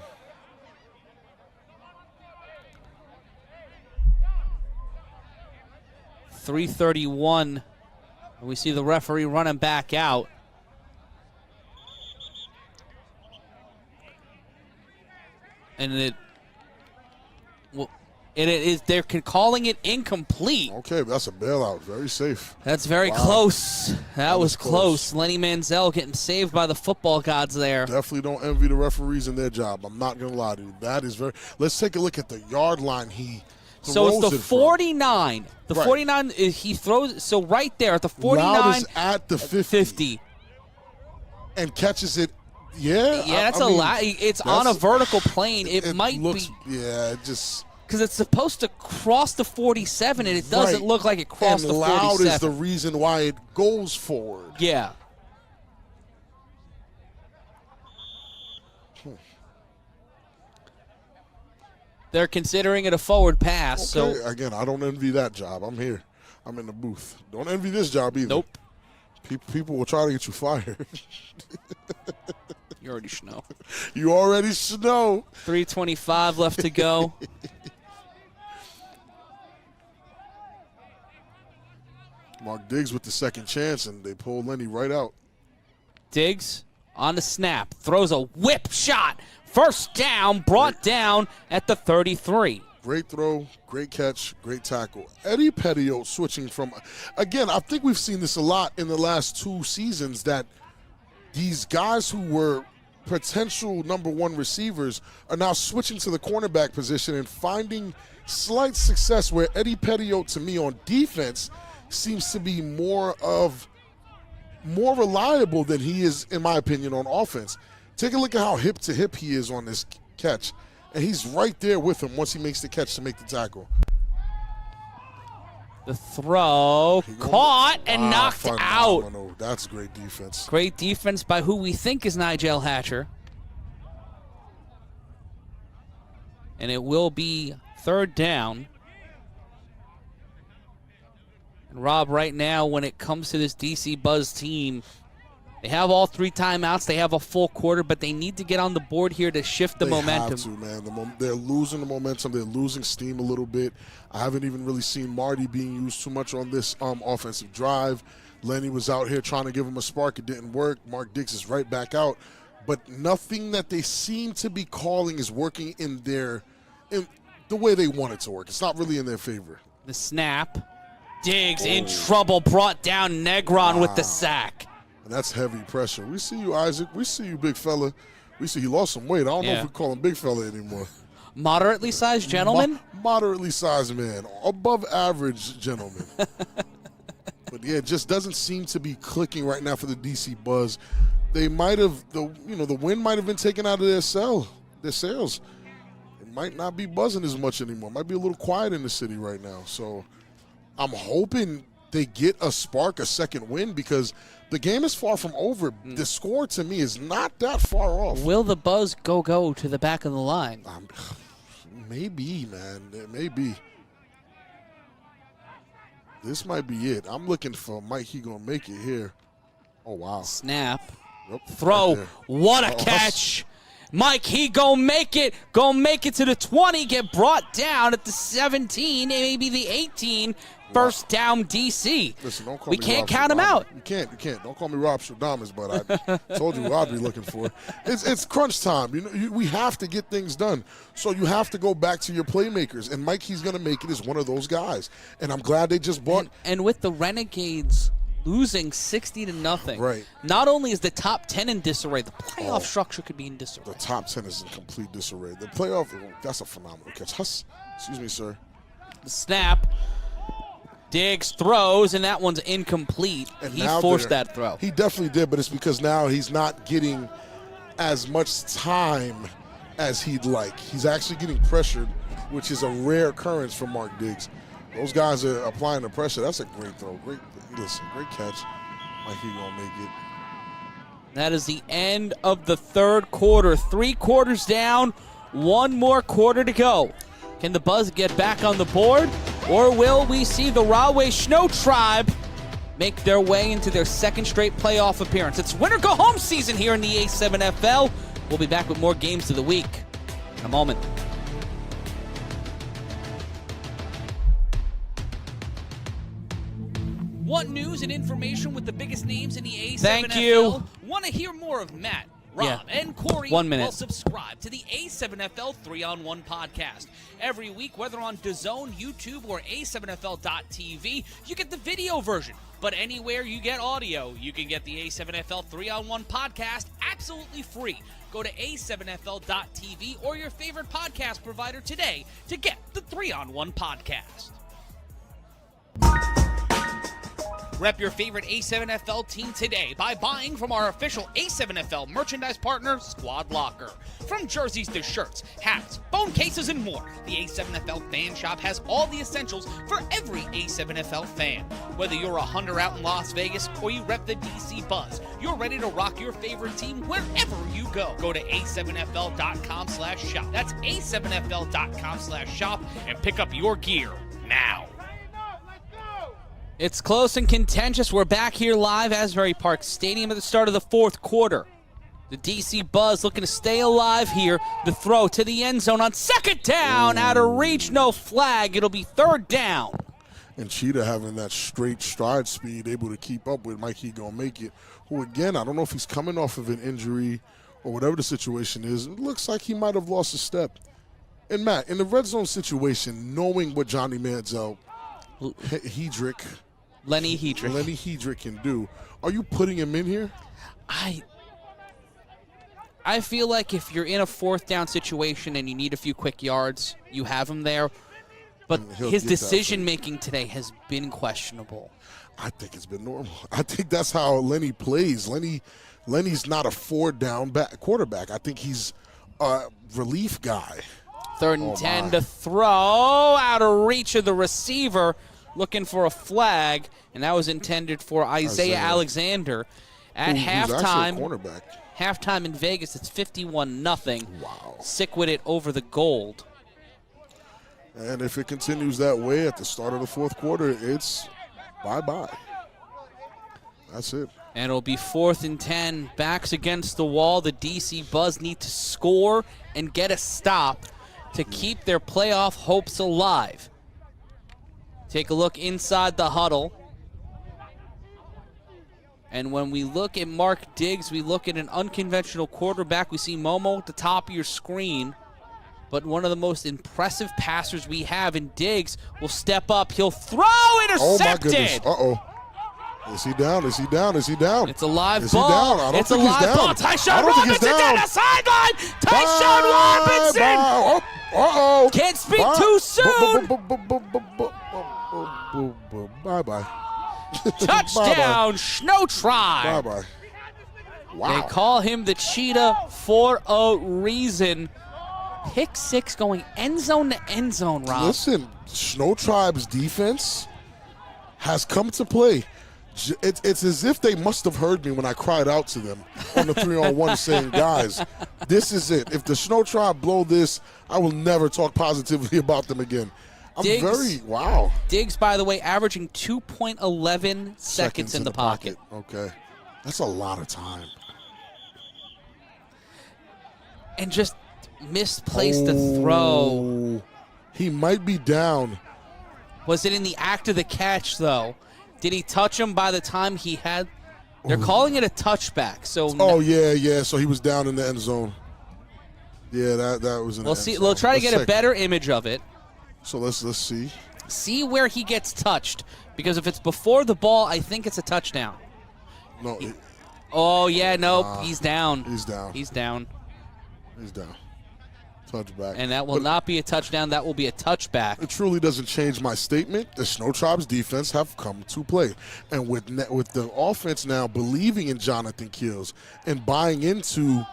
.331. We see the referee running back out. And they're calling it incomplete. Okay, that's a bailout. Very safe. That's very close. That was close. Lenny Manzel getting saved by the football gods there. Definitely don't envy the referees in their job. I'm not going to lie to you. That is very. Let's take a look at the yard line So it's the 49. The 49, he throws. So right there at the 49. Loud is at the 50. And catches it. Yeah. Yeah, it's on a vertical plane. It might looks, be. Yeah, it just. Because it's supposed to cross the 47, and it doesn't look like it crossed the 47. And Loud is the reason why it goes forward. Yeah. They're considering it a forward pass. Okay. So again, I don't envy that job. I'm here. I'm in the booth. Don't envy this job either. Nope. People will try to get you fired. You already Shnow. You already Shnow. 3:25 left to go. Mark Diggs with the second chance, and they pull Lenny right out. Diggs on the snap. Throws a whip shot. First down, brought down at the 33. Great throw, great catch, great tackle. Eddie Petio switching from, again, I think we've seen this a lot in the last 2 seasons, that these guys who were potential number 1 receivers are now switching to the cornerback position and finding slight success, where Eddie Petio, to me, on defense seems to be more reliable than he is, in my opinion, on offense. Take a look at how hip to hip he is on this catch. And he's right there with him once he makes the catch to make the tackle. The throw caught and knocked out. That's great defense. Great defense by who we think is Nigel Hatcher. And it will be 3rd down. And Rob, right now, when it comes to this DC Buzz team, They have all 3 timeouts. They have a full quarter, but they need to get on the board here to shift the momentum. They have to, man. They're losing the momentum. They're losing steam a little bit. I haven't even really seen Marty being used too much on this offensive drive. Lenny was out here trying to give him a spark. It didn't work. Mark Dix is right back out. But nothing that they seem to be calling is working in the way they want it to work. It's not really in their favor. The snap. Diggs in trouble, brought down Negron with the sack. And that's heavy pressure. We see you, Isaac. We see you, big fella. We see he lost some weight. I don't know if we call him big fella anymore. Moderately sized gentleman? Moderately sized man. Above average gentleman. But, yeah, it just doesn't seem to be clicking right now for the DC Buzz. They might have, the wind might have been taken out of their sails. It might not be buzzing as much anymore. It might be a little quiet in the city right now. So I'm hoping they get a spark, a second win, because the game is far from over. The score, to me, is not that far off. Will the Buzz go to the back of the line? Maybe, man. It may be. This might be it. I'm looking for Mike. He going to make it here. Oh, wow. Snap. Yep, Throw. right What a catch. Mike, he go make it to the 20, get brought down at the 17, maybe the 18. First down, DC. Listen, don't call we me can't Rob count him out. You can't. Don't call me Rob Stradamus, but I told you what I'd be looking for. It's crunch time. We have to get things done. So you have to go back to your playmakers. And Mike, he's going to make it as one of those guys. And I'm glad they just bought. And with the Renegades losing 60-0. Right. Not only is the top 10 in disarray, the playoff structure could be in disarray. The top 10 is in complete disarray. The playoff, that's a phenomenal catch. Excuse me, sir. The snap. Diggs throws, and that one's incomplete. And he forced that throw. He definitely did, but it's because now he's not getting as much time as he'd like. He's actually getting pressured, which is a rare occurrence for Mark Diggs. Those guys are applying the pressure. That's a great throw. Great catch. Like he gonna make it. That is the end of the third quarter. 3 quarters down, 1 more quarter to go. Can the Buzz get back on the board, or will we see the Rahway Shnow tribe make their way into their 2nd straight playoff appearance? It's winner-go-home season here in the A7FL. We'll be back with more games of the week in a moment. Want news and information with the biggest names in the A7FL? Thank you. Want to hear more of Matt, Rob, and Corey? 1 minute. Well, subscribe to the A7FL 3-on-1 podcast. Every week, whether on DAZN, YouTube, or A7FL.TV, you get the video version. But anywhere you get audio, you can get the A7FL 3-on-1 podcast absolutely free. Go to A7FL.TV or your favorite podcast provider today to get the 3-on-1 podcast. Rep your favorite A7FL team today by buying from our official A7FL merchandise partner, Squad Locker. From jerseys to shirts, hats, phone cases, and more, the A7FL Fan Shop has all the essentials for every A7FL fan. Whether you're a hunter out in Las Vegas or you rep the DC Buzz, you're ready to rock your favorite team wherever you go. Go to A7FL.com/shop. That's A7FL.com/shop and pick up your gear now. It's close and contentious. We're back here live, Asbury Park Stadium at the start of the 4th quarter. The DC Buzz looking to stay alive here. The throw to the end zone on 2nd down, out of reach, no flag. It'll be 3rd down. And Cheetah having that straight stride speed, able to keep up with Mike, he gonna make it. Who again, I don't know if he's coming off of an injury or whatever the situation is. It looks like he might have lost a step. And Matt, in the red zone situation, knowing what Johnny Manzel, Lenny Hedrick can do, are you putting him in here? I feel like if you're in a 4th down situation and you need a few quick yards, you have him there. But his decision-making today has been questionable. I think it's been normal. I think that's how Lenny plays. Lenny's not a 4-down quarterback. I think he's a relief guy. 3rd and 10 to throw, out of reach of the receiver, looking for a flag, and that was intended for Isaiah Alexander. At halftime, cornerback. Halftime in Vegas, it's 51-0. Wow. Sick with it over the gold. And if it continues that way at the start of the 4th quarter, it's bye-bye. That's it. And it'll be 4th and 10. Backs against the wall. The DC Buzz need to score and get a stop to keep their playoff hopes alive. Take a look inside the huddle. And when we look at Mark Diggs, we look at an unconventional quarterback. We see Momo at the top of your screen. But one of the most impressive passers we have in Diggs will step up. He'll throw, intercepted. Oh, my goodness. Uh-oh. Is he down? Is he down? Is he down? It's a live Is he ball. down? I don't It's a think he's live down. ball. I Tyshawn don't think he's Robinson down down. the sideline. Tyshawn Bye, Robinson. bye. Oh, uh-oh. Can't speak Bye. too soon. Bye-bye. Touchdown, Shnow Tribe. Bye-bye. They Wow. call him the Cheetah for a reason. Pick 6 going end zone to end zone, Rob. Listen, Shnow Tribe's defense has come to play. It's as if they must have heard me when I cried out to them on the 3-on-1 saying, guys, this is it. If the Shnow Tribe blow this, I will never talk positively about them again. Wow. Diggs, by the way, averaging 2.11 seconds in the pocket. Okay. That's a lot of time. And just misplaced the throw. He might be down. Was it in the act of the catch, though? Did he touch him by the time he had? They're calling it a touchback. So Oh, yeah. So he was down in the end zone. Yeah, that was in the end see. zone. We'll try to Let's get a check. better image of it. So let's see. See where he gets touched. Because if it's before the ball, I think it's a touchdown. No, Oh, yeah, nope. He's down. he's down. He's down. He's down. Touchback. And that will not be a touchdown. That will be a touchback. It truly doesn't change my statement. The Shnow Tribe's defense have come to play. And with the offense now believing in Jonathan Keels and buying into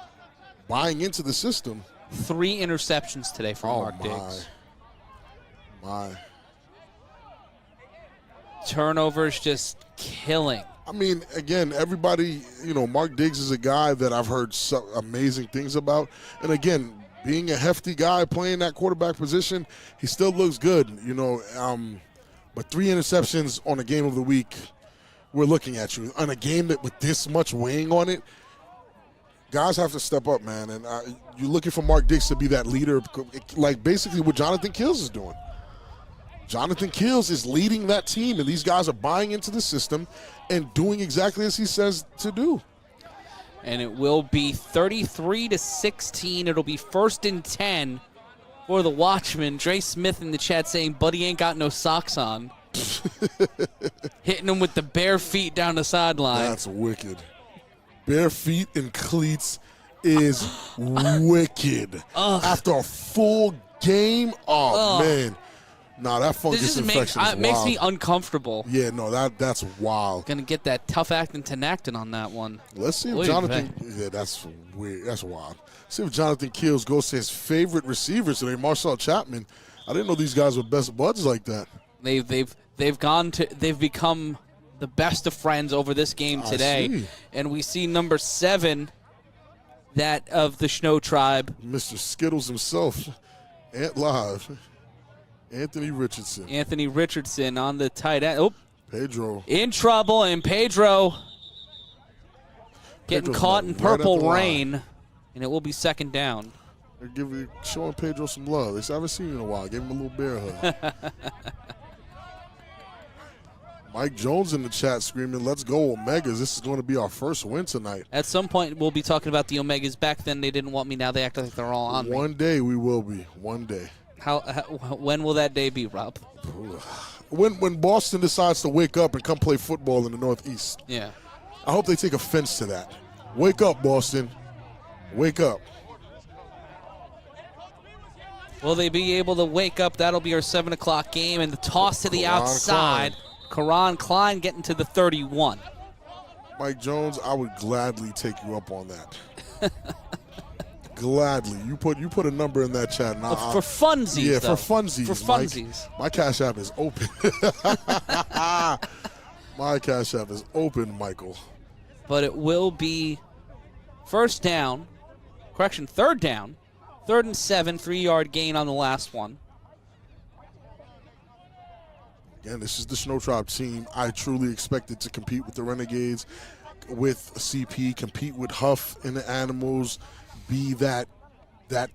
the system. 3 interceptions today from Mark Diggs. My. Turnovers just killing. I mean, again, everybody, Mark Diggs is a guy that I've heard amazing things about. And again, being a hefty guy playing that quarterback position, he still looks good, but 3 interceptions on a game of the week, we're looking at you. On a game that with this much weighing on it, guys have to step up, man. And you're looking for Mark Diggs to be that leader, like basically what Jonathan Keels is doing. Jonathan Keels is leading that team, and these guys are buying into the system and doing exactly as he says to do. And it will be 33-16. It'll be 1st and 10 for the Watchmen. Dre Smith in the chat saying, "Buddy ain't got no socks on." Hitting him with the bare feet down the sideline. That's wicked. Bare feet and cleats is wicked. After a full game, man. Nah, that fungus infection is makes wild. me uncomfortable. Yeah, no, that's wild. Gonna get that tough acting Tenactin on that one. Let's see if Jonathan. Yeah, that's weird. That's wild. See if Jonathan Keels goes to his favorite receivers today, Marcel Chapman. I didn't know these guys were best buds like that. They've become the best of friends over this game today. I see. And we see number 7, that of the Shnow Tribe. Mr. Skittles himself, Ant Live. Anthony Richardson on the tight end. Oh, Pedro. in trouble, and Pedro getting caught in purple rain, and it will be 2nd down. They're showing Pedro some love. They said, I haven't seen you in a while. Gave him a little bear hug. Mike Jones in the chat screaming, "Let's go, Omegas. This is going to be our first win tonight." At some point, we'll be talking about the Omegas. Back then, they didn't want me. Now they act like they're all on me. One day we will be. One day. When will that day be, Rob? When Boston decides to wake up and come play football in the Northeast. Yeah. I hope they take offense to that. Wake up, Boston. Wake up. Will they be able to wake up? That'll be our 7 o'clock game. And the toss to the outside. Karan Klein getting to the 31. Mike Jones, I would gladly take you up on that. Gladly. You put a number in that chat. Now, for funsies, yeah, though. for funsies. For funsies. Mike, my Cash App is open. My Cash App is open, Michael. But it will be 3rd down. 3rd down. 3rd and 7, 3-yard gain on the last one. Again, this is the Shnow Tribe team. I truly expected to compete with the Renegades. with CP, compete with Huff and the Animals, be that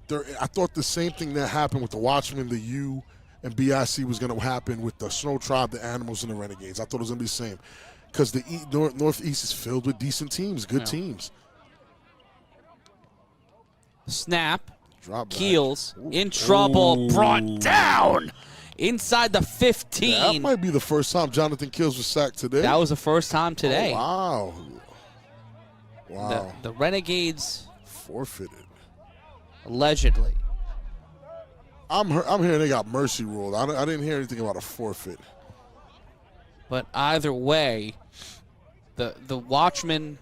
third. I thought the same thing that happened with the Watchmen, the U, and BIC was going to happen with the Snow Tribe, the Animals, and the Renegades. I thought it was going to be the same because the Northeast is filled with decent teams, good teams. Snap. Drop back. Keels in trouble. Brought down inside the 15. Yeah, that might be the first time Jonathan Keels was sacked today. That was the first time today. Oh, wow. The Renegades Forfeited. allegedly. I'm hearing they got mercy ruled. I didn't hear anything about a forfeit. But either way, the Watchmen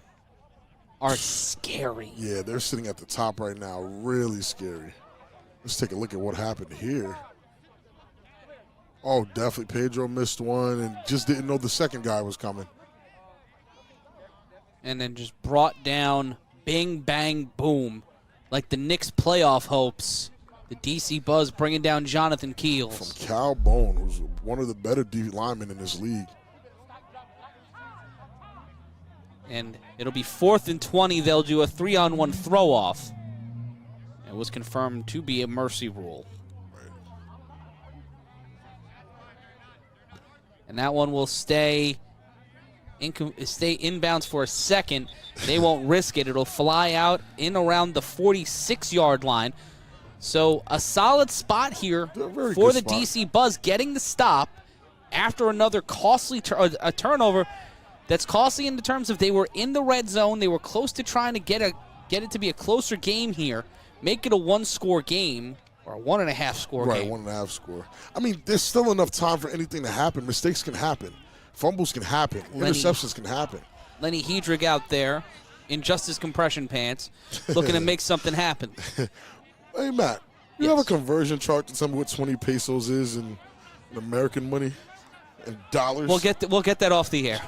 are scary. Yeah, they're sitting at the top right now. Really scary. Let's take a look at what happened here. Oh, definitely. Pedro missed one and just didn't know the second guy was coming. And then just brought down, bing, bang, boom. Like the Knicks' playoff hopes. The DC Buzz bringing down Jonathan Keels. From Cal Bone, who's one of the better D linemen in this league. And it'll be 4th and 20. They'll do a 3-on-1 throw-off. It was confirmed to be a mercy rule. And that one will stay inbounds for a second. They won't risk it. It'll fly out in around the 46-yard line. So a solid spot here for the DC Buzz, getting the stop after another costly turnover. That's costly in the terms of they were in the red zone. They were close to trying to get it to be a closer game here, make it a 1-score game or a 1.5-score game. Right, 1.5 score. I mean, there's still enough time for anything to happen. Mistakes can happen. Fumbles can happen. Interceptions can happen. Lenny Hedrick out there in just his compression pants looking to make something happen. Hey, Matt, you have a conversion chart to tell me what 20 pesos is in American money and dollars? We'll get that off the air.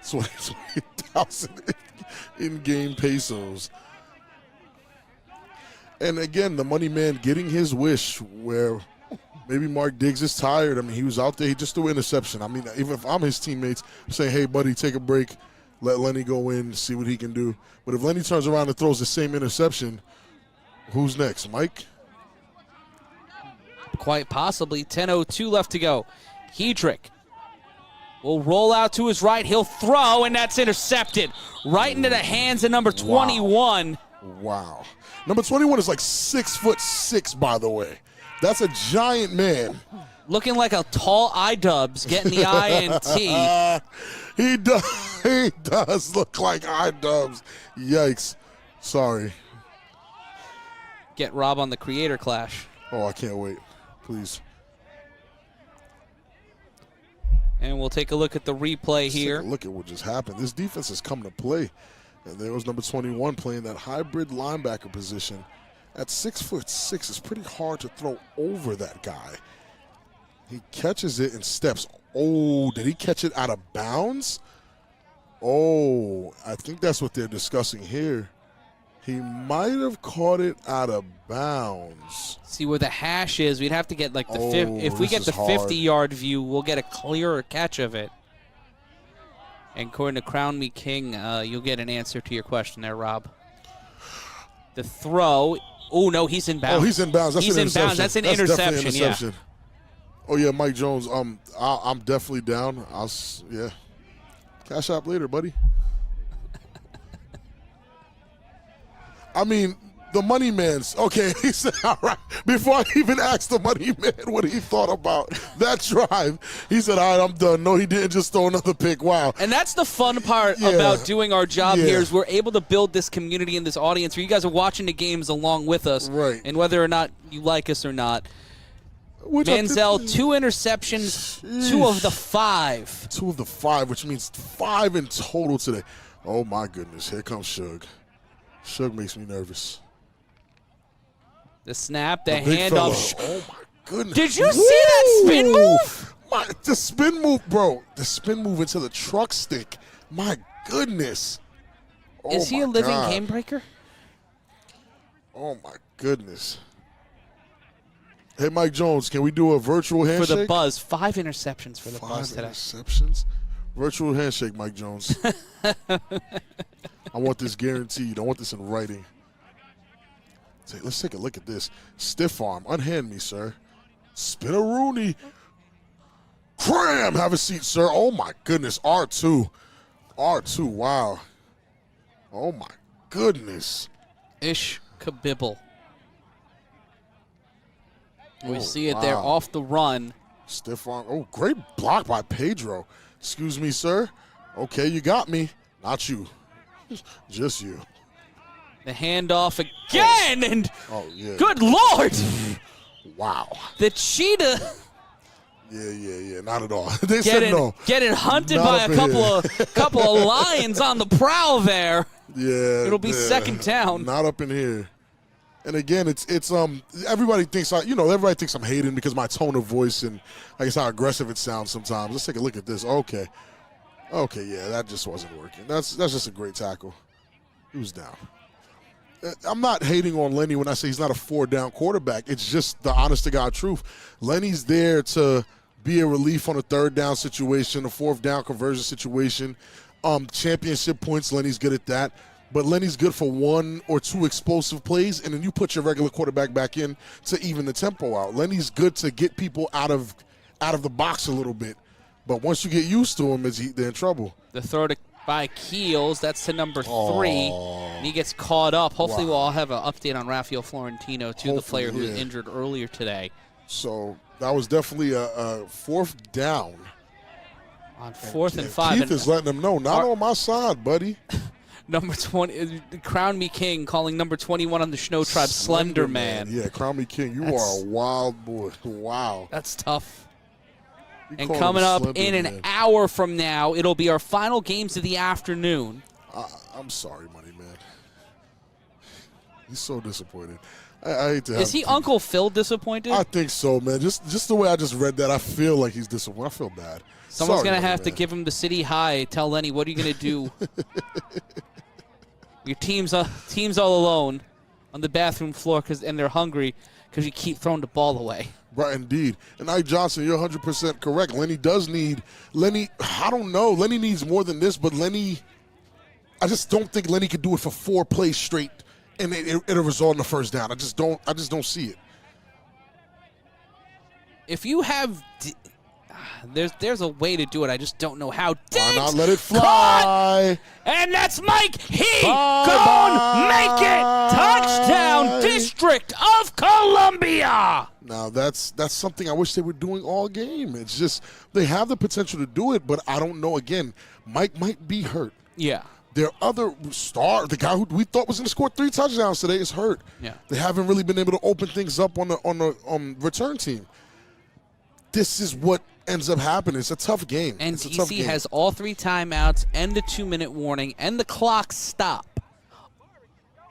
20,000 in-game pesos. And again, the money man getting his wish where maybe Mark Diggs is tired. I mean, he was out there. He just threw an interception. I mean, even if I'm his teammates, I'm saying, hey, buddy, take a break. Let Lenny go in, see what he can do. But if Lenny turns around and throws the same interception, who's next, Mike? Quite possibly. 10:02 left to go. Hedrick will roll out to his right. He'll throw, and that's intercepted right into the hands of number 21. Wow. Number 21 is like 6'6", by the way. That's a giant man. Looking like a tall I-dubs, getting the INT. He does look like I-dubs. Yikes. Sorry. Get Rob on the Creator Clash. Oh, I can't wait. Please. And we'll take a look at the replay here. Take a look at what just happened. This defense has come to play. And there was number 21 playing that hybrid linebacker position. At 6'6", it's pretty hard to throw over that guy. He catches it and steps. Oh, did he catch it out of bounds? Oh, I think that's what they're discussing here. He might have caught it out of bounds. See where the hash is. We'd have to get like the if we get the 50-yard view, we'll get a clearer catch of it. And according to Crown Me King, you'll get an answer to your question there, Rob. The throw. Oh no, he's in bounds. Oh, he's in bounds. That's he's an in interception. bounds. That's an Definitely interception. Yeah. Oh yeah, Mike Jones. I'm definitely down. Yeah. Cash out later, buddy. I mean, the money man's okay. He said, all right. Before I even asked the money man what he thought about that drive, he said, all right, I'm done. No, he didn't just throw another pick. Wow. And that's the fun part about doing our job here is we're able to build this community and this audience where you guys are watching the games along with us. Right. And whether or not you like us or not. Manzel, 2 interceptions, 2 of the 5. 2 of the 5, which means 5 in total today. Oh, my goodness. Here comes Suge. Suge makes me nervous. The snap, the handoff. Oh, my goodness. Did you see that spin move? The spin move, bro. The spin move into the truck stick. My goodness. Oh, is he a living game breaker? Oh, my goodness. Hey, Mike Jones, can we do a virtual handshake? For the Buzz. 5 interceptions for the Buzz today. 5 interceptions? Virtual handshake, Mike Jones. I want this guaranteed. I want this in writing. Let's take a look at this. Stiff arm. Unhand me, sir. Spin-a-rooney. Cram! Have a seat, sir. Oh, my goodness. R2. R2, wow. Oh, my goodness. Ish Kabibble. We Oh, see it there wow. off the run. Stiff arm. Oh, great block by Pedro. Excuse me, sir. Okay, you got me. Not you. Just you. The handoff again, and Oh, yeah. good Lord, Wow. the cheetah Yeah. Not at all. They said no. getting hunted Not by up a in couple of lions on the prowl there. Yeah. It'll be second down. Not up in here. And again, it's everybody thinks everybody thinks I'm hating because my tone of voice and I guess how aggressive it sounds sometimes. Let's take a look at this. Okay, yeah, that just wasn't working. That's just a great tackle. He was down. I'm not hating on Lenny when I say he's not a 4-down quarterback. It's just the honest to God truth. Lenny's there to be a relief on a 3rd down situation, a 4th down conversion situation. Championship points, Lenny's good at that. But Lenny's good for 1 or 2 explosive plays, and then you put your regular quarterback back in to even the tempo out. Lenny's good to get people out of the box a little bit. But once you get used to him, they're in trouble. The throw by Keels, that's to number 3, and he gets caught up. Hopefully we'll all have an update on Rafael Florentino, too, the player who was injured earlier today. So that was definitely a 4th down. On 4th and 5. Keith is letting them know, not on my side, buddy. Number 20, Crown Me King, calling number 21 on the Shnow Tribe Slender Man. Yeah, Crown Me King, you are a wild boy. Wow. That's tough. You And call him coming up Slender in an Man. hour from now, it'll be our final games of the afternoon. I'm sorry, Money Man. He's so disappointed. I hate to have Is he Uncle Phil disappointed? I think so, man. Just the way I just read that, I feel like he's disappointed. I feel bad. Someone's Sorry, going to Money have to Man. give him the city high. Tell Lenny, what are you going to do? Your team's all alone on the bathroom floor and they're hungry because you keep throwing the ball away. Right, indeed. And Ike Johnson, you're 100% correct. Lenny, I don't know. Lenny needs more than this, but I just don't think Lenny could do it for 4 plays straight and it'll result in a 1st down. I just don't see it. If you have, there's a way to do it. I just don't know how. Why not let it Caught! fly? And that's Mike. He Bye, gone make it. bye. Touchdown, District of Columbia. Now, that's something I wish they were doing all game. It's just they have the potential to do it, but I don't know. Again, Mike might be hurt. Yeah. Their other star, the guy who we thought was going to score 3 touchdowns today, is hurt. Yeah. They haven't really been able to open things up on the return team. This is what ends up happening. It's a tough game. And it's a tough DC game. has all 3 timeouts and the 2-minute warning and the clock stop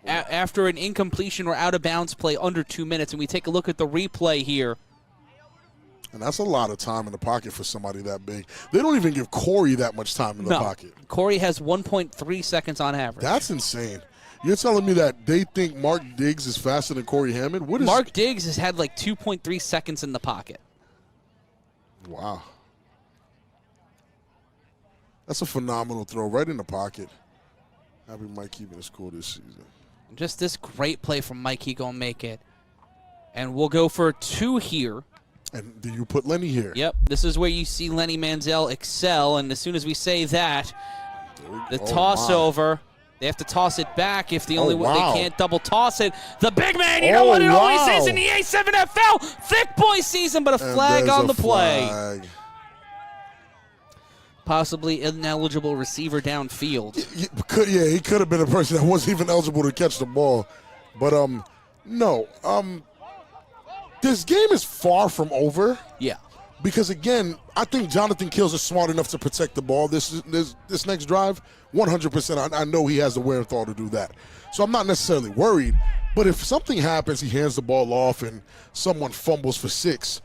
after an incompletion or out of bounds play under 2 minutes. And we take a look at the replay here. And that's a lot of time in the pocket for somebody that big. They don't even give Corey that much time in the pocket. Corey has 1.3 seconds on average. That's insane. You're telling me that they think Mark Diggs is faster than Corey Hammond? What is Mark Diggs has had like 2.3 seconds in the pocket. Wow. That's a phenomenal throw right in the pocket. Happy Mike keeping us cool this season. Just this great play from Mike. He gonna make it. And we'll go for 2 here. And do you put Lenny here? Yep. This is where you see Lenny Manzel excel. And as soon as we say that, the toss over. They have to toss it back if the only way they can't double toss it. The big man, you know what it always is in the A7FL. Thick boy season, but a flag on the play. Possibly ineligible receiver downfield. He could have been a person that wasn't even eligible to catch the ball. But, no. This game is far from over. Yeah. Because, again, I think Jonathan Kills is smart enough to protect the ball this next drive. 100%. I know he has the wherewithal to do that. So I'm not necessarily worried. But if something happens, he hands the ball off and someone fumbles for 6,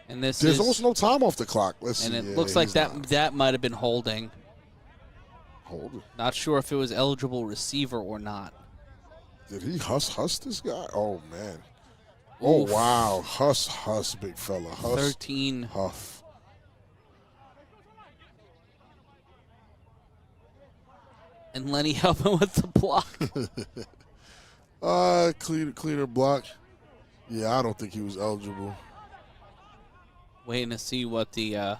and there's almost no time off the clock. Let's see. And it looks like that might have been holding. Holding. Not sure if it was eligible receiver or not. Did he huss this guy? Oh, man. Oh, Oof. wow. Huss, big fella. Huss. 13. Huff. And Lenny helping with the block. Cleaner block. Yeah, I don't think he was eligible. Waiting to see what the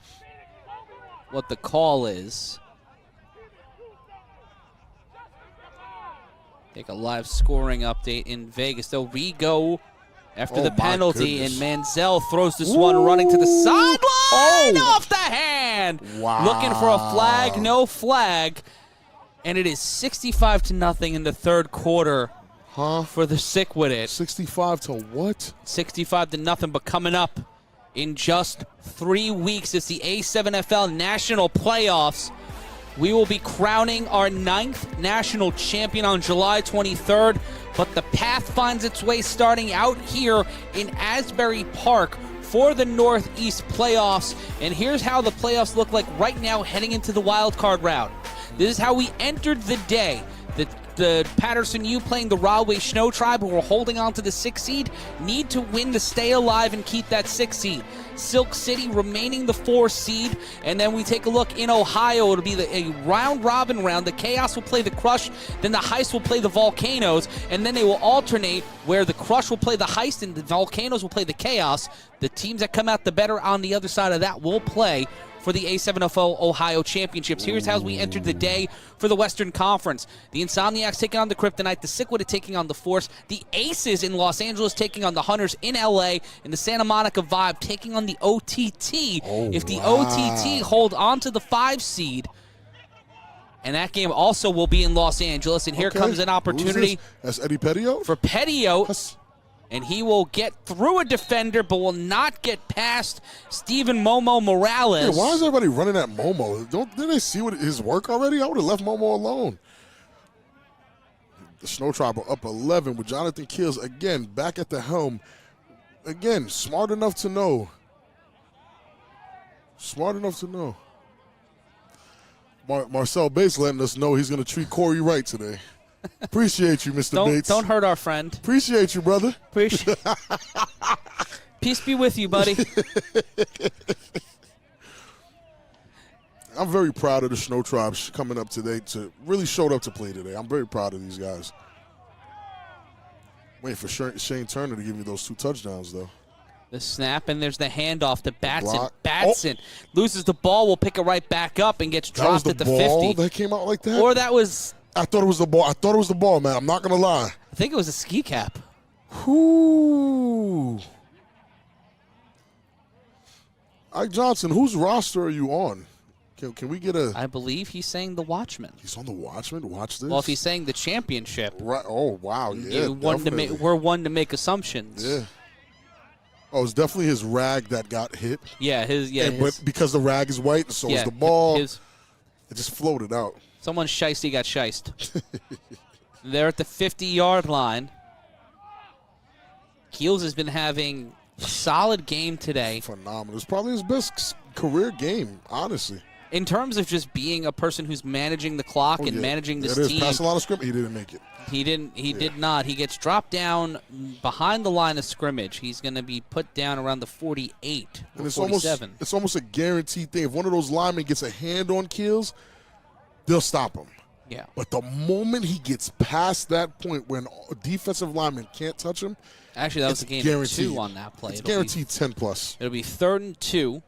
call is. Take a live scoring update in Vegas. They'll re-go after the penalty, and Manzel throws this one running to the sideline off the hand. Wow. Looking for a flag, no flag. And it is 65-0 in the third quarter for the Sick with it. 65 to what? 65-0, but coming up in just 3 weeks, it's the A7FL National Playoffs. We will be crowning our 9th national champion on July 23rd, but the path finds its way starting out here in Asbury Park for the Northeast playoffs. And here's how the playoffs look like right now heading into the wild card round. This is how we entered the day. The Patterson U playing the Rahway Shnow tribe, who are holding on to the 6th seed, need to win to stay alive and keep that 6th seed. Silk City remaining the 4th seed. And then we take a look in Ohio. It'll be a round-robin round. The Chaos will play the Crush, then the Heist will play the Volcanoes, and then they will alternate where the Crush will play the Heist and the Volcanoes will play the Chaos. The teams that come out the better on the other side of that will play for the A7FL Ohio Championships. Here's how we entered the day for the Western Conference. The Insomniacs taking on the Kryptonite, the Sickwood taking on the Force, the Aces in Los Angeles taking on the Hunters in LA, and the Santa Monica Vibe taking on the OTT. If the OTT hold on to the 5 seed, and that game also will be in Los Angeles, and here comes an opportunity. That's Eddie Petio? For Petio. And he will get through a defender, but will not get past Steven Momo Morales. Yeah, why is everybody running at Momo? Didn't they see his work already? I would have left Momo alone. The Snow Tribe are up 11 with Jonathan Keels again back at the helm. Again, smart enough to know. Smart enough to know. Marcel Bates letting us know he's going to treat Corey right today. Appreciate you, Mr. Bates. Don't hurt our friend. Appreciate you, brother. Peace be with you, buddy. I'm very proud of the Snow Tribe coming up today really showed up to play today. I'm very proud of these guys. Waiting for Shane Turner to give me those 2 touchdowns, though. The snap, and there's the handoff to Batson. Batson loses the ball, will pick it right back up, and gets dropped at the 50. That came out like that? Or that was... I thought it was the ball. Man. I'm not going to lie. I think it was a ski cap. Ooh. Ike Johnson, whose roster are you on? Can we get a... I believe he's saying the Watchman. He's on the Watchman? Watch this. Well, if he's saying the championship. Right. Oh, wow. Yeah, we're one to make assumptions. Yeah. Oh, it's definitely his rag that got hit. Yeah, but because the rag is white, so is the ball. It just floated out. Someone shiesty got shiced. They're at the 50-yard line. Keels has been having a solid game today. Phenomenal. It's probably his best career game, honestly. In terms of just being a person who's managing the clock and managing this team. Passing a lot of scrimmage. He didn't make it. He did not. He gets dropped down behind the line of scrimmage. He's going to be put down around the 48 or 47. It's almost a guaranteed thing. If one of those linemen gets a hand on Keels, they'll stop him. Yeah. But the moment he gets past that point when a defensive lineman can't touch him, actually, that was a game of 2 on that play. It's guaranteed 10+. It'll be 3rd and 2.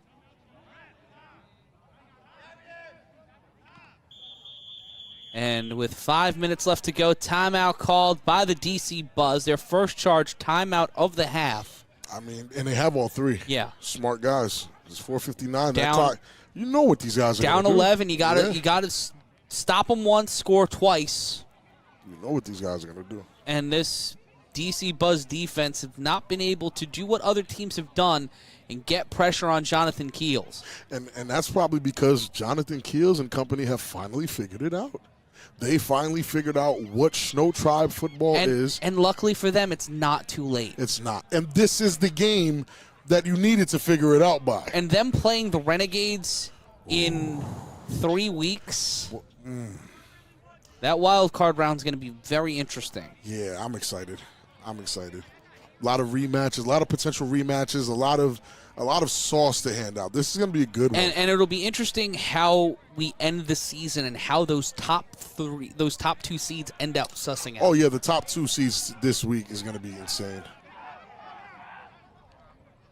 And with 5 minutes left to go, timeout called by the DC Buzz. Their first charge timeout of the half. I mean, and they have all 3. Yeah. Smart guys. It's 4:59. That clock, you know what these guys are down gonna 11. Do. You got to stop them once, score twice. You know what these guys are going to do. And this DC Buzz defense have not been able to do what other teams have done and get pressure on Jonathan Keels. And that's probably because Jonathan Keels and company have finally figured it out. They finally figured out what Snow Tribe football is. And luckily for them, it's not too late. It's not. And this is the game that you needed to figure it out by. And them playing the Renegades in 3 weeks, that wild card round is going to be very interesting. Yeah, I'm excited. A lot of rematches, a lot of potential rematches, a lot of sauce to hand out. This is going to be a good one. And it'll be interesting how we end the season and how those top two seeds end up sussing out. Oh, yeah, the top 2 seeds this week is going to be insane.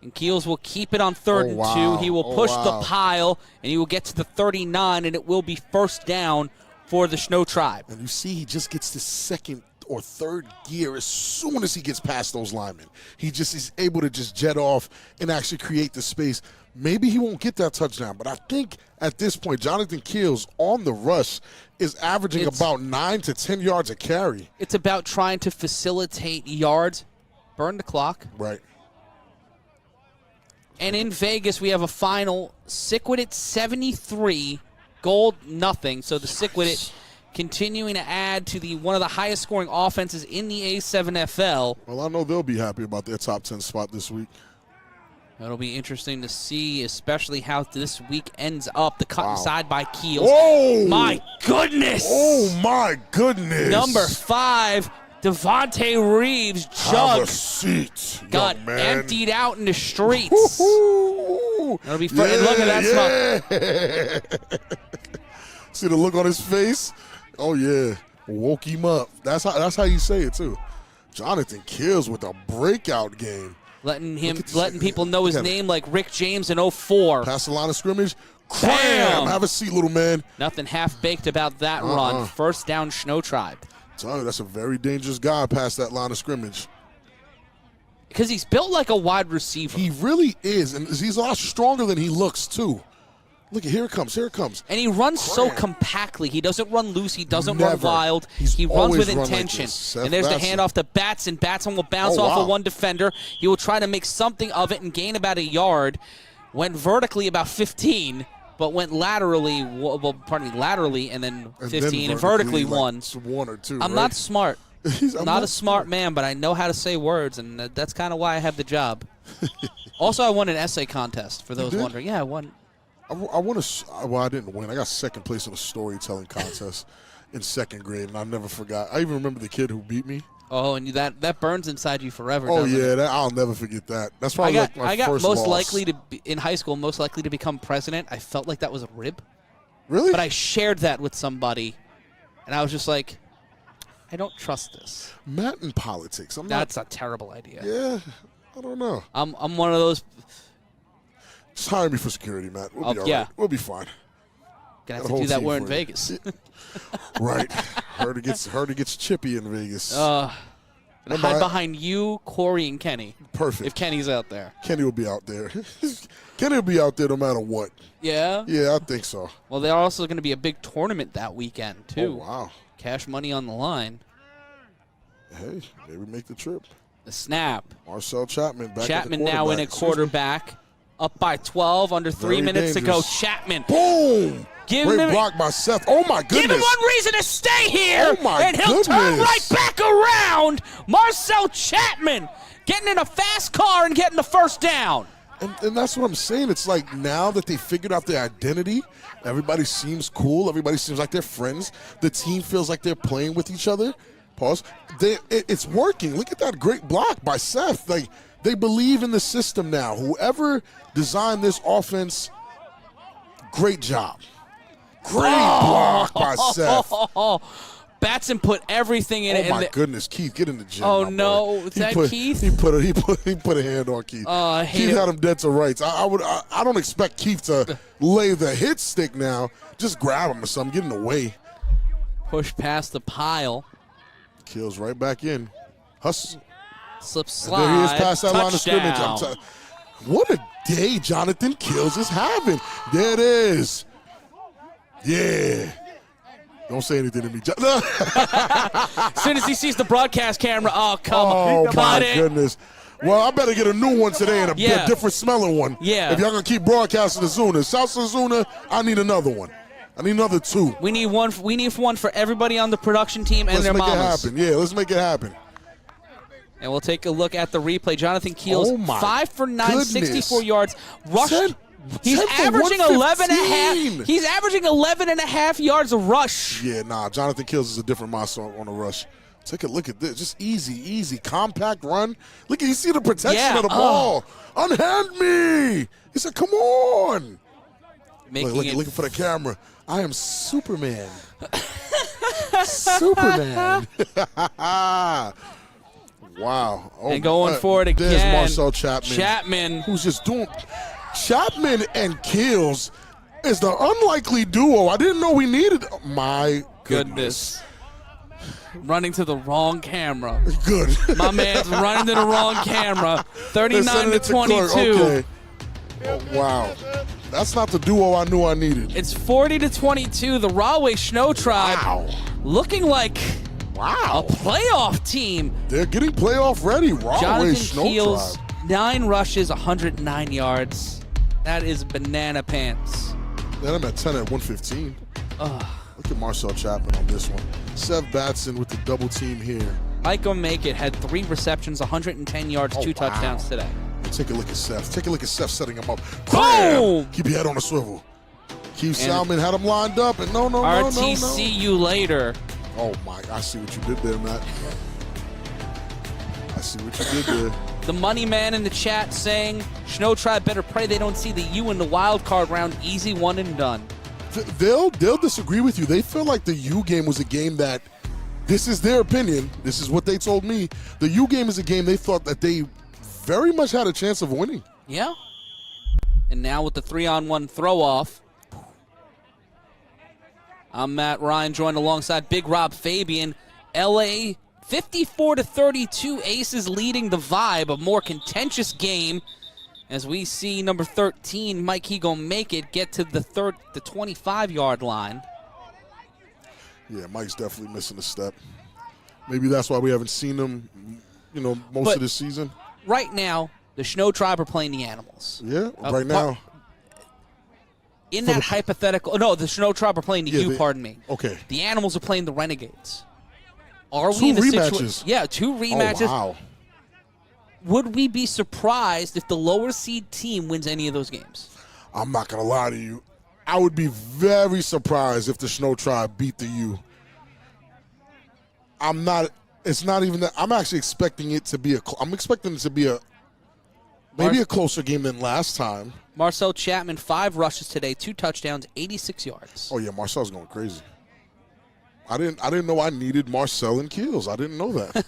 And Keels will keep it on 3rd and 2. He will push the pile, and he will get to the 39, and it will be first down for the Shnow Tribe. And you see he just gets to 2nd or 3rd gear as soon as he gets past those linemen. He just is able to just jet off and actually create the space. Maybe he won't get that touchdown, but I think at this point, Jonathan Keels on the rush is averaging about 9 to 10 yards a carry. It's about trying to facilitate yards, burn the clock. Right. And in Vegas, we have a final Siquidit 73, Gold nothing. So the Siquidit continuing to add to one of the highest scoring offenses in the A7FL. Well, I know they'll be happy about their top 10 spot this week. It'll be interesting to see, especially how this week ends up. The cut inside by Keels. Oh! My goodness! Oh, my goodness! Number 5, Devontae Reeves. Have a seat, got young man. emptied out in the streets. It'll be fun. And look at that smile. See the look on his face? Oh, yeah. Woke him up. That's how you say it, too. Jonathan Keels with a breakout game. Letting people know his name like Rick James in 04. Past the line of scrimmage. Cram! Have a seat, little man. Nothing half-baked about that run. First down, Shnow Tribe. Tell you, that's a very dangerous guy past that line of scrimmage. Because he's built like a wide receiver. He really is, and he's a lot stronger than he looks, too. Look, here it comes, here it comes. And he runs so compactly. He doesn't run loose. He doesn't run wild. He runs with intention. And there's the handoff to Batson. Batson will bounce off of one defender. He will try to make something of it and gain about a yard. Went vertically about 15, but went laterally, laterally and then 15, and vertically like 1 or 2. I'm not smart. I'm not a smart man, but I know how to say words, and that's kind of why I have the job. Also, I won an essay contest, for those wondering. Yeah, I won. Well, I didn't win. I got 2nd place in a storytelling contest in 2nd grade, and I never forgot. I even remember the kid who beat me. Oh, and that burns inside you forever. Oh, doesn't it? I'll never forget that. That's probably my I got first most loss. likely to be, in high school, most likely to become president. I felt like that was a rib. Really? But I shared that with somebody, and I was just like, I don't trust this. Matt in politics. That's a terrible idea. Yeah, I don't know. I'm one of those. Just hire me for security, Matt. We'll be all right. We'll be fine. Gonna have to do that. We're in Vegas. Right. Heard it gets chippy in Vegas. Hide behind you, Corey, and Kenny. Perfect. If Kenny's out there. Kenny will be out there. Kenny will be out there no matter what. Yeah? Yeah, I think so. Well, there's also going to be a big tournament that weekend, too. Oh, wow. Cash money on the line. Hey, maybe make the trip. The snap. Marcel Chapman back Chapman now in at quarterback. Up by 12, under 3 minutes to go. Chapman. Boom! Great block by Seth. Oh, my goodness. Give him one reason to stay here. Oh, my and he'll goodness. turn right back around. Marcel Chapman getting in a fast car and getting the first down. And that's what I'm saying. It's like now that they figured out their identity, everybody seems cool. Everybody seems like they're friends. The team feels like they're playing with each other. Pause. It's working. Look at that great block by Seth. Like, they believe in the system now. Whoever designed this offense, great job. Great block by Seth. Batson put everything in it. Oh, my goodness. Keith, get in the gym. Oh, no. Is that Keith? He put a hand on Keith. Keith had him dead to rights. I don't expect Keith to lay the hit stick now. Just grab him or something. Get in the way. Push past the pile. Kills right back in. Hustle. Slip slide. And there he is past that line of Touchdown. scrimmage. What a day Jonathan Kills is having. There it is. Yeah. Don't say anything to me. As soon as he sees the broadcast camera, come on. Oh, my goodness. Well, I better get a new one today and a different smelling one. Yeah. If y'all going to keep broadcasting the Zuna. South Zuna, I need another one. I need another 2. We need one for everybody on the production team and their mamas. Let's make it happen. Yeah, let's make it happen. And we'll take a look at the replay. Jonathan Keels, 5 for 9, goodness. 64 yards. Rushed. He's 10 for averaging 115. He's averaging 11 and a half yards a rush. Yeah, Jonathan Keels is a different monster on the rush. Take a look at this. Just easy, compact run. Look, you see the protection Yeah, of the ball. Unhand me. He said, come on. Looking for the camera. I am Superman. Superman. Wow. Oh, and going for it again. There's Marcel Chapman. Chapman. Who's just doing. Chapman and Kills is the unlikely duo. I didn't know we needed. My goodness. Running to the wrong camera. Good. My man's running to the wrong camera. 39 to 22. Okay. Oh, wow. That's not the duo I knew I needed. It's 40 to 22. The Rahway Shnow Tribe looking like a playoff team. They're getting playoff ready. Rahway Jonathan Shnow Keels, Tribe. 9 rushes, 109 yards. That is banana pants. Then I'm at 10 at 115. Look at Marcel Chapman on this one. Sev Batson with the double team here. Michael Make It had 3 receptions, 110 yards, 2 touchdowns today. Take a look at Seth. Take a look at Seth setting him up. Boom! Keep your head on the swivel. Keith Salmon had him lined up, and no. RTC you later. Oh, my. I see what you did there, Matt. I see what you did there. The money man in the chat saying, Shnow Tribe better pray they don't see the U in the wild card round. Easy one and done. They'll disagree with you. They feel like the U game was a game that, this is their opinion, this is what they told me, the U game is a game they thought that they very much had a chance of winning. Yeah. And now with the 3-on-1 throw-off, I'm Matt Ryan, joined alongside Big Rob Fabian. LA 54 to 32, Aces leading the vibe, a more contentious game. As we see number 13, Mike He gon' make it, get to the 25-yard line. Yeah, Mike's definitely missing a step. Maybe that's why we haven't seen him, most of this season. Right now, the Shnow Tribe are playing the Animals. Yeah, right now. In that hypothetical, no, the Shnow Tribe are playing the U, pardon me. Okay. The Animals are playing the Renegades. Are we 2 in a rematches. Yeah, 2 rematches. Oh, wow. Would we be surprised if the lower seed team wins any of those games? I'm not going to lie to you. I would be very surprised if the Shnow Tribe beat the U. It's not even that. I'm actually expecting it to be maybe a closer game than last time. Marcel Chapman, 5 rushes today, 2 touchdowns, 86 yards. Oh, yeah, Marcel's going crazy. I didn't know I needed Marcel and Keels. I didn't know that.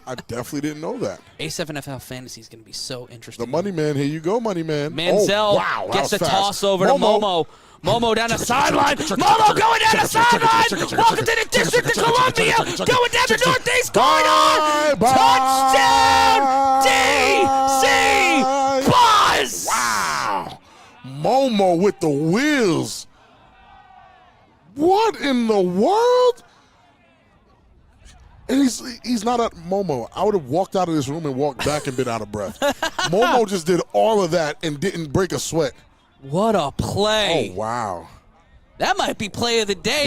I definitely didn't know that. A7FL Fantasy is going to be so interesting. The money man, here you go, money man. Manzel gets a toss over to Momo. Momo down the sideline. Momo going down the sideline. Welcome to the District of Columbia. Going down the Northeast corridor. Touchdown, DC Buzz. Wow. Momo with the wheels. What in the world? And he's not at Momo. I would have walked out of this room and walked back and been out of breath. Momo just did all of that and didn't break a sweat. What a play. Oh, wow. That might be play of the day.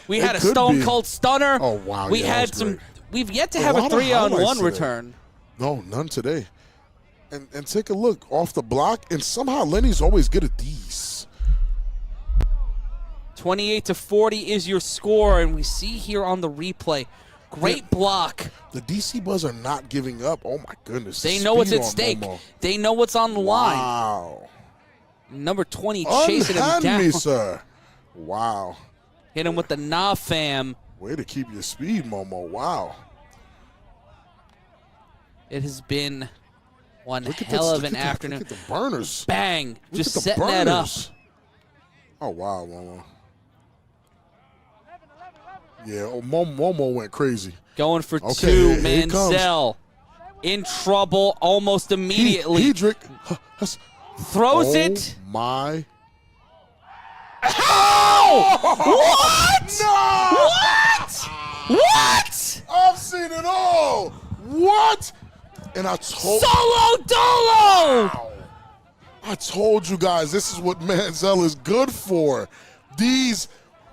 We had a could Stone be. Cold Stunner. Oh, wow. We yeah, had some. Great. We've yet to have a 3-on-1 return. No, none today. And take a look off the block, and somehow Lenny's always good at these. 28 to 40 is your score, and we see here on the replay, great block. The DC Buzz are not giving up. Oh, my goodness. They know what's at stake. Momo. They know what's on the line. Wow. Number 20 chasing him Unhand down. me, sir. Wow. Hit him with the nah fam. Way to keep your speed, Momo. Wow. It has been one hell of an afternoon. Look at the burners. Bang. Look Just at the setting that up. burners. Oh, wow, Momo. Yeah, Momo went crazy. Going for 2. Here he Manzel in trouble almost immediately. Hedrick Throws it. My. Oh! What? No! What? I've seen it all. What? And I told Solo Dolo! I told you guys this is what Manzel is good for. These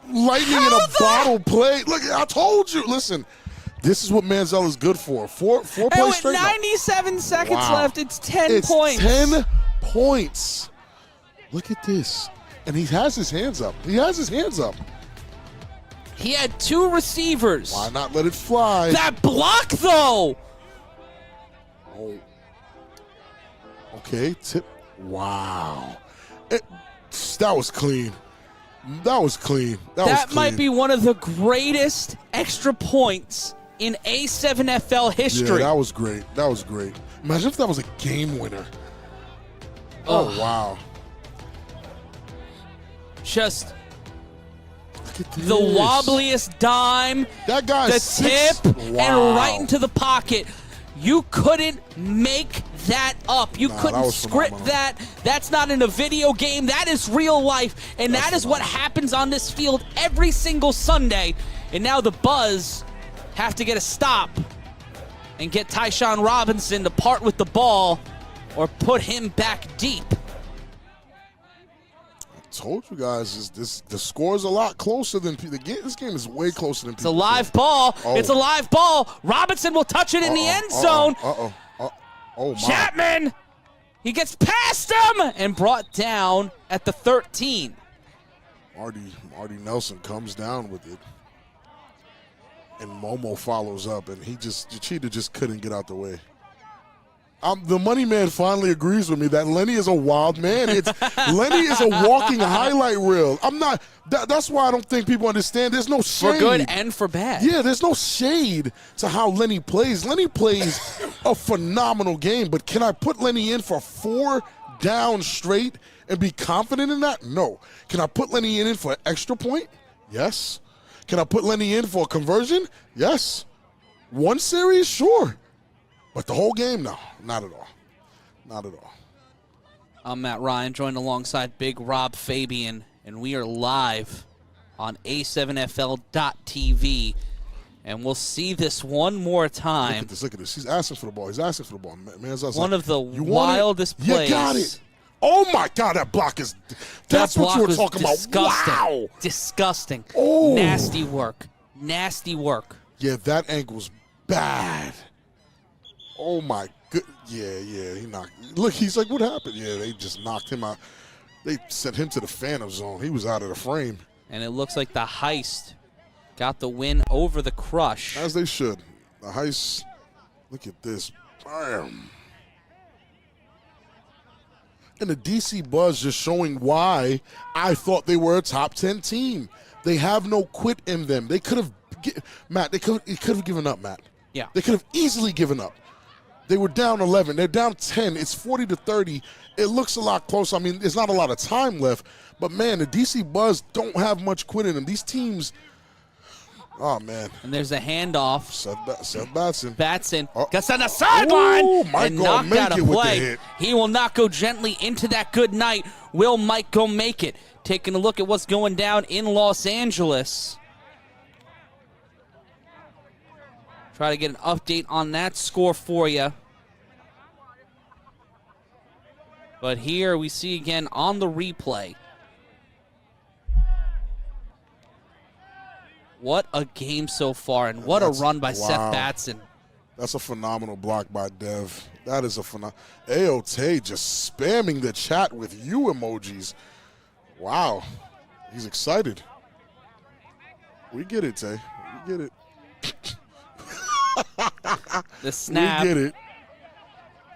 lightning in a bottle play. Look, I told you. Listen, this is what Manzel is good for. Four And plays with straight. 97 seconds Wow. left, it's 10 It's points. 10 points. Look at this. And he has his hands up. He He had 2 receivers. Why not let it fly? That block, though. Oh. Okay, tip. Wow. That was clean. That was clean. That might be one of the greatest extra points in A7FL history. Yeah, that was great. That was great. Imagine if that was a game winner. Oh, wow. Just Look at the this. wobbliest dime, That guy the is tip, and Wow. right into the pocket. You couldn't make that up. You Nah, couldn't that was script phenomenal. that. That's not in a video game. That is real life. And That's that is what phenomenal. happens on this field every single Sunday. And now the Buzz have to get a stop and get Tyshawn Robinson to part with the ball or put him back deep. Told you guys, the score is a lot closer than this game is way closer than It's a live ball. Oh. It's a live ball. Robinson will touch it in the end zone. Oh, my. Chapman, he gets past him and brought down at the 13. Marty Nelson comes down with it. And Momo follows up, and the cheetah just couldn't get out the way. The money man finally agrees with me that Lenny is a wild man. Lenny is a walking highlight reel. That's why I don't think people understand. There's no shade. For good and for bad. Yeah, there's no shade to how Lenny plays. Lenny plays a phenomenal game, but can I put Lenny in for 4 down straight and be confident in that? No. Can I put Lenny in for an extra point? Yes. Can I put Lenny in for a conversion? Yes. 1 series? Sure. But the whole game? No, not at all. Not at all. I'm Matt Ryan, joined alongside Big Rob Fabian, and we are live on A7FL.TV. And we'll see this one more time. Look at this. He's asking for the ball. Man's One of the wildest plays. You got it. Oh, my God, that block is – that's what you were talking disgusting. about. Wow. Disgusting. Oh. Nasty work. Nasty work. Yeah, that angle's bad. Oh, my good. Yeah, he knocked. Look, he's like, what happened? Yeah, they just knocked him out. They sent him to the phantom zone. He was out of the frame. And it looks like the Heist got the win over the Crush. As they should. The Heist, look at this. Bam. And the DC Buzz just showing why I thought they were a top 10 team. They have no quit in them. They could have, Matt, they could have given up, Matt. Yeah. They could have easily given up. They were down 11. They're down 10. It's 40-30. It looks a lot closer. I mean, there's not a lot of time left. But, man, the DC Buzz don't have much quit in them. These teams, oh, man. And there's a handoff. Seth Batson. Gets on the sideline Mike and gonna knocked out make a it with the play. hit. He will not go gently into that good night. Will Mike go make it? Taking a look at what's going down in Los Angeles. Try to get an update on that score for you. But here we see again on the replay. What a game so far, and what a run by Seth Batson. That's a phenomenal block by Dev. That is a phenomenal. Tay just spamming the chat with you emojis. Wow. He's excited. We get it, Tay. We get it. The snap. We get it.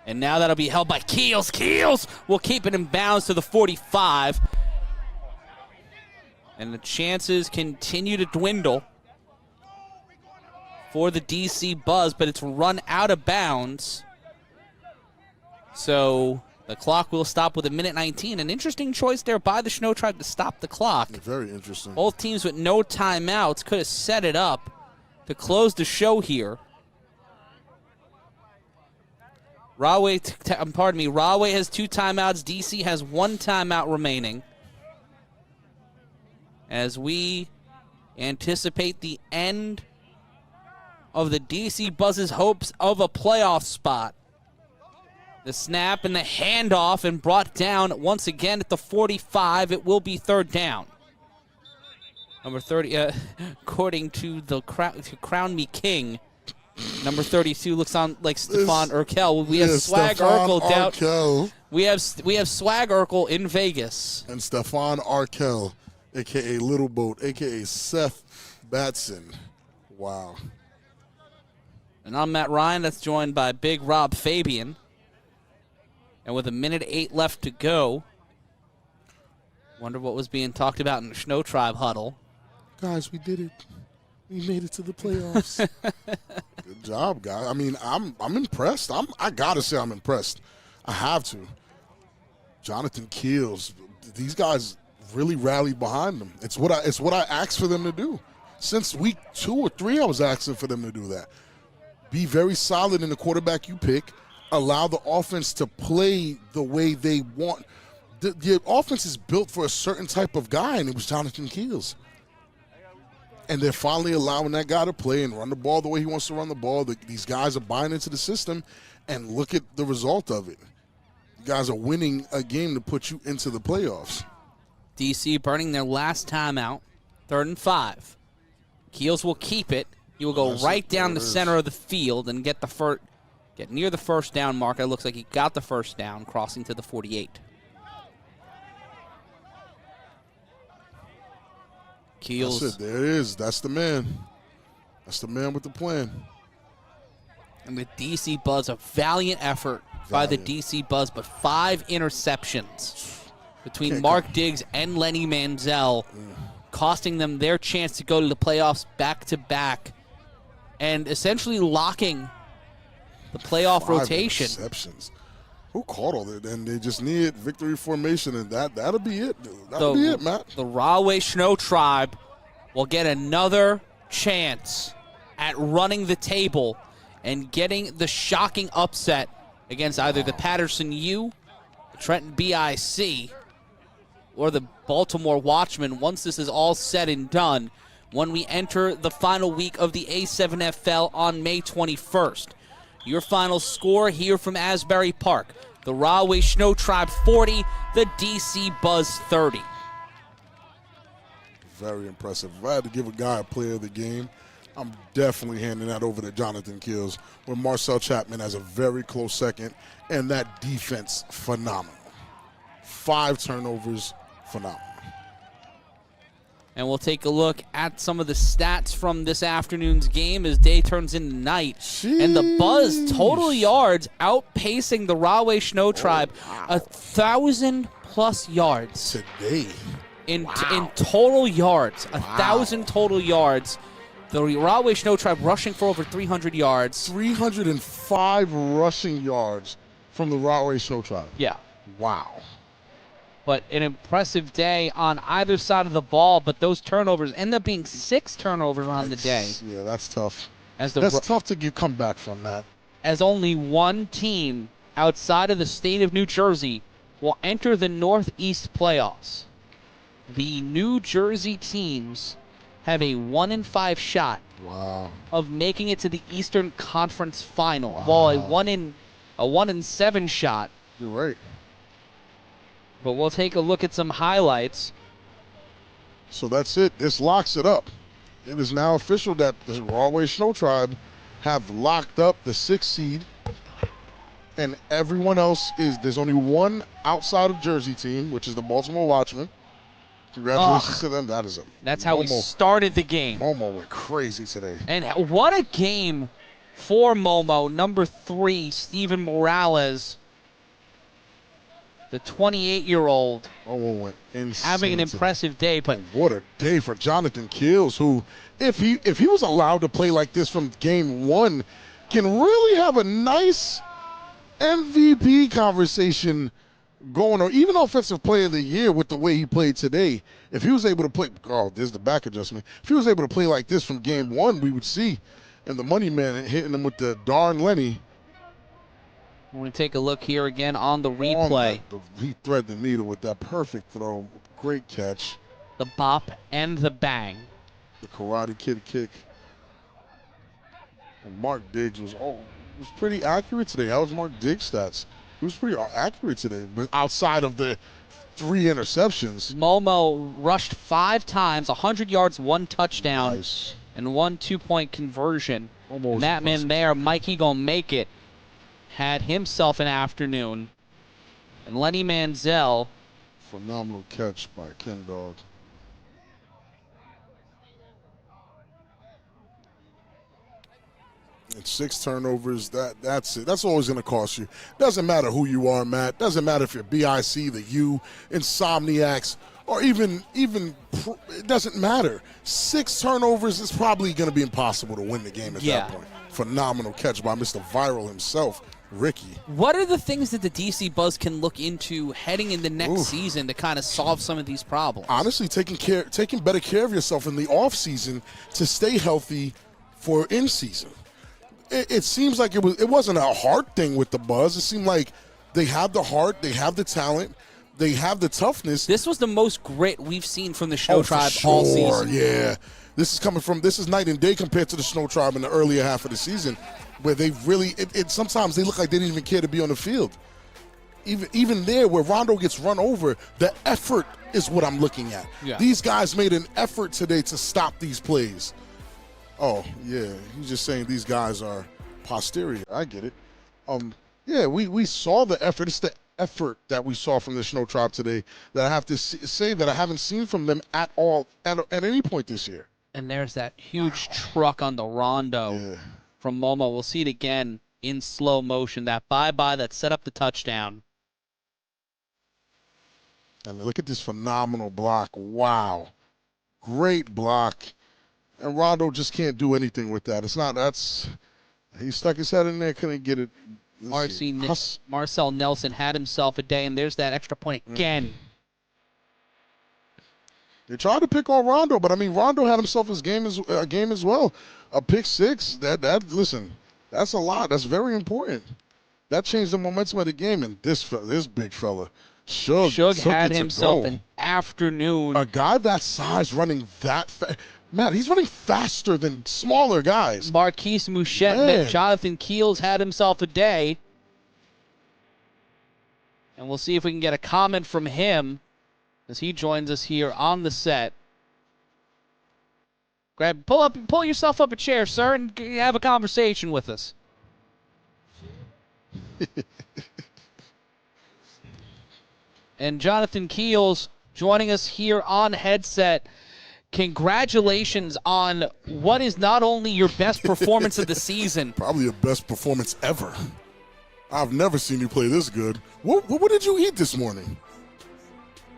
And now that'll be held by Keels. Keels will keep it in bounds to the 45. And the chances continue to dwindle for the DC Buzz, but it's run out of bounds. So the clock will stop with 1:19. An interesting choice there by the Shnow Tribe to stop the clock. Very interesting. Both teams with no timeouts could have set it up to close the show here. Rahway has 2 timeouts. DC has 1 timeout remaining. As we anticipate the end of the DC Buzz's hopes of a playoff spot. The snap and the handoff and brought down once again at the 45. It will be 3rd down. Number 30, according to the Crown Me King, number 32 looks on like Stephon Urkel. We have Swag Urkel down. We have Swag Urkel in Vegas. And Stephon Urkel, a.k.a. Little Boat, a.k.a. Seth Batson. Wow. And I'm Matt Ryan. That's joined by Big Rob Fabian. And with 1:08 left to go, wonder what was being talked about in the Shnow Tribe huddle. Guys, we did it. We made it to the playoffs. Good job, guys. I mean, I'm impressed. I gotta say I'm impressed. I have to. Jonathan Keels, these guys really rallied behind them. It's what I asked for them to do. Since week 2 or 3, I was asking for them to do that. Be very solid in the quarterback you pick. Allow the offense to play the way they want. The offense is built for a certain type of guy, and it was Jonathan Keels. And they're finally allowing that guy to play and run the ball the way he wants to run the ball. These guys are buying into the system, and look at the result of it. You guys are winning a game to put you into the playoffs. DC burning their last timeout, 3rd and 5. Keels will keep it. He will go right down the center of the field and get near the first down marker. It looks like he got the first down, crossing to the 48. Keels. That's it. There it is. That's the man. That's the man with the plan. And the DC Buzz, a valiant effort by the DC Buzz, but 5 interceptions between Mark Diggs and Lenny Manzel, costing them their chance to go to the playoffs back-to-back and essentially locking the playoff 5 rotation. Interceptions. Who called all that? And they just need victory formation, and that'll be it, dude. That'll be it, Matt. The Rahway Shnow Tribe will get another chance at running the table and getting the shocking upset against either the Patterson U, the Trenton BIC, or the Baltimore Watchmen once this is all said and done when we enter the final week of the A7FL on May 21st. Your final score here from Asbury Park. The Rahway Shnow Tribe 40, the DC Buzz 30. Very impressive. If I had to give a guy a player of the game, I'm definitely handing that over to Jonathan Keels, where Marcel Chapman has a very close second, and that defense, phenomenal. 5 turnovers, phenomenal. And we'll take a look at some of the stats from this afternoon's game as day turns into night. Jeez. And the Buzz total yards outpacing the Rahway Shnow Tribe, 1,000+ yards. Today. In total yards, 1,000 total yards. The Rahway Shnow Tribe rushing for over 300 yards. 305 rushing yards from the Rahway Shnow Tribe. Yeah. Wow. But an impressive day on either side of the ball. But those turnovers end up being 6 turnovers on the day. Yeah, that's tough. That's tough to come back from that. As only one team outside of the state of New Jersey will enter the Northeast playoffs. The New Jersey teams have a 1-in-5 shot of making it to the Eastern Conference Final, while a 1-in-7 shot. You're right. But we'll take a look at some highlights. So that's it. This locks it up. It is now official that the Rahway Shnow Tribe have locked up the 6th seed, and everyone else there's only one outside of Jersey team, which is the Baltimore Watchmen. Congratulations to them. That's how we started the game. Momo went crazy today. And what a game for Momo. Number 3, Steven Morales, the 28-year-old, Momo went insane. having an impressive day. But what a day for Jonathan Keels, who, if he was allowed to play like this from game 1, can really have a nice MVP conversation going, or even Offensive Player of the Year with the way he played today. If he was able to play, there's the back adjustment. If he was able to play like this from game 1, we would see, and the money man hitting him with the darn Lenny. when we take a look here again on the replay, He threaded the needle with that perfect throw. Great catch. the bop and the bang. The Karate Kid kick. And Mark Diggs was pretty accurate today. That was Mark Diggs' stats. He was pretty accurate today, but outside of the 3 interceptions. Momo rushed 5 times, 100 yards, 1 touchdown, Nice. and 1 2-point conversion. Almost And that man there, Mike, he gonna make it, had himself an afternoon. And Lenny Manzel, Phenomenal catch by Ken Dog. And 6 turnovers, that's it. That's always going to cost you. Doesn't matter who you are, Matt. Doesn't matter if you're BIC, the U, Insomniacs, or even it doesn't matter. 6 turnovers is probably going to be impossible to win the game at that point. Phenomenal catch by Mr. Viral himself, Ricky. What are the things that the DC Buzz can look into heading in the next season to kind of solve some of these problems? Honestly, taking better care of yourself in the off season to stay healthy for in season. It seems like it wasn't a heart thing with the Buzz. It seemed like they have the heart, they have the talent, they have the toughness. This was the most grit we've seen from the Shnow Tribe all season. Yeah. This is night and day compared to the Shnow Tribe in the earlier half of the season, where they really sometimes they look like they didn't even care to be on the field. Even there where Rondo gets run over, the effort is what I'm looking at. Yeah. These guys made an effort today to stop these plays. Oh, yeah, he's just saying these guys are posterior. I get it. Yeah, we saw the effort. It's the effort that we saw from the Shnow Tribe today that I have to say that I haven't seen from them at all at any point this year. And there's that huge truck on the Rondo from Momo. We'll see it again in slow motion. That bye-bye that set up the touchdown. And look at this phenomenal block. Wow. Great block. And Rondo just can't do anything with that. He stuck his head in there, couldn't get it. Marcel Nelson had himself a day, and there's that extra point again. They tried to pick on Rondo, but I mean, Rondo had himself a game as well. A pick 6, listen, that's a lot. That's very important. That changed the momentum of the game, and this big fella, Shug had himself an afternoon. A guy that size running that fast. Matt, he's running faster than smaller guys. Marquise Mouchette, Jonathan Keels had himself a day. And we'll see if we can get a comment from him as he joins us here on the set. Pull yourself up a chair, sir, and have a conversation with us. And Jonathan Keels joining us here on headset. Congratulations on what is not only your best performance of the season. Probably your best performance ever. I've never seen you play this good. What did you eat this morning?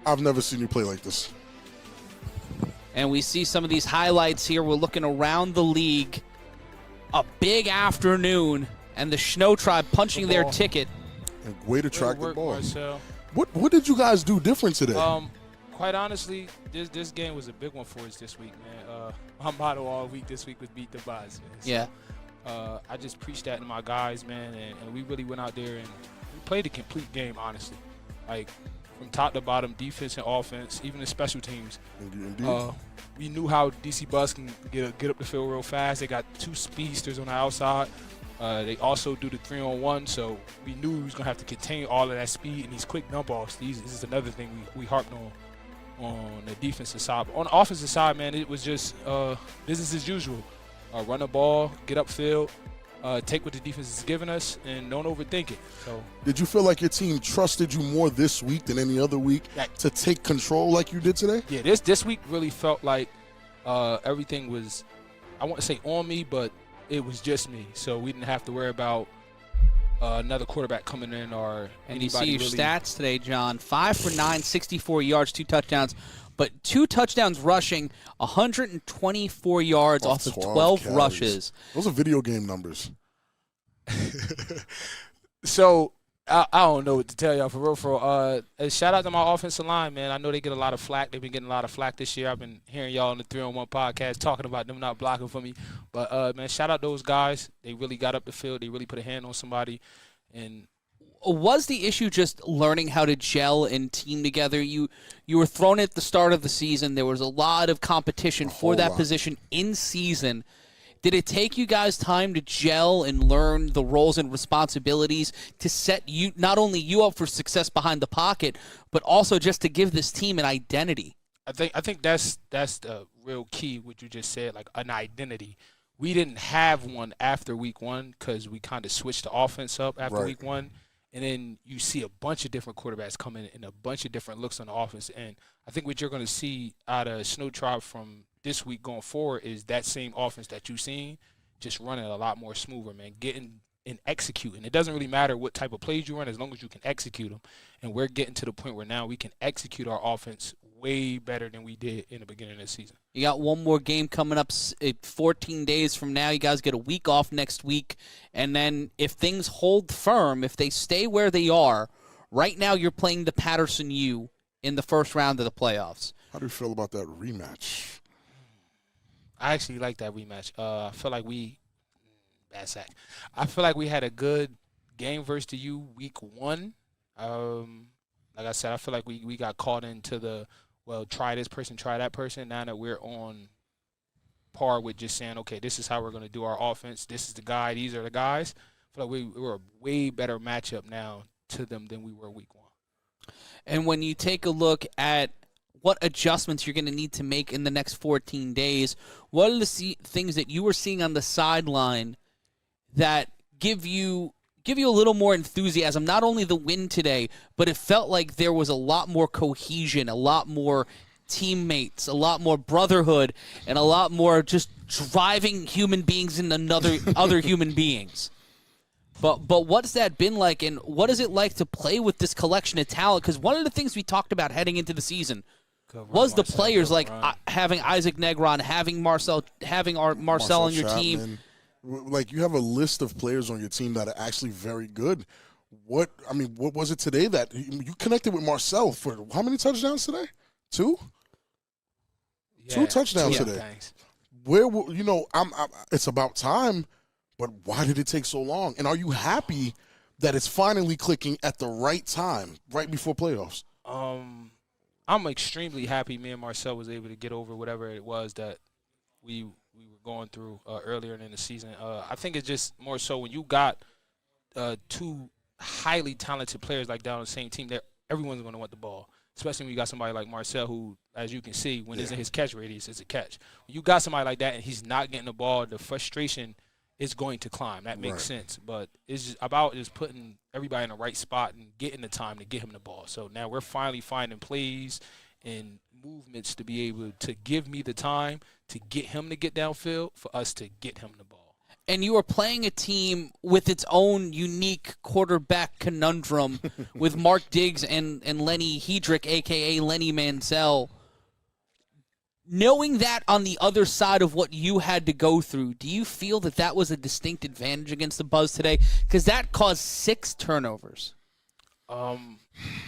I've never seen you play like this. And we see some of these highlights here. We're looking around the league. A big afternoon, and the Shnow Tribe punching their ticket. And way to track the ball. Marcel. What did you guys do different today? Quite honestly, this game was a big one for us this week, man. My motto all week this week was beat the Buzz. So, I just preached that to my guys, man, and we really went out there and we played a complete game, honestly. Like, from top to bottom, defense and offense, even the special teams. Indeed. We knew how DC Buzz can get up the field real fast. They got 2 speedsters on the outside. They also do the 3-on-1, so we knew we was going to have to contain all of that speed and these quick dump-offs. This is another thing we harped on the defensive side. But on the offensive side, man, it was just business as usual. Run the ball, get upfield, take what the defense is giving us, and don't overthink it. So, did you feel like your team trusted you more this week than any other week to take control like you did today? Yeah, this week really felt like everything was, I want to say on me, but it was just me. So we didn't have to worry about another quarterback coming in or and anybody. You see your really stats today, John. 5 for 9, 64 yards, 2 touchdowns. But 2 touchdowns rushing, 124 yards off of 12 carries. rushes. Those are video game numbers. So I don't know what to tell y'all for real. Shout out to my offensive line, man. I know they get a lot of flack. They've been getting a lot of flack this year. I've been hearing y'all on the 3-on-1 podcast talking about them not blocking for me. But man, shout out those guys. They really got up the field. They really put a hand on somebody. And was the issue just learning how to gel and team together? You were thrown at the start of the season. There was a lot of competition for that position in season. Did it take you guys time to gel and learn the roles and responsibilities to set you not only you up for success behind the pocket, but also just to give this team an identity? I think that's the real key, what you just said, like an identity. We didn't have one after week 1 because we kind of switched the offense up after week 1. And then you see a bunch of different quarterbacks come in and a bunch of different looks on the offense. And I think what you're going to see out of Shnow Tribe from this week going forward is that same offense that you've seen. just running a lot more smoother, man. Getting and executing. It doesn't really matter what type of plays you run as long as you can execute them. And we're getting to the point where now we can execute our offense way better than we did in the beginning of the season. You got one more game coming up 14 days from now. You guys get a week off next week. And then if things hold firm, if they stay where they are, right now you're playing the Patterson U in the first round of the playoffs. How do you feel about that rematch? I actually like that rematch. I feel like I feel like we had a good game versus the U week 1. Like I said, I feel like we got caught into the, well, try this person, try that person. Now that we're on par with just saying, okay, this is how we're going to do our offense. This is the guy. These are the guys. I feel like we're a way better matchup now to them than we were week 1. And when you take a look at what adjustments you're going to need to make in the next 14 days, what are the things that you were seeing on the sideline that give you a little more enthusiasm? Not only the win today, but it felt like there was a lot more cohesion, a lot more teammates, a lot more brotherhood, and a lot more just driving human beings into other human beings. But what's that been like, and what is it like to play with this collection of talent? Because one of the things we talked about heading into the season was the players like having Isaac Negron, having Marcel on your team. Like, you have a list of players on your team that are actually very good. What was it today that you connected with Marcel for how many touchdowns today? 2? Yeah, 2 touchdowns today. Thanks. It's about time, but why did it take so long? And are you happy that it's finally clicking at the right time, right before playoffs? I'm extremely happy me and Marcel was able to get over whatever it was that we were going through earlier in the season. I think it's just more so when you got 2 highly talented players like that on the same team, everyone's going to want the ball, especially when you got somebody like Marcel who, as you can see, when it's in his catch radius, it's a catch. When you got somebody like that and he's not getting the ball, the frustration is going to climb. That makes sense. But it's just about just putting everybody in the right spot and getting the time to get him the ball. So now we're finally finding plays and movements to be able to give me the time to get him to get downfield for us to get him the ball. And you are playing a team with its own unique quarterback conundrum with Mark Diggs and Lenny Hedrick, a.k.a. Lenny Manzel. Knowing that on the other side of what you had to go through, do you feel that was a distinct advantage against the Buzz today? Because that caused 6 turnovers.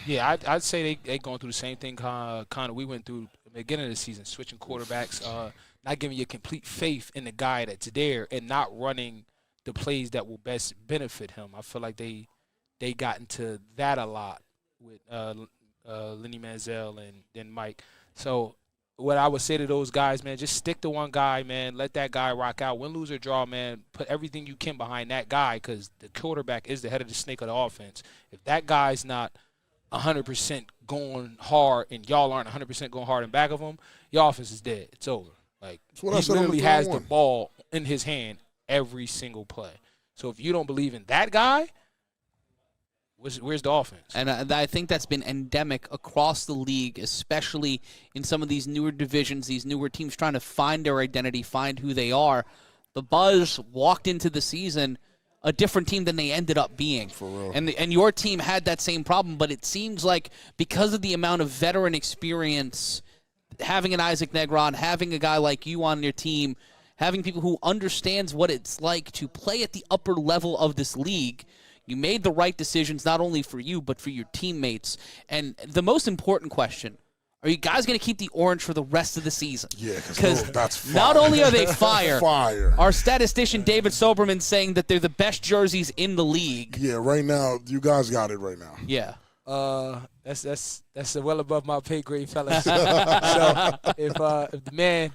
Yeah, I'd say they going through the same thing kind of we went through at the beginning of the season, switching quarterbacks, not giving you complete faith in the guy that's there and not running the plays that will best benefit him. I feel like they got into that a lot with Lenny Manzel and then Mike. So what I would say to those guys, man, just stick to one guy, man. Let that guy rock out. Win, lose, or draw, man. Put everything you can behind that guy because the quarterback is the head of the snake of the offense. If that guy's not 100% going hard and y'all aren't 100% going hard in back of him, your offense is dead. It's over. Like, he literally has the ball in his hand every single play. So if you don't believe in that guy, where's the offense? And I think that's been endemic across the league, especially in some of these newer divisions, these newer teams trying to find their identity, find who they are. The Buzz walked into the season a different team than they ended up being. For real. And your team had that same problem, but it seems like because of the amount of veteran experience, having an Isaac Negron, having a guy like you on your team, having people who understands what it's like to play at the upper level of this league, you made the right decisions not only for you but for your teammates. And the most important question, are you guys going to keep the orange for the rest of the season? Yeah, because that's fire. Not only are they fire, fire. Our statistician David Soberman saying that they're the best jerseys in the league. Yeah, right now, you guys got it right now. Yeah. That's well above my pay grade, fellas. So if the man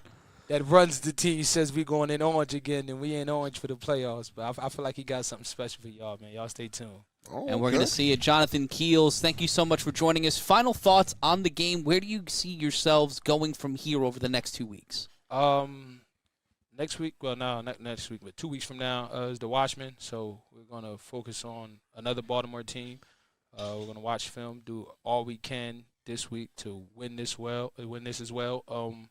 that runs the team says we're going in orange again, then we ain't orange for the playoffs. But I feel like he got something special for y'all, man. Y'all stay tuned. Oh, and we're going to see it. Jonathan Keels, thank you so much for joining us. Final thoughts on the game. Where do you see yourselves going from here over the next 2 weeks? Next week, well, no, not next week, but 2 weeks from now is the Watchmen. So we're going to focus on another Baltimore team. We're going to watch film, do all we can this week to win this as well. And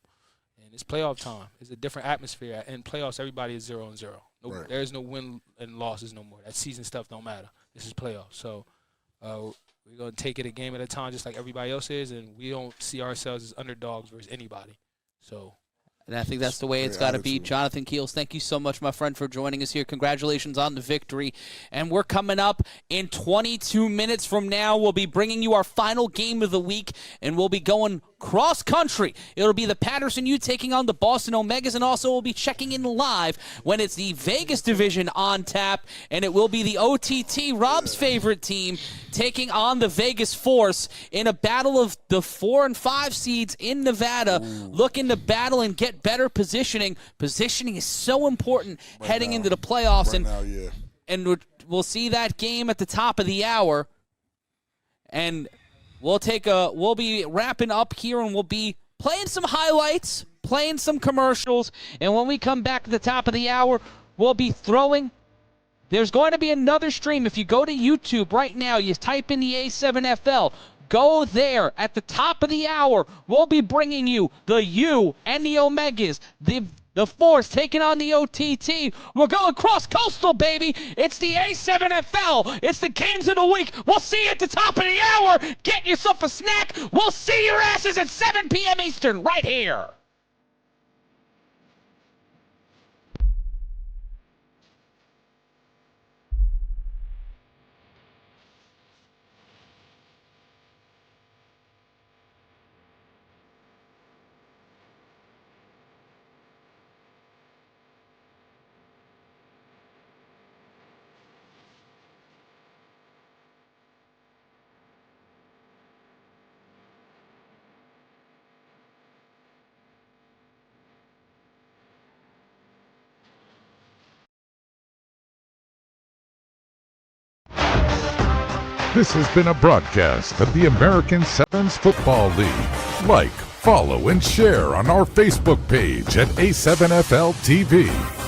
it's playoff time. It's a different atmosphere. In playoffs, everybody is 0-0. Right. There's no win and losses no more. That season stuff don't matter. This is playoffs. So we're going to take it a game at a time just like everybody else is, and we don't see ourselves as underdogs versus anybody. So. And I think that's the way it's got to be. Jonathan Keels, thank you so much, my friend, for joining us here. Congratulations on the victory. And we're coming up in 22 minutes from now. We'll be bringing you our final game of the week, and we'll be going cross-country. It'll be the Patterson U taking on the Boston Omegas, and also we'll be checking in live when it's the Vegas division on tap, and it will be the OTT, Rob's favorite team, taking on the Vegas Force in a battle of the 4 and 5 seeds in Nevada, looking to battle and get better positioning. Positioning is so important heading into the playoffs, and we'll see that game at the top of the hour, and we'll be wrapping up here, and we'll be playing some highlights, playing some commercials, and when we come back at the top of the hour, we'll be throwing. There's going to be another stream. If you go to YouTube right now, you type in the A7FL, go there. At the top of the hour, we'll be bringing you the U and the Omegas, the Force taking on the OTT. We're going cross-coastal, baby. It's the A7FL. It's the games of the week. We'll see you at the top of the hour. Get yourself a snack. We'll see your asses at 7 p.m. Eastern right here. This has been a broadcast of the American Sevens Football League. Like, follow, and share on our Facebook page at A7FL TV.